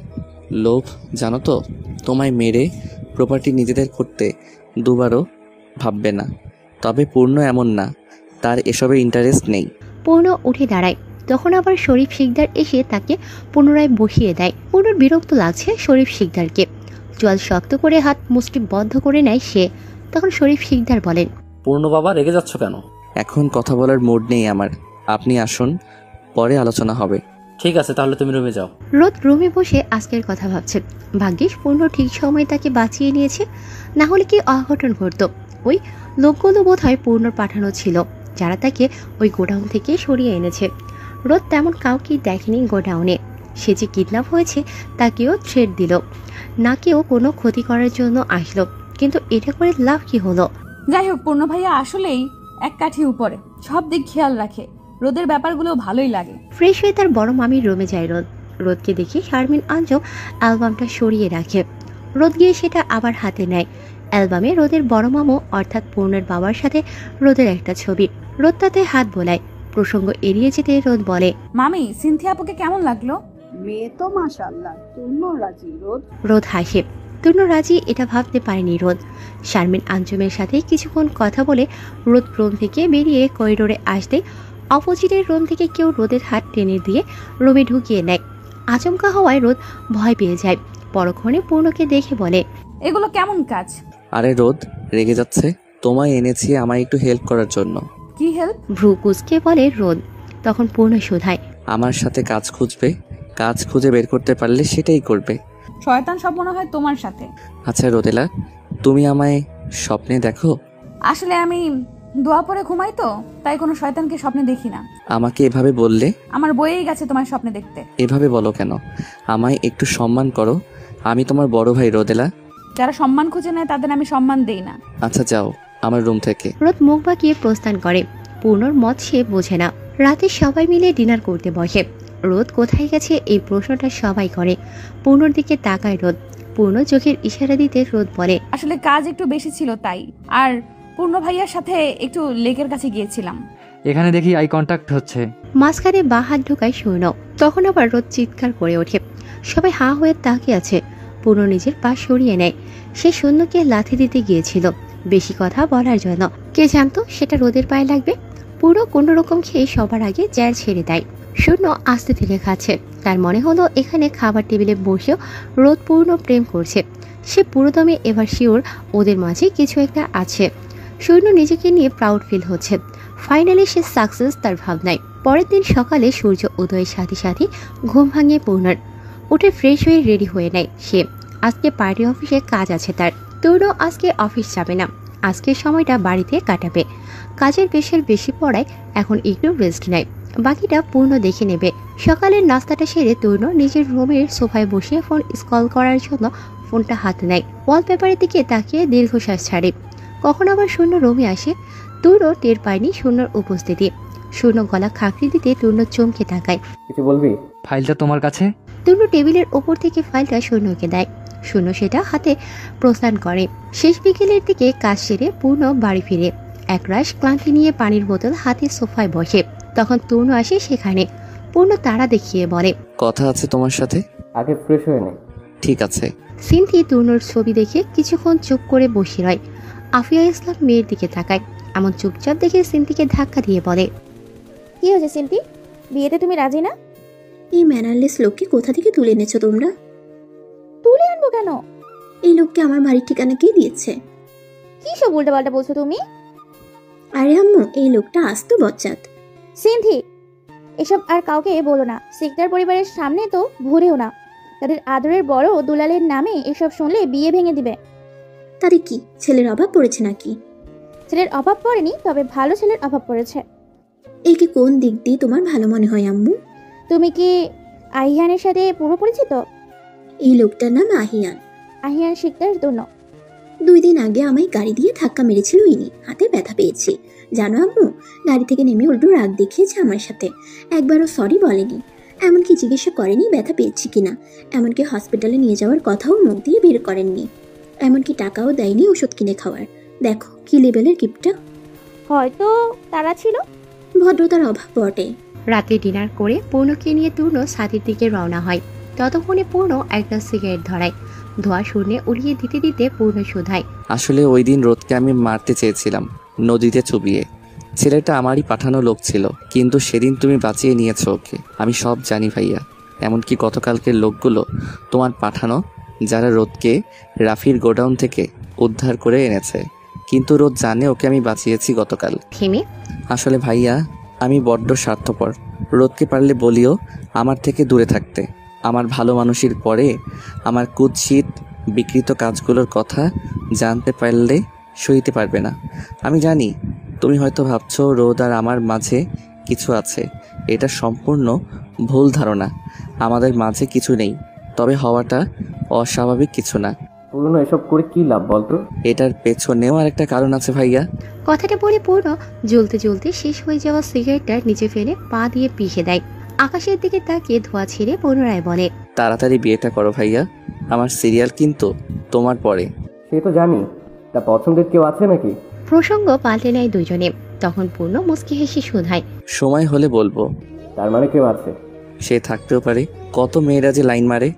লোভ জানো তো? তোমায় মেরে প্রপার্টি নিজেদের করতে দুবারও ভাববে না। তবে পূর্ণ এমন না, তার এসবে ইন্টারেস্ট নেই। পূর্ণ উঠে দাঁড়ায়, তখন আবার শরীফ শিকদার এসে তাকে পুনরায় বসিয়ে দেয়। পূর্ণর বিরক্ত লাগছে শরীফ শিকদারকে। জল শক্ত করে হাত মুষ্টি বদ্ধ করে নেয় সে। তখন শরীফ শিকদার বলেন, পূর্ণ বাবা রেগে যাচ্ছ কেন? এখন কথা বলার মুড নেই আমার, আপনি আসুন, পরে আলোচনা হবে। ঠিক আছে, তাহলে তুমি রুমে যাও। রোদ রুমে বসে আজকের কথা ভাবছে। ভাগ্যিস পূর্ণ ঠিক সময় তাকে বাঁচিয়ে নিয়েছে, না হলে কি অঘটন ঘটত। ওই লোকগুলো বোধ হয় পূর্ণর পাঠানো ছিল, যারা তাকে ওই গোডাউন থেকে সরিয়ে এনেছে। রোদ তেমন কাউকে দেখেনি গোডাউনে। সে যে কিডন্যাপ হয়েছে তাকেও থ্রেট দিল, না কেউ কোনো ক্ষতি করার জন্য আসলো, কিন্তু এটা করে লাভ কি হলো? যাই হোক, পূর্ণ ভাইয়া আসলেই এক কাঠি উপরে, সব দিক খেয়াল রাখে। রোদের ব্যাপারগুলো ভালোই লাগে। ফ্রেশ হয়ে তার বড় মামির রুমে যায় রোদ। রোদকে দেখে শারমিন আঞ্জম অ্যালবামটা সরিয়ে রাখে। রোদ গিয়ে সেটা আবার হাতে নেয়। অ্যালবামে রোদের বড় মামু অর্থাৎ পূর্ণের বাবার সাথে রোদের একটা ছবি। রোদ তাতে হাত বোলায়। প্রসঙ্গ এড়িয়ে যেতে রোদ বলে, মামি, সিনথিয়া আপুকে কেমন লাগলো? মেয়ে তো মাশাআল্লাহ, তুর্ণ রাজি। রোদ হাসে। তুর্ণ রাজি এটা ভাবতে পারেনি রোদ। শারমিন আঞ্জমের সাথে কিছুক্ষণ কথা বলে রোদ রুম থেকে বেরিয়ে করিডোরে আসতে অপোজিটের রুম থেকে কেউ রোদের হাত টেনে দিয়ে রুমে ঢুকিয়ে নেয়। আচমকা হওয়ায় রোদ ভয় পেয়ে যায়। পরক্ষণে পূর্ণকে দেখে বলে, এগুলো কেমন কাজ? আরে রোদ রেগে যাচ্ছে, তোমায় এনেছি আমায় একটু হেল্প করার জন্য। কি হেল্প? ভ্রু কুঁচকে বলে রোদ। তখন পূর্ণ শোধায়, আমার সাথে কাজ খুঁজবে, কাজ খুঁজে বের করতে পারলে সেটাই করবে। শয়তান সব মনে হয় তোমার সাথে। আচ্ছা রোদেলা, তুমি আমায় স্বপ্নে দেখো? আসলে আমি দোয়া পরে ঘুমাই তো, তাই কোনো শয়তানকে স্বপ্নে দেখি না। আমাকে এভাবে বললে? আমার বইয়েই গেছে তোমার স্বপ্নে দেখতে। এভাবে বলো কেন? আমায় একটু সম্মান করো, আমি তোমার বড় ভাই রোদেলা। যারা সম্মান খুঁজে নেয় তাদের আমি সম্মান দেই না। আচ্ছা যাও আমার রুম থেকে। রোদ মুখ বাঁকিয়ে প্রস্থান করে। পূর্ণর মত সে বোঝে না। রাতে সবাই মিলে ডিনার করতে বসে। রোদ কোথায় গেছে এই প্রশ্নটা সবাই করে। পূর্ণর দিকে তাকায় রোদ। পূর্ণ চোখের ইশারা দিতে রোদ বলে, আসলে কাজ একটু বেশি ছিল তাই। আর পূর্ণ ভাইয়ার সাথে একটু লেকের কাছে গিয়েছিলাম। এখানে দেখি আই কন্ট্যাক্ট হচ্ছে। মাঝখানে বা হাত ঢোকায় শূন্য। তখন আবার রোদ চিৎকার করে ওঠে। সবাই হাঁ হয়ে তাকিয়ে আছে। পূর্ণ নিজের পা সরিয়ে নেয়। সে শূন্যকে লাথি দিতে গিয়েছিল বেশি কথা বলার জন্য। কে জানতো সেটা রোদের পায়ে লাগবে। পুরো কোনো রকম খেয়ে সবার আগে জ্যার ছেড়ে দেয়। শূন্য আস্তে থেকে খাচ্ছে। তার মনে হলো এখানে খাবার টেবিলে বসেও রোদ পূর্ণ প্রেম করছে। সে পুরোদমে এবার শিওর ওদের মাঝে কিছু একটা আছে। শূন্য নিজেকে নিয়ে প্রাউড ফিল হচ্ছে। ফাইনালি সে সাকসেস তার ভাবনায়। পরের দিন সকালে সূর্য উদয়ের সাথে সাথে ঘুম ভাঙিয়ে পূর্ণর। উঠে ফ্রেশ হয়ে রেডি হয়ে নেয় সে। আজকে পার্টি অফিসে কাজ আছে তার। তরুণ আজকে অফিস যাবে না। আজকের সময়টা বাড়িতে কাটাবে। কাজের প্রেশার বেশি পড়ায় এখন একটু রেস্ট নেয়। বাকিটা পূর্ণ দেখে নেবে। সকালের নাস্তাটা সেরে তরুণ নিজের রুমের সোফায় বসে ফোন স্ক্রল করার জন্য ফোনটা হাতে নেয়। ওয়ালপেপারের দিকে তাকিয়ে দীর্ঘশ্বাস ছাড়ে। কখন আবার শূন্য রুমে আসে। তরুণ টের পায়নি শূন্যর উপস্থিতি। শূন্য গলা খাঁকড়ি দিতে তরুণ চমকে তাকায়। কিছু বলবি? ফাইলটা তোমার কাছে? তরুণ টেবিলের ওপর থেকে ফাইলটা শূন্যকে দেয়। শূন্য সেটা হাতে প্রস্থান করে। শেষ বিকেলের দিকে কাজ সেরে পূর্ণ বাড়ি ফিরে একরাশ ক্লান্তি নিয়ে পানির বোতল হাতে সোফায় বসে। তখন তরুণ আসে সেখানে। পূর্ণ তারা দেখিয়ে বলে, কথা আছে তোমার সাথে। আগে ফ্রেশ হয়ে নে। ঠিক আছে। সিনথি তরুণের ছবি দেখে কিছুক্ষণ চুপ করে বসে রয়। আফিয়া ইসলাম মেয়ের দিকে তাকায়। এমন চুপচাপ দেখে সিনথিকে ধাক্কা দিয়ে বলে, কি হয়েছে সিনথি? বিয়েতে তুমি রাজি না? এই ম্যানারলেস লোককে কোথা থেকে তুলে এনেছো তোমরা? তুলে আনবো কেন? এই লোককে আমার বাড়ির ঠিকানা কে দিয়েছে? কি সব উল্টাপাল্টা বলছো তুমি? আরে আম্মু, এই লোকটা আস্ত বজ্জাত। সিনথি, এসব আর কাউকে বলো না। সিকদার পরিবারের সামনে তো ভুলেও না। তাদের আদরের বড় দুলালের নামে এসব শুনলে বিয়ে ভেঙে দিবে। তাতে কি ছেলের অভাব পড়েছে নাকি? ছেলের অভাব পড়েনি, তবে ভালো ছেলের অভাব পড়েছে। একে কোন দিক দিয়ে তোমার ভালো মনে হয় আম্মু? তুমি কি আহিয়ানের সাথে পুরো পরিচিত? এই লোকটার নাম আহিয়ান। আহিয়ান সিকদার দোনো। 2 দিন আগে আমায় গাড়ি দিয়ে ধাক্কা মেরেছিল ইনি। হাতে ব্যথা পেয়েছি জানো আম্মু। গাড়ি থেকে নেমে উল্টো রাগ দেখিয়েছে আমার সাথে। একবারও সরি বলেনি। এমনকি জিজ্ঞাসা করেনি ব্যথা পেয়েছি কিনা। এমনকি হসপিটালে নিয়ে যাওয়ার কথাও মুখ দিয়ে বের করেননি। এমনকি টাকাও দেয়নি ওষুধ কিনে খাওয়ার। দেখো কি লেভেলের গিফটটা। হয়তো তারা ছিল। ভদ্রতার অভাব বটে। রাতে ডিনার করে পূর্ণকে নিয়ে তূর্ণ ছাদের দিকে রওনা হয়। ততক্ষণে পূর্ণ একটা সিগারেট ধরায়। ধোঁয়া শূন্যে উড়িয়ে দিতে দিতে পূর্ণ শোধায়, আসলে ওই দিন রোদকে আমি মারতে চেয়েছিলাম, নদীতে চুবিয়ে। ছেলেটা আমারই পাঠানো লোক ছিল, কিন্তু সেদিন তুমি বাঁচিয়ে নিয়েছো ওকে। আমি সব জানি ভাইয়া, এমনকি গতকালকের লোকগুলো তোমার পাঠানো, যারা রোদকে রাফির গোডাউন থেকে উদ্ধার করে এনেছে। কিন্তু রোদ জানে ওকে আমি বাঁচিয়েছি গতকাল। থেমে আসলে ভাইয়া, আমি বড্ড স্বার্থপর। রোদকে পারলে বলিও আমার থেকে দূরে থাকতে। আমার ভালো মানুষের পরে আমার কুৎসিত বিকৃত কাজগুলোর কথা জানতে পারলে সইতে পারবে না। আমি জানি তুমি হয়তো ভাবছো রোদ আর আমার মাঝে কিছু আছে। এটা সম্পূর্ণ ভুল ধারণা। আমাদের মাঝে কিছু নেই, তবে হওয়াটা অস্বাভাবিক কিছু না। পূর্ণ এসব করে কি লাভ বলতো? এটার পেছনেও আরেকটা কারণ আছে ভাইয়া। কথাটা বলে পূর্ণ জ্বলতে জ্বলতে শেষ হয়ে যাওয়া সিগারেটটা নিচে ফেলে পা দিয়ে পিষে দেয়। আকাশের দিকে তাকিয়ে ধোঁয়া ছেড়ে পুনরায় বলে, তাড়াতাড়ি বিয়েটা করো ভাইয়া, আমার সিরিয়াল কিন্তু তোমার পরে। সে তো জানি, তা পছন্দের কেউ আছে নাকি? প্রসঙ্গ পাল্টে নেয় দুজনে। তখন পূর্ণ মুচকি হেসে শোধায়, সময় হলে বলবো। তার মানে কেউ আছে? সে থাকতেও পারে, কত মেয়েরা যে লাইন মারে,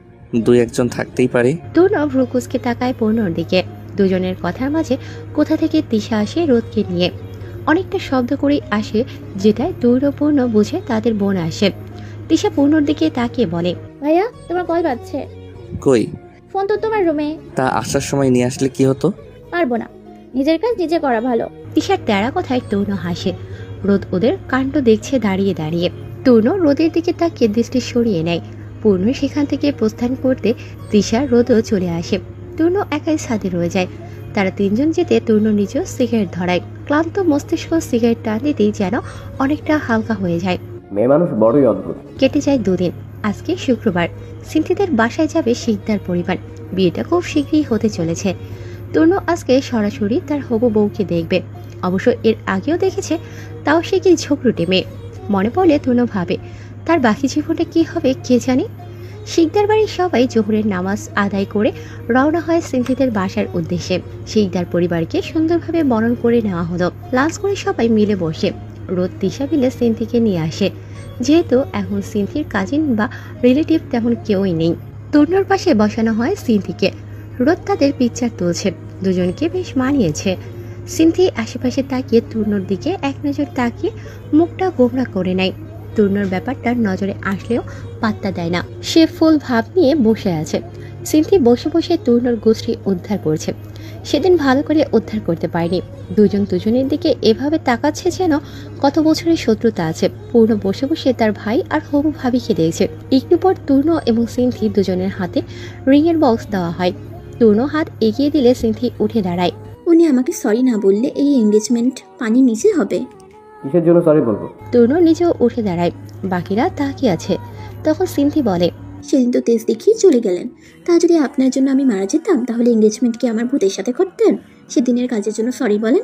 দুই একজন থাকতেই পারে। তূর্ণ ভ্রুকুচকে তাকায় পূর্ণর দিকে। দুজনের কথার মাঝে কোথা থেকে দিশা আসে রোদকে নিয়ে। অনেকটা শব্দ করেই আসে, যেটায় তূর্ণ পূর্ণ বুঝে তাদের বোন আসে। দিশা পূর্ণর দিকে তাকিয়ে বলে, ভাইয়া তোমার কল বাজছে। কই? ফোন তো তোমার রুমে। তা আসার সময় নিয়ে আসলে কি হতো? পারবো না, নিজের কাজ নিজে করা ভালো। দিশার তেরা কথায় তূর্ণ হাসে। রোদ ওদের কাণ্ড দেখছে দাঁড়িয়ে দাঁড়িয়ে। তূর্ণ রোদের দিকে তাকিয়ে দৃষ্টি সরিয়ে নেয়। পূর্ণ সেখান থেকে প্রস্থান করতে দিশা রোদও চলে আসে। তূর্ণ একাই ছাদে রয়ে যায়। তারা তিনজন যেতে তূর্ণ নিজেও সিগারেট ধরায়। ক্লান্ত মস্তিষ্ক সিগারেট টান দিতেই যেন অনেকটা হালকা হয়ে যায়। মেয়ে মানুষ বড়ই অদ্ভুত। কেটে যায় দুদিন। আজকে শুক্রবার। সিন্থিদের বাসায় যাবে শিকদার পরিবার। বিয়েটা খুব শীঘ্রই হতে চলেছে। তূর্ণ আজকে সরাসরি তার হবু বউকে দেখবে। অবশ্য এর আগেও দেখেছে, তাও সে কি ঝগড়ুটে মেয়ে। মনে পড়লে তূর্ণ ভাবে, তার বাকি জীবনটা কি হবে কে জানে। শিকদার বাড়ির সবাই জোহরের নামাজ আদায় করে রওনা হয় সিন্থিদের বাসার উদ্দেশ্যে। শিকদার পরিবারকে সুন্দরভাবে বরণ করে নেওয়া হলো। লাঞ্চ করে সবাই মিলে বসে। রোদ দিশা মিলে সিন্থিকে নিয়ে আসে। যেহেতু এখন সিন্থির কাজিন বা রিলেটিভ তেমন কেউই নেই, তূর্ণর পাশে বসানো হয় সিন্থিকে। রোদ তাদের পিকচার তুলছে। দুজনকে বেশ মানিয়েছে। সিন্থি আশেপাশে তাকিয়ে তূর্ণর দিকে এক নজর তাকিয়ে মুখটা গোমরা করে নেয়। তূর্ণর ব্যাপারটা নজরে আসলেও পাত্তা দেয় না। সে ফুল ভাব নিয়ে বসে আছে। সিন্থি বসে বসে তূর্ণর গোষ্ঠী উদ্ধার করছে। সেদিন ভালো করে উদ্ধার করতে পারেনি। দুজন দুজনের দিকে এভাবে তাকাচ্ছে যেন কত বছরের শত্রুতা আছে। পূর্ণ বসে বসে তার ভাই আর হবু ভাবিকে দেখছে। একটু পর তূর্ণ এবং সিন্থি দুজনের হাতে রিংয়ের বক্স দেওয়া হয়। তূর্ণ হাত এগিয়ে দিলে সিন্থি উঠে দাঁড়ায়। উনি আমাকে সরি না বললে এই এঙ্গেজমেন্ট পানির নিচে হবে। কিসের জন্য সরি বলবো? তূর্ণ নিজেও উঠে দাঁড়ায়। বাকিরা তাকিয়ে আছে। তখন সিন্থি বলে, সেদিন তো তেজ দেখিয়ে চলে গেলেন। তা যদি আপনার জন্য আমি মারা যেতাম, তাহলে এঙ্গেজমেন্ট কি আমার ভূতের সাথে করতেন? সেদিনের কাজের জন্য সরি বলেন?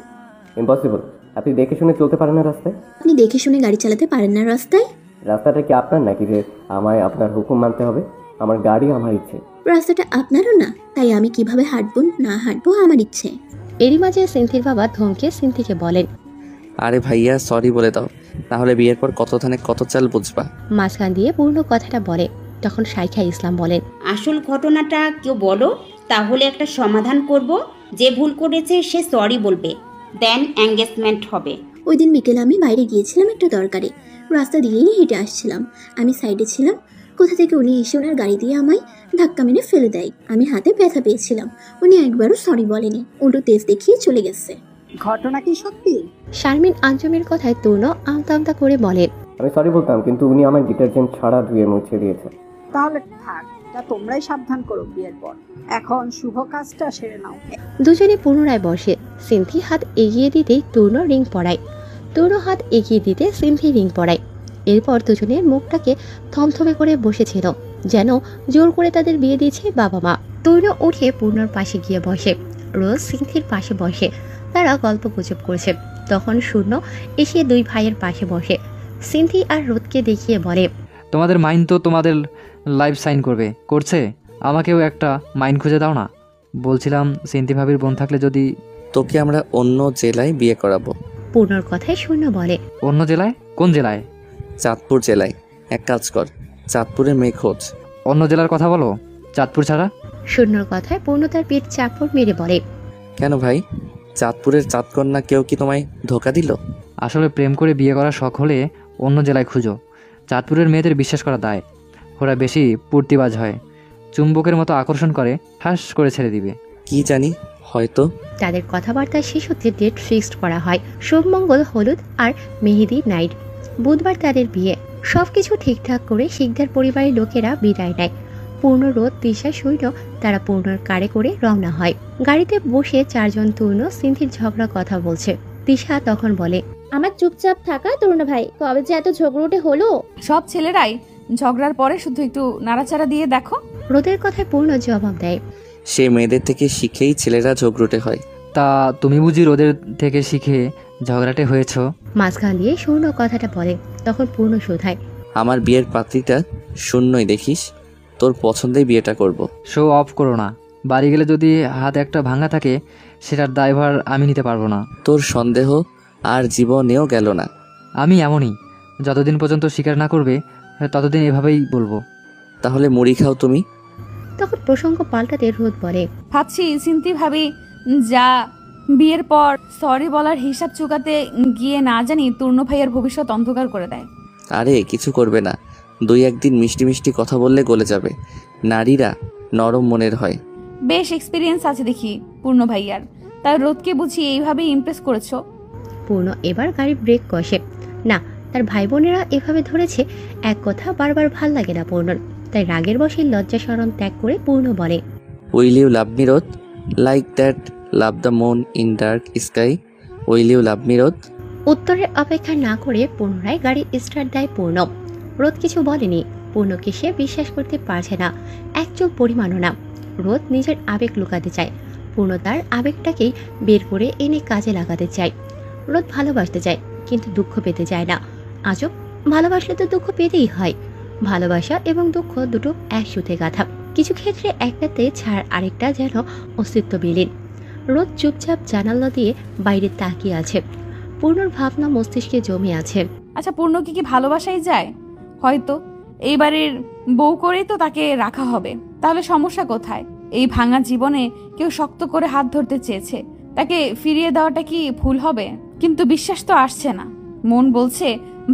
ইম্পসিবল। আপনি দেখে শুনে চলতে পারেন না রাস্তায়? আপনি দেখে শুনে গাড়ি চালাতে পারেন না রাস্তায়? রাস্তাটা কি আপনার নাকি যে আমায় আপনার হুকুম মানতে হবে? আমার গাড়ি আমার ইচ্ছে। রাস্তাটা আপনারও না, তাই আমি কিভাবে হাঁটবো না হাঁটবো আমার ইচ্ছে। এরই মাঝে সিন্থির বাবা ধমকে সিন্থিকে বলেন, আরে ভাইয়া সরি বলে দাও, তাহলে বিয়ের পর কত ধানে কত চাল বুঝবা। মাঝখান দিয়ে পূর্ণ কথাটা বলে। তখন শাইখা ইসলাম বলেন, আসল ঘটনাটা কেউ বলো, তাহলে একটা সমাধান করব। যে ভুল করেছে সে সরি বলবে, দেন এঙ্গেজমেন্ট হবে। ওই দিন বিকেলে আমি বাইরে গিয়েছিলাম একটা দরকারে। রাস্তা দিয়েই হেঁটে আসছিলাম। আমি সাইডে ছিলাম। কোথা থেকে উনি এসে ওনার গাড়ি দিয়ে আমায় ধাক্কা মেরে ফেলে দেয়। আমি হাতে ব্যথা পেয়েছিলাম। উনি একবারও সরি বলেনি, উল্টো তেজ দেখিয়ে চলে গেছে। ঘটনা কি সত্যি? শারমিন আঞ্জুমের কথায় তূর্ণ আমতা আমতা করে বলে, আমি সরি বলতাম, কিন্তু উনি আমার ডিটারজেন্ট ছাড়া ধুয়ে মুছে দিয়েছে। তাহলে থাক, তা তোমরাই সাবধান করো বিয়ের পর। এখন শুভ কাজটা সেরে নাও। দুজনে পুনরায় বসে। সিন্থি হাত এগিয়ে দিতেই তূর্ণ রিং পরায়। তূর্ণ হাত এগিয়ে দিতে সিন্থি রিং পরায়। এরপর দুজনের মুখটাকে থমথমে করে বসেছিল, যেন জোর করে তাদের বিয়ে দিয়েছে বাবা মা। তূর্ণ উঠে পূর্ণর পাশে গিয়ে বসে। রোজ সিন্থির পাশে বসে। তারা গল্প গুজব করছে। তখন শূন্য এসে দুই ভাইয়ের পাশে বসে। সিন্থি আর রোদকে দেখিয়ে বলে, তোমাদের মাইন্ড তো তোমাদের লাইফ সাইন করছে, আমাকেও একটা মাইন্ড খুঁজে দাও না। বলছিলাম সিন্থি ভাবির বোন থাকলে যদি। তোকে আমরা অন্য জেলায় বিয়ে করাবো। পূর্ণর কথায় শূন্য বলে, অন্য জেলায়? কোন জেলায়? চাঁদপুর জেলায়। এক কাজ কর, চাঁদপুরের মেয়ে খোঁজ। অন্য জেলার কথা বলো, চাঁদপুর ছাড়া। শূন্যর কথায় পূর্ণ তার পিঠ চাপড় মেরে বলে, কেন ভাই, চাঁদপুরের চাঁদকন্যা কেউ কি তোমায় ধোকা দিল? আসলে প্রেম করে বিয়ে করার শখ হলে অন্য জেলায় খুঁজো। চাঁদপুরের মেয়েদের বিশ্বাস করা দায়। ওরা বেশি পূর্তিবাজ হয়, চুম্বকের মতো আকর্ষণ করে, ঠাস করে ছেড়ে দিবে। কি জানি, হয়তো। তাদের কথাবার্তা শেষ হতে ডেট ফিক্সড করা হয়। সোম মঙ্গল হলুদ আর মেহেদি নাইট, বুধবার তাদের বিয়ে। সবকিছু ঠিকঠাক করে শিকদার পরিবারের লোকেরা বিদায় নেয়। পূর্ণ, রোদ, তিশা, সৈন্য তারা পূর্ণর কারে করে রওনা হয়। গাড়িতে বসে চারজন তরুণ সিন্থির ঝগড়া কথা বলছে। তিশা তখন বলে, আমার চুপচাপ থাকা তরুণ ভাই, কবে যে এত ঝগড়ুটে হলো। সব ছেলেরাই ঝগড়ার পরে শুধু একটু নাড়াচাড়া দিয়ে দেখো। রোদের কথায় পূর্ণ জবাব দেয়, সে মেয়েদের থেকে শিখেই ছেলেরা ঝগড়ুটে হয়। তা তুমি বুঝি রোদের থেকে শিখে ঝগড়াটে হয়েছ? মাঝখান দিয়ে শূন্য কথাটা বলে। তখন পূর্ণ শোধায়, আমার বিয়ের পাত্রীটা শূন্যই দেখিস, তোর পছন্দেই বিয়েটা করব। শো অফ করো না। বাড়ি গেলে যদি হাত একটা ভাঙা থাকে, সেটার দায়ভার আমি নিতে পারবো না। তোর সন্দেহ আর জীবনেও গেল না। আমি এমনই, যতদিন পর্যন্ত স্বীকার না করবে ততদিন এভাবেই বলবো। তাহলে মুড়ি খাও তুমি। তখন প্রসঙ্গ পাল্টাতে রোদ বলে, ভাবছি চিন্তি ভাবি যা বিয়ের পর সরি বলার হিসাব চুকাতে গিয়ে না জানি তূর্ণ ভাইয়ের ভবিষ্যৎ অন্ধকার করে দেয়। আরে কিছু করবে না, 2-1 দিন মিষ্টি মিষ্টি কথা বললে গলে যাবে। নারীরা নরম মনের হয়। বেশ এক্সপিরিয়েন্স আছে দেখি পূর্ণ ভাইয়ার, তার রোদকে বুঝি এইভাবেই ইমপ্রেস করেছো। পূর্ণ এবার গাড়ি ব্রেক কষে না। তার ভাই বোনেরা এভাবে ধরেছে, এক কথা বারবার ভাল লাগে না পূর্ণর। তাই রাগের বসে লজ্জা শরম ত্যাগ করে পূর্ণ বলে, will you love me rod, like that love the moon in dark sky? Will you love me rod? উত্তরের অপেক্ষা না করে পুনরায় গাড়ি স্টার্ট দেয় পূর্ণ। রোদ কিছু বলেনি। পূর্ণকে সে বিশ্বাস করতে পারছে না, এক চুল পরিমাণও না। রোদ নিজের আবেগ লুকাতে চায়, পূর্ণ তার আবেগটাকেই বের করে এনে কাজে লাগাতে চায়। রোদ ভালোবাসতে চায়, কিন্তু দুঃখ পেতে চায় না। আজব, ভালোবাসলে তো দুঃখ পেতেই হয়। ভালোবাসা এবং দুঃখ দুটো এক সুতে গাঁথা। কিছু ক্ষেত্রে একটাতে ছাড় আরেকটা যেন অস্তিত্ববিলীন। রোদ চুপচাপ জানালা দিয়ে বাইরে তাকিয়ে আছে। পূর্ণর ভাবনা মস্তিষ্কে জমে আছে। আচ্ছা, পূর্ণ কি ভালোবাসাই যায়? হয়তো এইবারের বউ করেই তো তাকে রাখা হবে। তাহলে সমস্যা কোথায়? এই ভাঙা জীবনে কেউ শক্ত করে হাত ধরতে চেয়েছে, তাকে ফিরিয়ে দেওয়াটা কি ভুল হবে? কিন্তু বিশ্বাস তো আসছে না। মন বলছে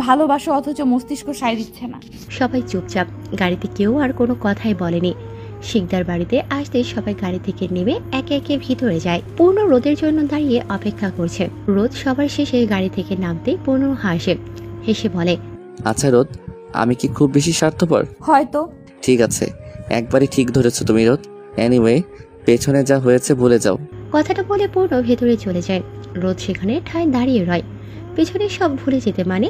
ভালোবাসো, অথচ মস্তিষ্ক সায় দিচ্ছে না। সবাই চুপচাপ। গাড়িতে কেউ আর কোনো কথাই বলেনি। শিকদার বাড়িতে আসতে সবাই গাড়ি থেকে নেমে একে একে ভিতরে যায়। পূর্ণ রোদের জন্য দাঁড়িয়ে অপেক্ষা করছে। রোদ সবার শেষে গাড়ি থেকে নামতেই পূর্ণ হাসে, হেসে বলে, আচ্ছা রোদ, আমি কি খুব বেশি স্বার্থপর? হয়তো। ঠিক আছে, একবারই ঠিক ধরেছো তুমি রোদ। এনিওয়ে, পেছনে যা হয়েছে ভুলে যাও। কথাটা বলে পূর্ণ ভেতরে চলে যায়। রোদ সেখানে ঠায় দাঁড়িয়ে রয়। পেছনে সব ভুলে যেতে মানে?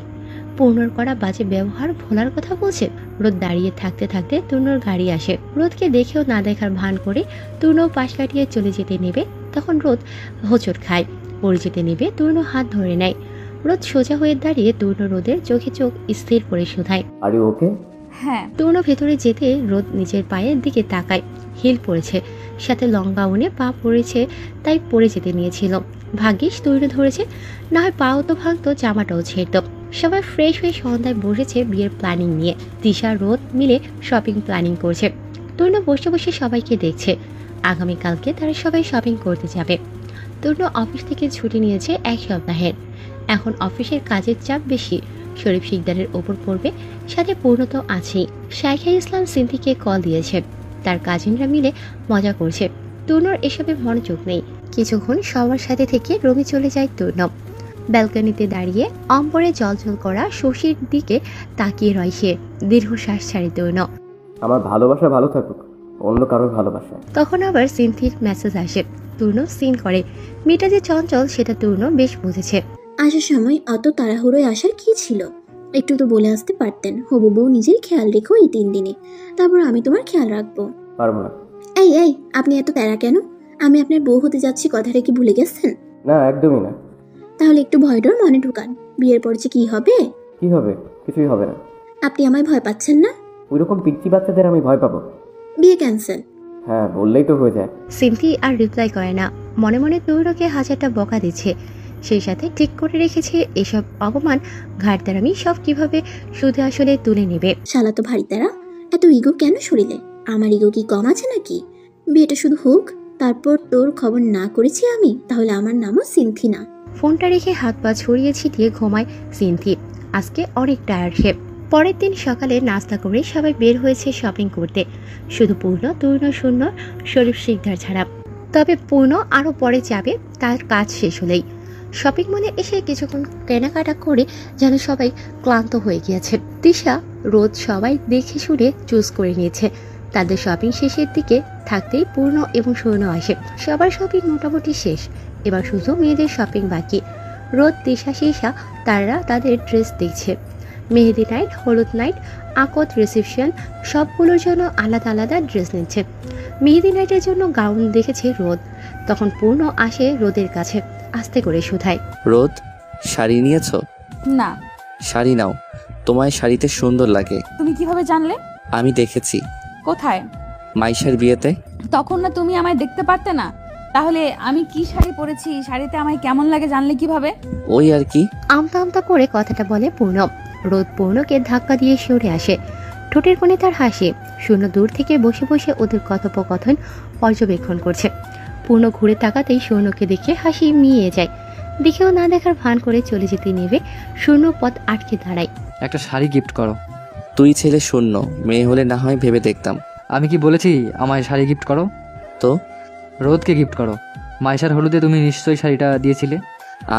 পূর্ণর করা বাজে ব্যবহার ভোলার কথা বলছে। রোদ দাঁড়িয়ে থাকতে থাকতে তূর্ণর গাড়ি আসে। রোদকে দেখেও না দেখার ভান করে তূর্ণ পাশ কাটিয়ে চলে যেতে নেবে। তখন রোদ হোঁচট খায়। পড়ে যেতে নেবে তূর্ণ হাত ধরে নেয়। রোদ সোজা হয়ে দাঁড়িয়ে তূর্ণ রোদের চোখে চোখ স্থির করে শোধায়, আর ইউ ওকে? হ্যাঁ। তূর্ণ ভেতরে যেতে রোদ নিজের পায়ের দিকে তাকায়। হিল পড়েছে, সাথে লং গাউনে পা পড়েছে, তাই পড়ে যেতে নিয়েছিল। ভাগ্যিস তৈরি ধরেছে, না হয় পাও তো ভাঙতো, জামাটাও ছেড়ত। সবাই ফ্রেশ হয়ে সন্ধ্যায় বসেছে বিয়ের প্ল্যানিং নিয়ে। তিশা রোদ মিলে শপিং প্ল্যানিং করছে। তূর্ণ বসে বসে সবাইকে দেখছে। আগামীকালকে তারা সবাই শপিং করতে যাবে। তূর্ণ অফিস থেকে ছুটি নিয়েছে 1 সপ্তাহের। এখন অফিসের কাজের চাপ বেশি। শরীফ শিকদারের ওপর পড়বে, সাথে পূর্ণ তো আছেই। শাইখা ইসলাম সিন্থিকে কল দিয়েছে। তার কাজিনরা মিলে মজা করছে। তূর্ণর এসবে মনোযোগ নেই। কিছুক্ষণ সবার সাথে থেকে রুমে চলে যায় তূর্ণ। ব্যালকনিতে দাঁড়িয়ে অম্বরে জলজল করা শশীর দিকে তাকিয়ে রয় সে। দীর্ঘশ্বাস ছাড়ে তূর্ণ। আমার ভালোবাসা ভালো থাকুক, অন্য কারোর ভালোবাসা। তখন আবার সিনথির মেসেজ আসে। তূর্ণ সিন করে। মেয়েটা যে চঞ্চল সেটা তূর্ণ বেশ বুঝেছে। আসার সময় অত তাড়াহুড়োয় আসার কি ছিল? একটু তো বলে আসতে পারতেন, হবু বউ নিজের খেয়াল রেখো এই 3 দিনে, তারপর আমি তোমার খেয়াল রাখবো। পারবো না। এই এই, আপনি এত প্যারা কেন? আমি আপনার বউ হতে যাচ্ছি, কথাটা কি ভুলে গেছেন? না, একদমই না। তাহলে একটু ভয়ডর মনে ঢুকান। বিয়ের পর যে কি হবে? কি হবে? কিছুই হবে না। আপনি আমায় ভয় পাচ্ছেন না? ওইরকম পিচ্চি বাচ্চাদের আমি ভয় পাবো? বিয়ে ক্যান্সেল। হ্যাঁ, বললেই তো হয়ে যায়। সিনথি আর রিপ্লাই করে না। মনে মনে তৈরকে হাজারটা বকা দিচ্ছে। সেই সাথে ঠিক করে রেখেছে এসব অপমান ঘাটদারামি সব কিভাবে সুদে আসলে তুলে নেবে। শালা তো ভারী তারা, এত ইগো কেন শরীরে? আমার ইগো কি কম আছে নাকি? বিয়েটা শুধু হোক, তারপর তোর খবর না করেছি আমি, তাহলে আমার নামও সিনথি না। ফোনটা রেখে হাত পা ছড়িয়ে ছিটিয়ে ঘুমায় সিনথি। আজকে অনেক টায়ার্ড সে। পরের দিন সকালে নাস্তা করে সবাই বের হয়েছে শপিং করতে, শুধু পূর্ণ, তরুণ, শূন্য, শরীফ, শিকদার ছাড়া। তবে পূর্ণ আরও পরে যাবে তার কাজ শেষ হলেই। শপিং মলে এসে কিছুক্ষণ কেনাকাটা করে যেন সবাই ক্লান্ত হয়ে গিয়েছে। তিশা, রোদ সবাই দেখে শুনে চুজ করে নিয়েছে। তাদের শপিং শেষের দিকে থাকতেই পূর্ণ এবং সৌন্য আসে। সবার শপিং মোটামুটি শেষ, এবার শুধু মেয়েদের শপিং বাকি। রোদ, তিশা, শীশা তারা তাদের ড্রেস দেখছে। মেহেদি নাইট, হলুদ নাইট, আকত, রিসেপশন সবগুলোর জন্য আলাদা আলাদা ড্রেস নিচ্ছে। মেহেদি নাইটের জন্য গাউন দেখেছে রোদ। তখন পূর্ণ আসে রোদের কাছে, আস্তে করে শুধায়, রোদ, শাড়ি নিয়েছো? না। শাড়ি নাও, তোমায় শাড়িতে সুন্দর লাগে। তুমি কিভাবে জানলে? আমি দেখেছি। কোথায়? মাইশার বিয়েতে। তখন না তুমি আমায় দেখতে পারতে না? তাহলে আমি কি শাড়ি পরেছি, শাড়িতে আমায় কেমন লাগে জানলে কিভাবে? ওই আর কি। আমতা আমতা করে কথাটা বলে পূর্ণ। রোদ পূর্ণকে ধাক্কা দিয়ে সরে আসে। ঠোঁটের কোণে তার হাসি। শূন্য দূর থেকে বসে বসে ওদের কথোপকথন পর্যবেক্ষণ করছে। পূর্ণ ঘুরে তাকাতেই শূন্যকে দেখে হাসি মিয়ে যায়। দেখেও না দেখার ভান করে চলে যেতে নেবে শূন্য পথ আটকে দাঁড়ায়। একটা শাড়ি গিফট করো। তুই ছেলে শূন্য, মেয়ে হলে না হয় ভেবে দেখতাম। আমি কি বলেছি আমায় শাড়ি গিফট করো? তো রোদকে গিফট করো। মাইশার হলুদে তুমি নিশ্চয়ই শাড়িটা দিয়েছিলে।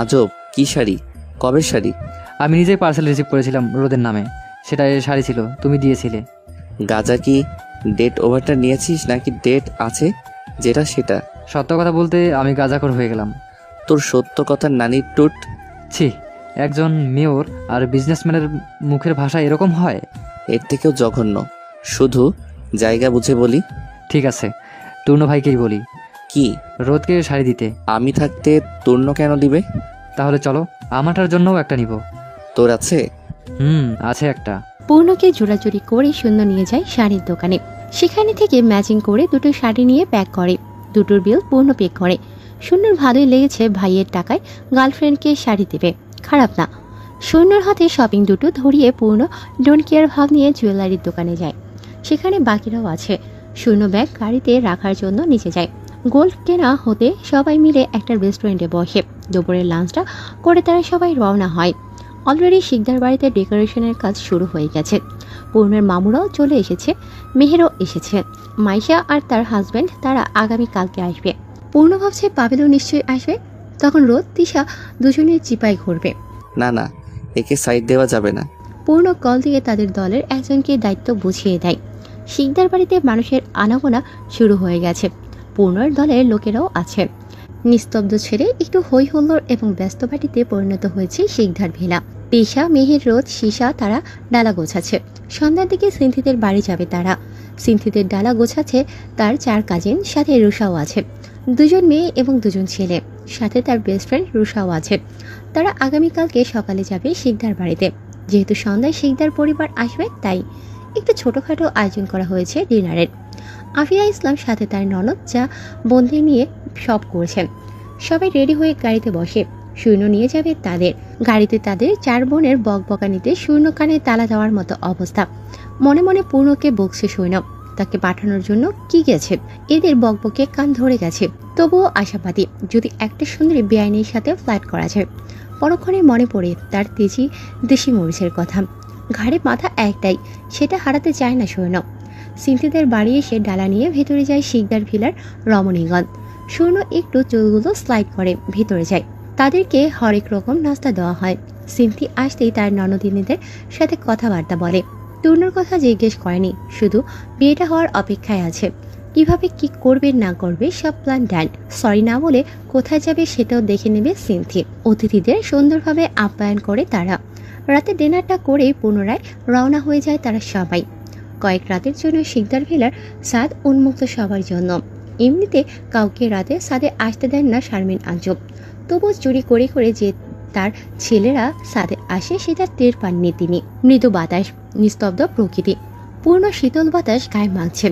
আজব, কি শাড়ি? কবে শাড়ি? আমি নিজেই পার্সেল রিসিভ করেছিলাম রোদের নামে, সেটা শাড়ি ছিল, তুমি দিয়েছিলে। গাজা কি ডেট ওভারটা নিয়েছিস নাকি ডেট আছে যেটা সেটা? সত্য কথা বলতে আমি গাজাখোর হয়ে গেলাম। তোর সত্য কথার নানির টুট। ছি, একজন মেয়র আর বিজনেসম্যানের মুখের ভাষা এরকম হয়? এর থেকেও জঘন্য। শুধু জায়গা বুঝে বলি। ঠিক আছে, তূর্ণ ভাইকেই বলি। কি? রোদকে শাড়ি দিতে। আমি থাকতে তূর্ণ কেন দিবে? তাহলে চলো, আমারটার জন্যও একটা নিব। তোর আছে? আছে একটা। পূর্ণকে জোড়াজুড়ি করে শূন্য নিয়ে যায় শাড়ির দোকানে। সেখানে থেকে ম্যাচিং করে দুটো শাড়ি নিয়ে প্যাক করে। দুটোর বিল পূর্ণ পে করে। শূন্যর ভালোই লেগেছে, ভাইয়ের টাকায় গার্লফ্রেন্ডকে শাড়ি দেবে, খারাপ না। শূন্যর হাতে শপিং দুটো ধরিয়ে পূর্ণ ডোন্ট কেয়ার ভাব নিয়ে জুয়েলারির দোকানে যায়। সেখানে বাকিরাও আছে। শূন্য ব্যাগ গাড়িতে রাখার জন্য নিচে যায়। গোল্ড কেনা হতে সবাই মিলে একটা রেস্টুরেন্টে বসে। দুপুরের লাঞ্চটা করে তারা সবাই রওনা হয়। অলরেডি শিকদার বাড়িতে ডেকোরেশনের কাজ শুরু হয়ে গেছে। পূর্ণের মামুরাও চলে এসেছে, মেহেরও এসেছে। মাইশা আর তার হাজব্যান্ড তারা আগামীকালকে আসবে। পূর্ণ ভাবছে পাবেলও নিশ্চয়ই আসবে। তখন রোদ, তিশা দুজনের চিপায় ঘুরবে। না না, একে সাইড দেওয়া যাবে না। পূর্ণ কল দিয়ে তাদের দলের একজনকে দায়িত্ব বুঝিয়ে দেয়। শিকদার বাড়িতে মানুষের আনাগোনা শুরু হয়ে গেছে। পূর্ণর দলের লোকেরাও আছে। নিস্তব্ধ ছেড়ে একটু হই হুল্লোড় এবং ব্যস্ত বাড়িতে পরিণত হয়েছে শিকদার ভেলা। পেশা, মেহের, রোদ, শীশা তারা ডালা গোছাচ্ছে। সন্ধ্যার দিকে সিনথিদের বাড়ি যাবে তারা। সিনথিদের ডালা গোছাচ্ছে তার 4 কাজিন, সাথে রুষাও আছে। 2 মেয়ে এবং 2 ছেলে, সাথে তার বেস্ট ফ্রেন্ড রুষাও আছে। তারা আগামীকালকে সকালে যাবে শিকদার বাড়িতে। যেহেতু সন্ধ্যায় শিকদার পরিবার আসবে, তাই একটু ছোটোখাটো আয়োজন করা হয়েছে ডিনারের। আফিয়া ইসলাম সাথে তার ননদ যা বন্ধু নিয়ে সব করছেন। সবাই রেডি হয়ে গাড়িতে বসে। শূন্য নিয়ে যাবে তাদের গাড়িতে। তাদের 4 বোনের বকবকানিতে শূন্য কানে তালা দেওয়ার মতো অবস্থা। মনে মনে পূর্ণকে বকছে শূন্য, তাকে পাঠানোর জন্য কি গেছে। এদের বকবকে কান ধরে গেছে। তবুও আশাবাদী, যদি একটা সুন্দরী বেআইনের সাথে ফ্লাইট করা যায়। পরক্ষণে মনে পড়ে তার তেজি দেশি মরিচের কথা। ঘাড়ে মাথা একটাই, সেটা হারাতে চায় না শূন্য। সিনথিদের বাড়ি এসে ডালা নিয়ে ভেতরে যায় শিকদার ভিলার রমণীগণ। শূন্য একটু চুলগুলো স্লাইড করে ভেতরে যায়। তাদেরকে হরেক রকম নাস্তা দেওয়া হয়। সিনথি আসতেই তার ননদিনীদের সাথে কথাবার্তা বলে। তূর্ণর কথা জিজ্ঞেস করেনি, শুধু বিয়েটা হওয়ার অপেক্ষায় আছে। কিভাবে কি করবে না করবে সব প্ল্যান ডান। সরি না বলে কোথায় যাবে সেটাও দেখে নেবে সিনথি। অতিথিদের সুন্দরভাবে আপ্যায়ন করে তারা। রাতে ডিনারটা করে পুনরায় রওনা হয়ে যায় তারা সবাই। কয়েক রাতের জন্য শিকদার ভিলার সাদ উন্মুক্ত সবার জন্য। এমনিতে কাউকে রাতে সাদে আসতে দেন না শারমিন আঞ্জুম। তবু চুরি করে করে যে তার ছেলেরা সাদে আসে সেটা টের পাননি তিনি। মৃদু বাতাস, নিস্তব্ধ প্রকৃতি, পূর্ণ শীতল বাতাস গায়ে মাখছে।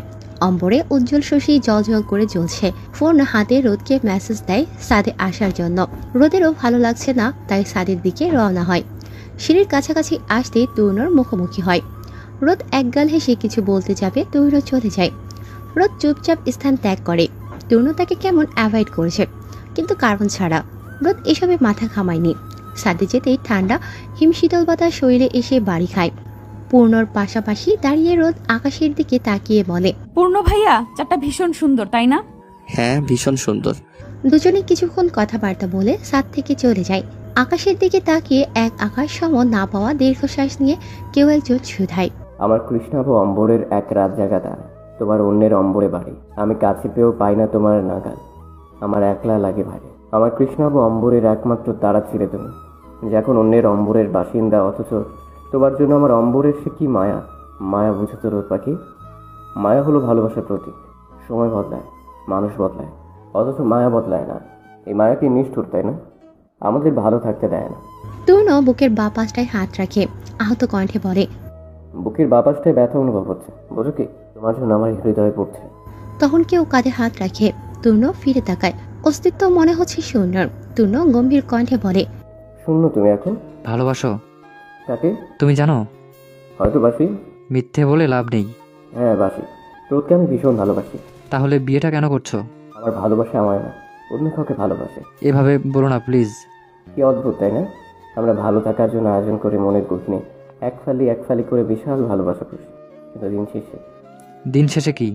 অম্বরে উজ্জ্বল শশী জল করে জ্বলছে। ফোন হাতে রোদকে মেসেজ দেয় সাদে আসার জন্য। রোদেরও ভালো লাগছে না, তাই সাদের দিকে রওনা হয়। সিঁড়ির কাছাকাছি আসতে তরুণর মুখোমুখি হয়। রোদ একগাল হেসে কিছু বলতে যাবে, তরুণও চলে যায়। রোদ চুপচাপ স্থান ত্যাগ করে। তরুণ তাকে কেমন অ্যাভয়েড করেছে, কিন্তু কারণ ছাড়া। রোদ এসবে মাথা ঘামায়নি। সাদে যেতেই ঠান্ডা হিমশীতল বাতাস শরীরে এসে বাড়ি খায়। পূর্ণর পাশাপাশি দাঁড়িয়ে রোদ আকাশের দিকে তাকিয়ে বলে, পূর্ণ ভাইয়া চারটা ভীষণ সুন্দর, তাই না? হ্যাঁ, ভীষণ সুন্দর। দুজনে কিছুক্ষণ কথাবার্তা বলে ছাদ থেকে চলে যায়। আকাশের দিকে তাকিয়ে এক আকাশ সম না পাওয়া দীর্ঘশ্বাস নিয়ে কেউ একজন শুধায়, আমার কৃষ্ণাভ অম্বরের এক রাত জায়গা দাঁড়ায়, তোমার অন্যের অম্বরে বাড়ি, আমি কাছে পেয়েও পাই না তোমার নাগাল, আমার একলা লাগে ভাই। আমার কৃষ্ণাভ অম্বরের একমাত্র তারা ছিলে তুমি, যখন অন্যের অম্বরের বাসিন্দা, অথচ তোমার জন্য আমার অম্বরের সে কি মায়া। মায়া বুঝে তো রোদ পাখি? মায়া হলো ভালোবাসার প্রতীক। সময় বদলায়, মানুষ বদলায়, অথচ মায়া বদলায় না। এই মায়া কি নিষ্ঠুর, তাই না? আমাদের ভালো থাকতে দেয় না। তরুণ বুকের বা পাশটায় হাত রাখে, আহত কণ্ঠে বলে, বুকের বাপাসটায় ব্যথা অনুভব হচ্ছে, বোঝো কি? তোমার জন্য আমার হৃদয়ে পড়ছে। তখন কেউ কাঁধে হাত রাখে। তরুণ ফিরে তাকায়, অস্তিত্ব মনে হচ্ছে শূন্যর। তরুণ গম্ভীর কণ্ঠে বলে, শূন্য তুমি এখন? ভালোবাসো তাকে? তুমি জানো? হয়তো বাসি। মিথ্যে বলে লাভ নেই। হ্যাঁ বাসি, রোদকে আমি ভীষণ ভালোবাসি। তাহলে বিয়েটা কেন করছো? আমার ভালোবাসা আমায় না, অন্য কাউকে ভালোবাসে। এভাবে বলো না প্লিজ। কি অদ্ভুত, তাই না? আমরা ভালো থাকার জন্য আয়োজন করে মনের গভীরে এক ফালি করে বিশাল ভালোবাসা করছি, কিন্তু দিন শেষে কি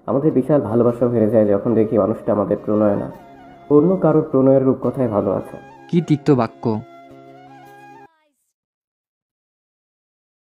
আমাদের বিশাল ভালোবাসা হেরে যায় যখন দেখি মানুষটা আমাদের প্রণয় না, অন্য কারোর প্রণয়ের রূপকথায় ভালো আছে। কি তিক্ত বাক্য!